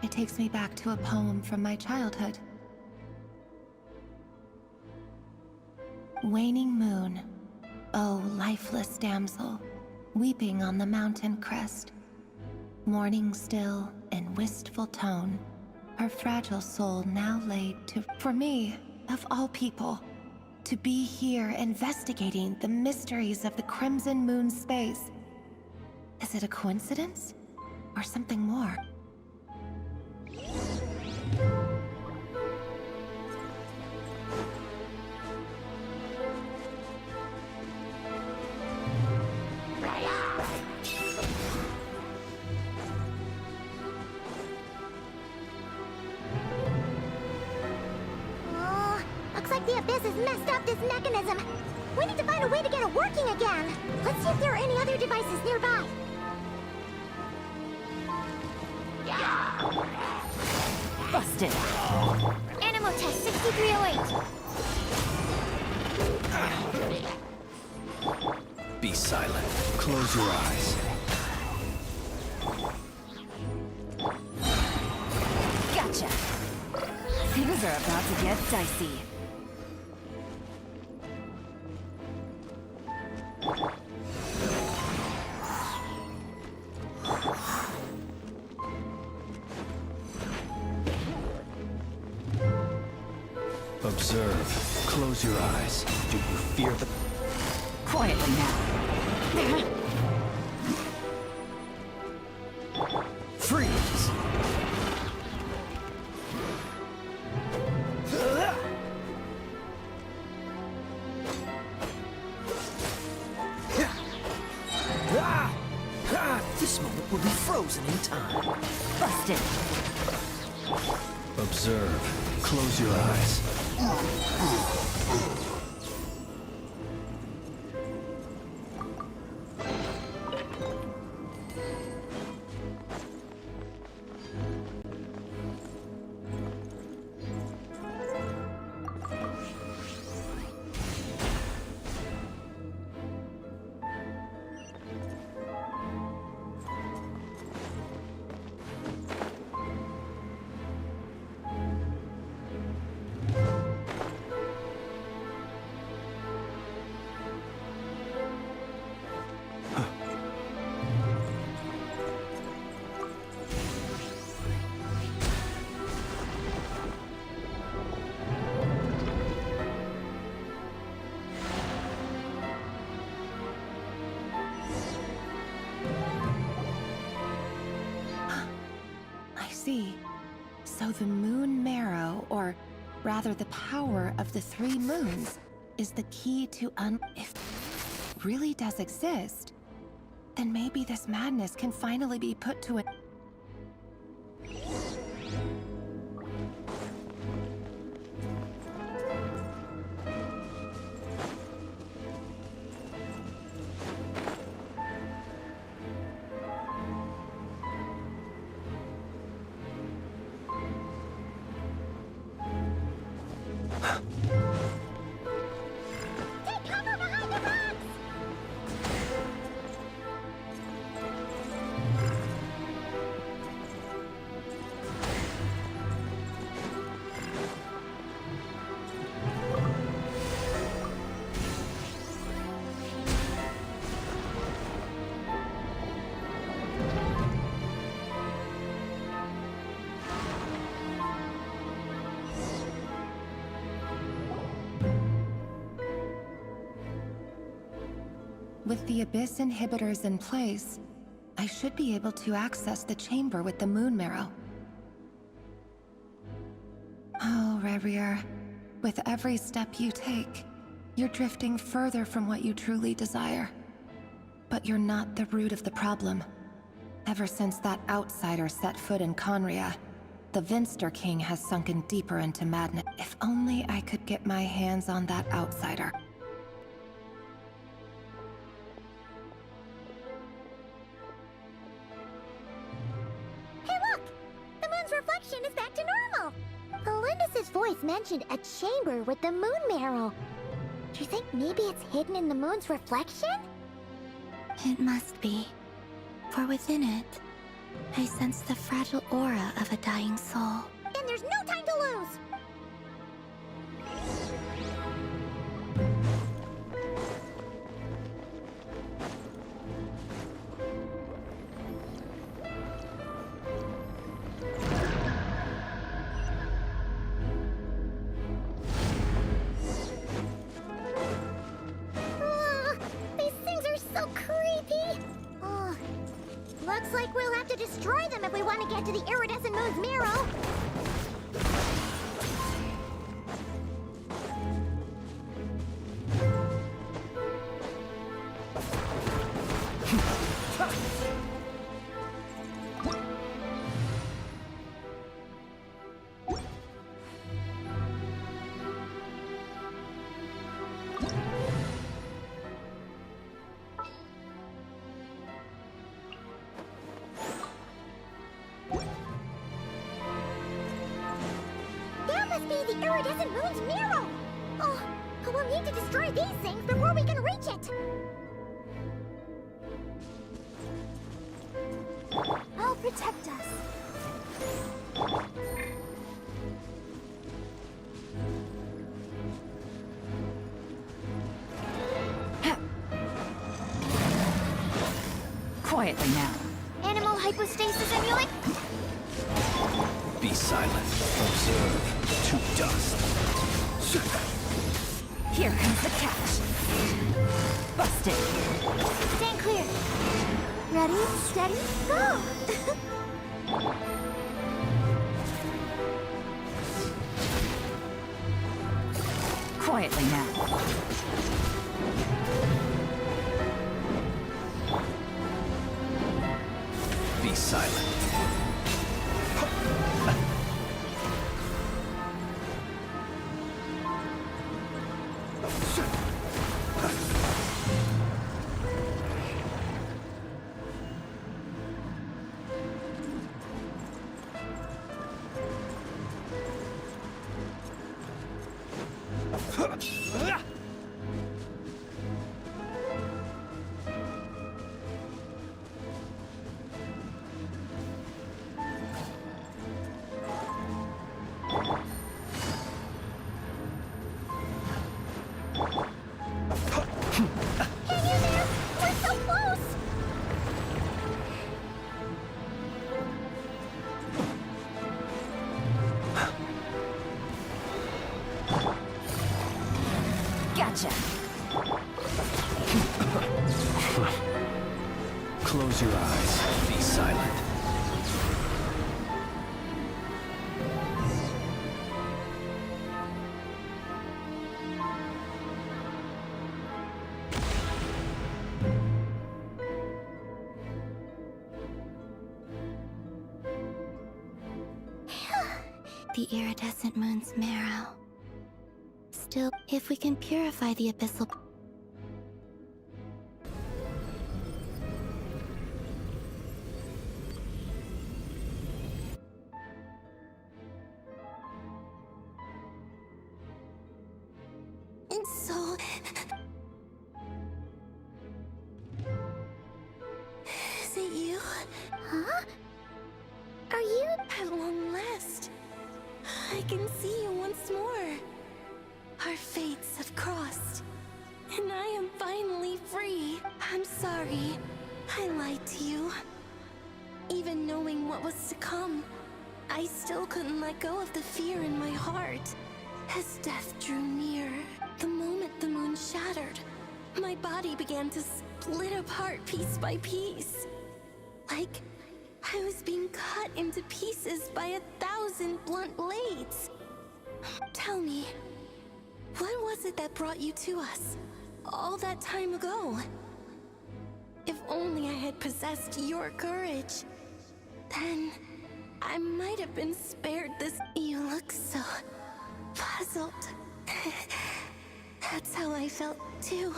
it takes me back to a poem from my childhood. Waning moon, oh lifeless damsel, weeping on the mountain crest, mourning still in wistful tone, her fragile soul now laid to... For me, of all people, to be here investigating the mysteries of the Crimson Moon space. Is it a coincidence? Or something more? Looks like the Abyss has messed up this mechanism. We need to find a way to get it working again. Let's see if there are any other devices nearby. Busted. Animal test 6308. Be Be silent. Close your eyes. Gotcha. Things are about to get dicey. Observe. Close your eyes. Do you fear the... Quietly now. Freeze! This moment will be frozen in time. Busted. Observe. Close your eyes. See. So the moon marrow, or rather the power of the 3 moons, is the key to if it really does exist, then maybe this madness can finally be put to an... With the Abyss inhibitors in place, I should be able to access the chamber with the moon marrow. Oh, Revier, with every step you take, you're drifting further from what you truly desire. But you're not the root of the problem. Ever since that outsider set foot in Conria, the Vinster King has sunken deeper into madness. If only I could get my hands on that outsider. Reflection is back to normal. Elendis' voice mentioned a chamber with the moon marrow. Do you think maybe it's hidden in the moon's reflection? It must be. For within it, I sense the fragile aura of a dying soul. Then there's no time to lose! Looks like we'll have to destroy them if we want to get to the iridescent moon's marrow. The iridescent moon's marrow! Oh, we'll need to destroy these things before we can reach it! protect us. Quietly now. Animal hypostasis amulet? Be silent. Observe. To dust. Here comes the catch. Busted. Stand clear. Ready, steady, go! Quietly now. Be silent. Gotcha. Close your eyes. Be silent. The iridescent moon's marrow. Still, if we can purify the abyssal... So... Is it you? Huh? Are you... At long last, I can see you once more. Our fates have crossed, and I am finally free. I'm sorry. I lied to you. Even knowing what was to come, I still couldn't let go of the fear in my heart. As death drew near, the moment the moon shattered, my body began to split apart piece by piece. Like I was being cut into pieces by 1,000 blunt blades. Tell me, what was it that brought you to us all that time ago? If only I had possessed your courage, then I might have been spared this. You look so puzzled. That's how I felt too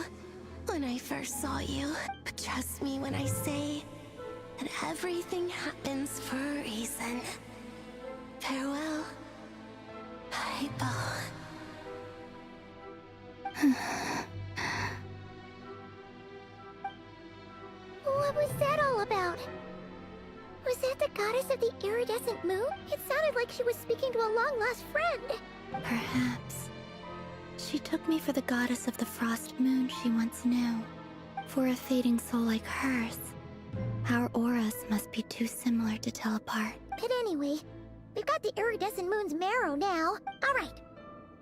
when I first saw you. But trust me when I say that everything happens for a reason. Farewell, Hypo. What was that all about? Was that the goddess of the iridescent moon? It sounded like she was speaking to a long-lost friend. Perhaps. She took me for the goddess of the frost moon she once knew. For a fading soul like hers, our auras must be too similar to tell apart. But anyway, we've got the iridescent moon's marrow now. All right,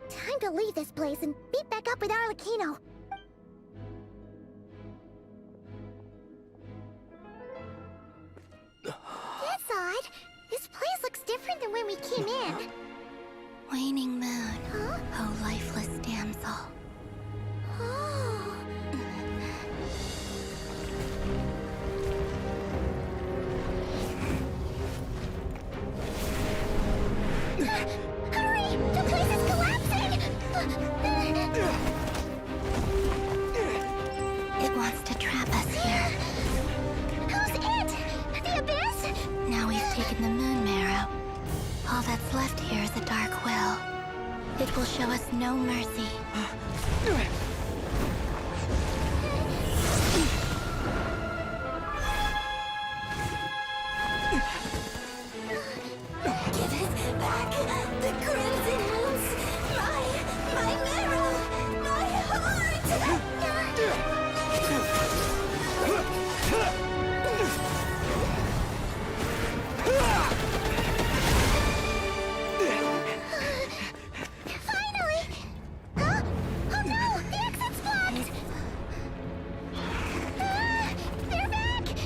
time to leave this place and meet back up with Arlecchino. That's odd. This place looks different than when we came in. Waning moon, Huh? oh lifeless damsel. Oh. Hurry! The place is collapsing! It wants to trap us here. Who's it? The Abyss? Now we've taken the moon marrow. All that's left here is a dark will. It will show us no mercy.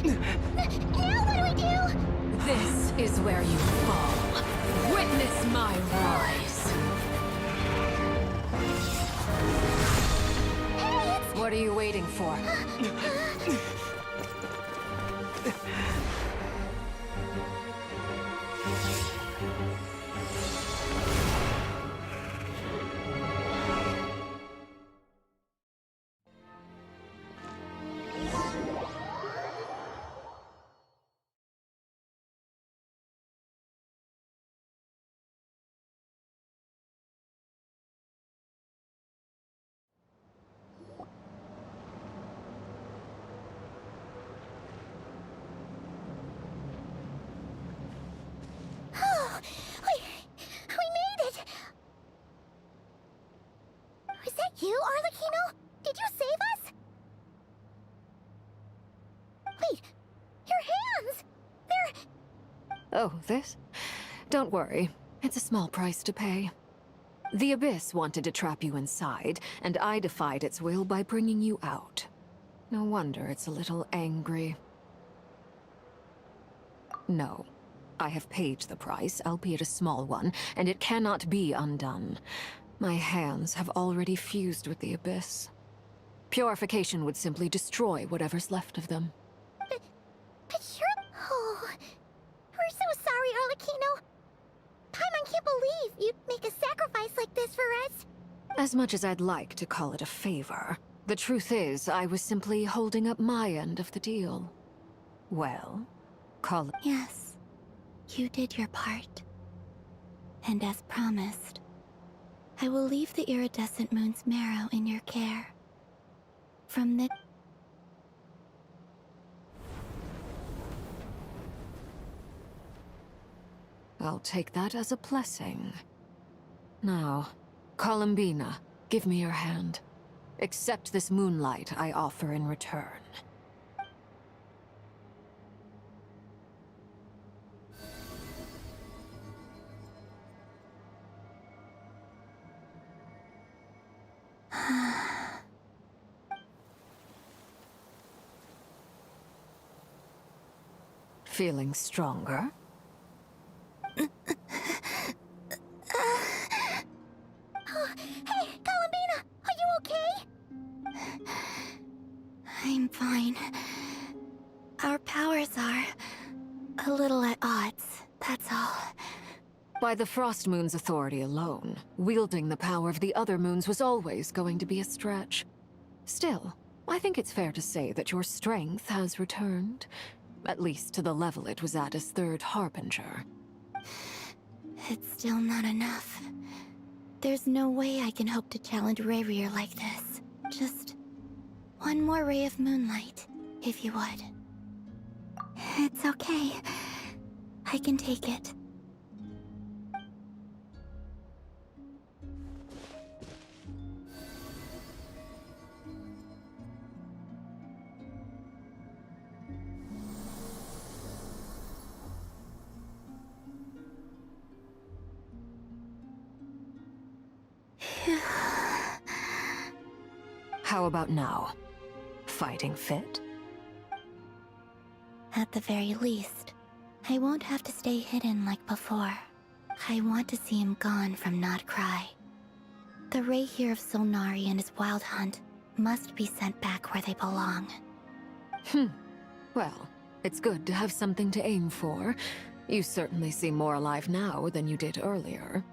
Now what do we do? This is where you fall. Witness my rise. Hey, what are you waiting for? Oh, we made it! Was that you, Arlecchino? Did you save us? Wait, your hands! They're... Oh, this? Don't worry. It's a small price to pay. The Abyss wanted to trap you inside, and I defied its will by bringing you out. No wonder it's a little angry. No. I have paid the price, albeit a small one, and it cannot be undone. My hands have already fused with the Abyss. Purification would simply destroy whatever's left of them. But you're... Oh... We're so sorry, Arlecchino. Paimon can't believe you'd make a sacrifice like this for us. As much as I'd like to call it a favor, the truth is I was simply holding up my end of the deal. Well, call it... Yes. You did your part. And as promised, I will leave the iridescent moon's marrow in your care. From the... I'll take that as a blessing. Now, Columbina, give me your hand. Accept this moonlight I offer in return. Feeling stronger? Oh, hey, Columbina! Are you okay? I'm fine. Our powers are a little at odds, that's all. By the Frost Moon's authority alone, wielding the power of the other moons was always going to be a stretch. Still, I think it's fair to say that your strength has returned. At least to the level it was at as Third Harbinger. It's still not enough. There's no way I can hope to challenge Rayrir like this. Just one more ray of moonlight, if you would. It's okay. I can take it. How about now? Fighting fit? At the very least, I won't have to stay hidden like before. I want to see him gone from Krai. The Rayhir of Solnari and his wild hunt must be sent back where they belong. Well, it's good to have something to aim for. You certainly seem more alive now than you did earlier.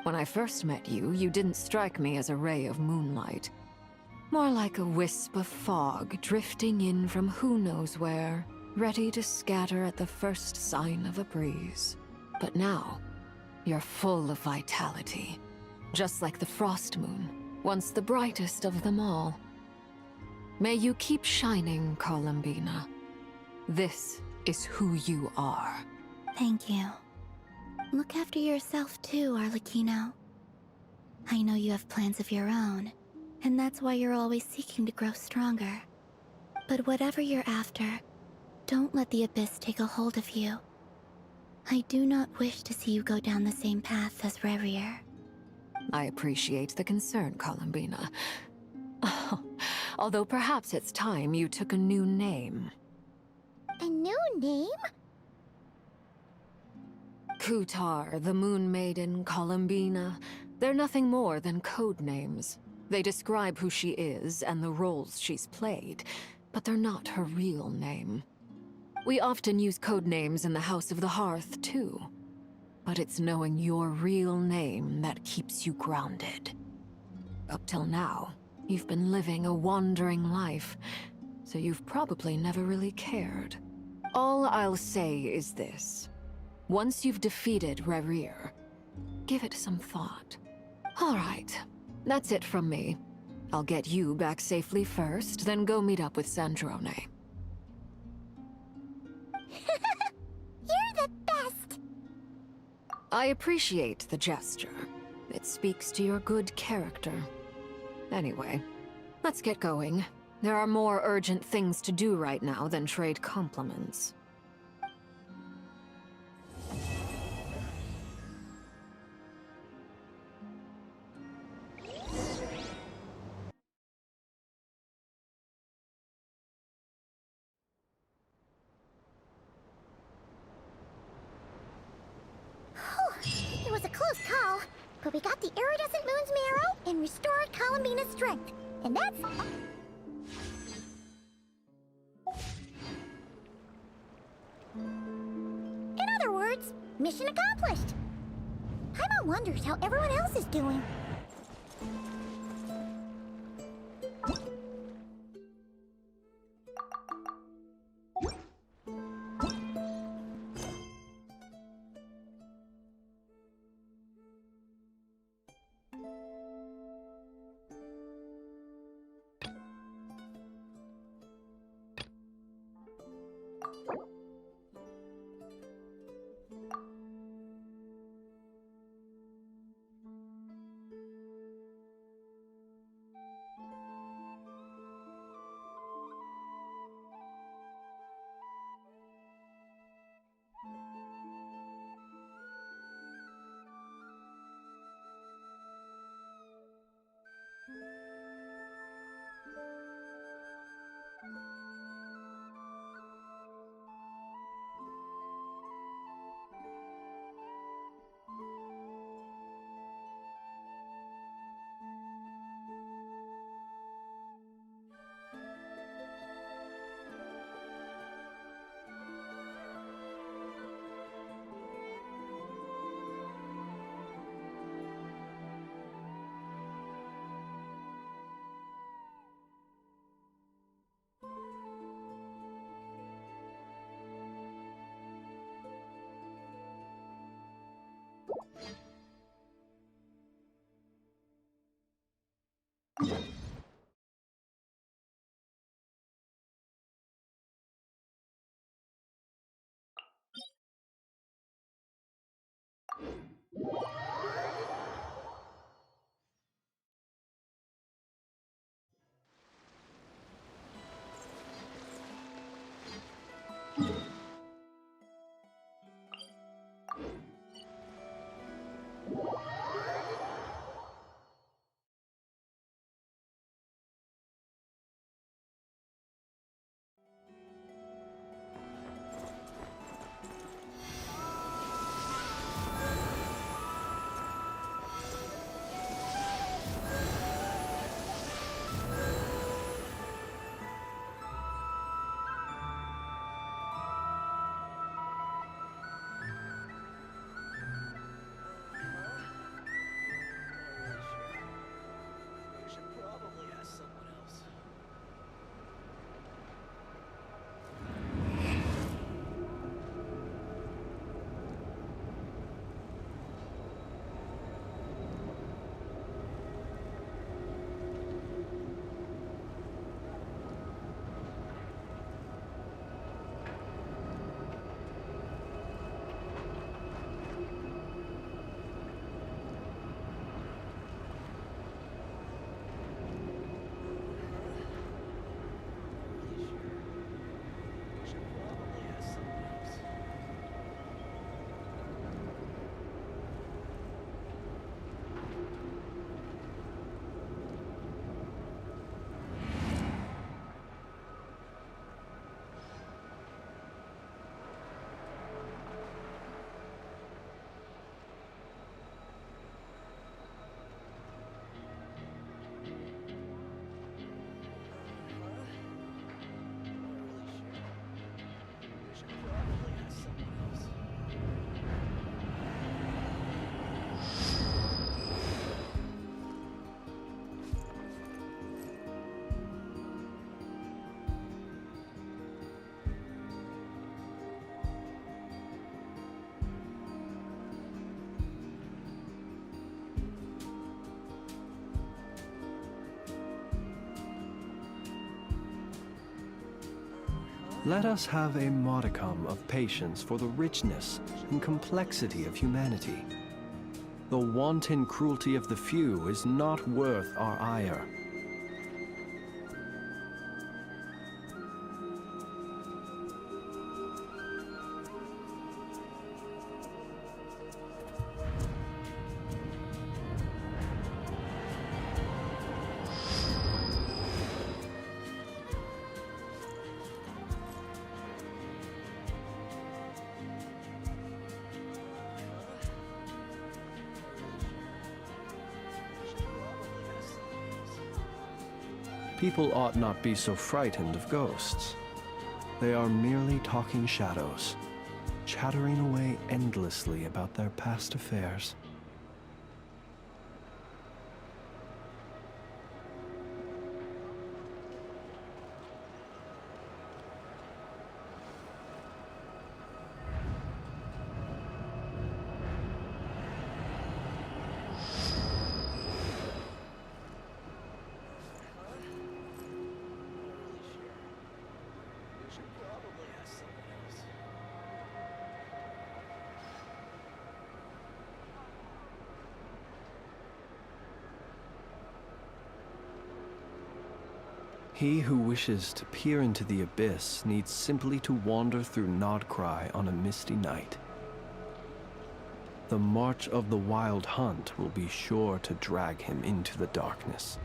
When I first met you, you didn't strike me as a ray of moonlight. More like a wisp of fog drifting in from who knows where, ready to scatter at the first sign of a breeze. But now, you're full of vitality. Just like the Frost Moon, once the brightest of them all. May you keep shining, Columbina. This is who you are. Thank you. Look after yourself too, Arlecchino. I know you have plans of your own, and that's why you're always seeking to grow stronger. But whatever you're after, don't let the Abyss take a hold of you. I do not wish to see you go down the same path as Rayrir. I appreciate the concern, Columbina. Although perhaps it's time you took a new name. A new name? Kutar, the Moon Maiden, Columbina, they're nothing more than code names. They describe who she is and the roles she's played, but they're not her real name. We often use code names in the House of the Hearth, too. But it's knowing your real name that keeps you grounded. Up till now, you've been living a wandering life, so you've probably never really cared. All I'll say is this. Once you've defeated Rerir, give it some thought. All right, that's it from me. I'll get you back safely first, then go meet up with Sandrone. You're the best! I appreciate the gesture. It speaks to your good character. Anyway, let's get going. There are more urgent things to do right now than trade compliments. It was a close call, but we got the iridescent moon's marrow and restored Columbina's strength. And that's... In other words, mission accomplished. Paimon wonders how everyone else is doing. Let us have a modicum of patience for the richness and complexity of humanity. The wanton cruelty of the few is not worth our ire. People ought not be so frightened of ghosts. They are merely talking shadows, chattering away endlessly about their past affairs. He who wishes to peer into the abyss needs simply to wander through Krai on a misty night. The march of the wild hunt will be sure to drag him into the darkness.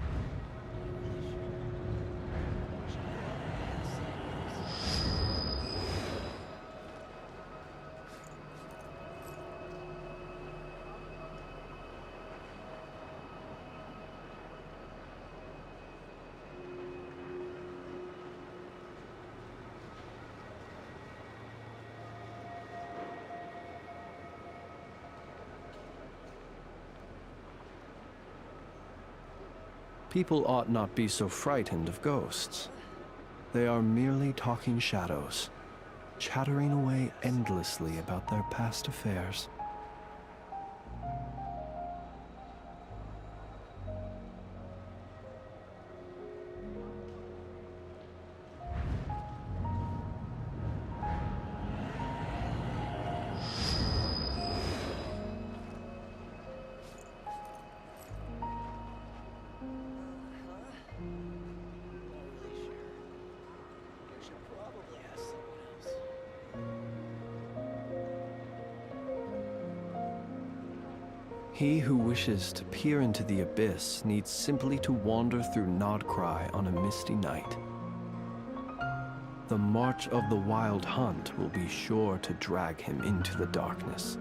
People ought not be so frightened of ghosts. They are merely talking shadows, chattering away endlessly about their past affairs. He who wishes to peer into the abyss needs simply to wander through Krai on a misty night. The march of the wild hunt will be sure to drag him into the darkness.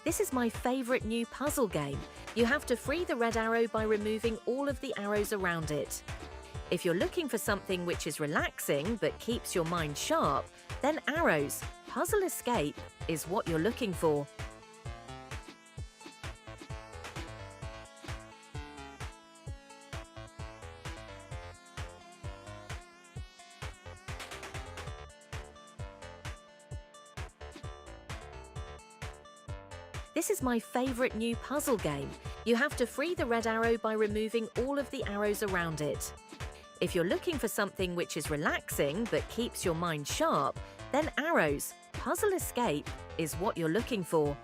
This is my favorite new puzzle game. You have to free the red arrow by removing all of the arrows around it. If you're looking for something which is relaxing but keeps your mind sharp, then arrows, puzzle escape, is what you're looking for. This is my favorite new puzzle game. You have to free the red arrow by removing all of the arrows around it. If you're looking for something which is relaxing but keeps your mind sharp, then arrows, puzzle escape, is what you're looking for.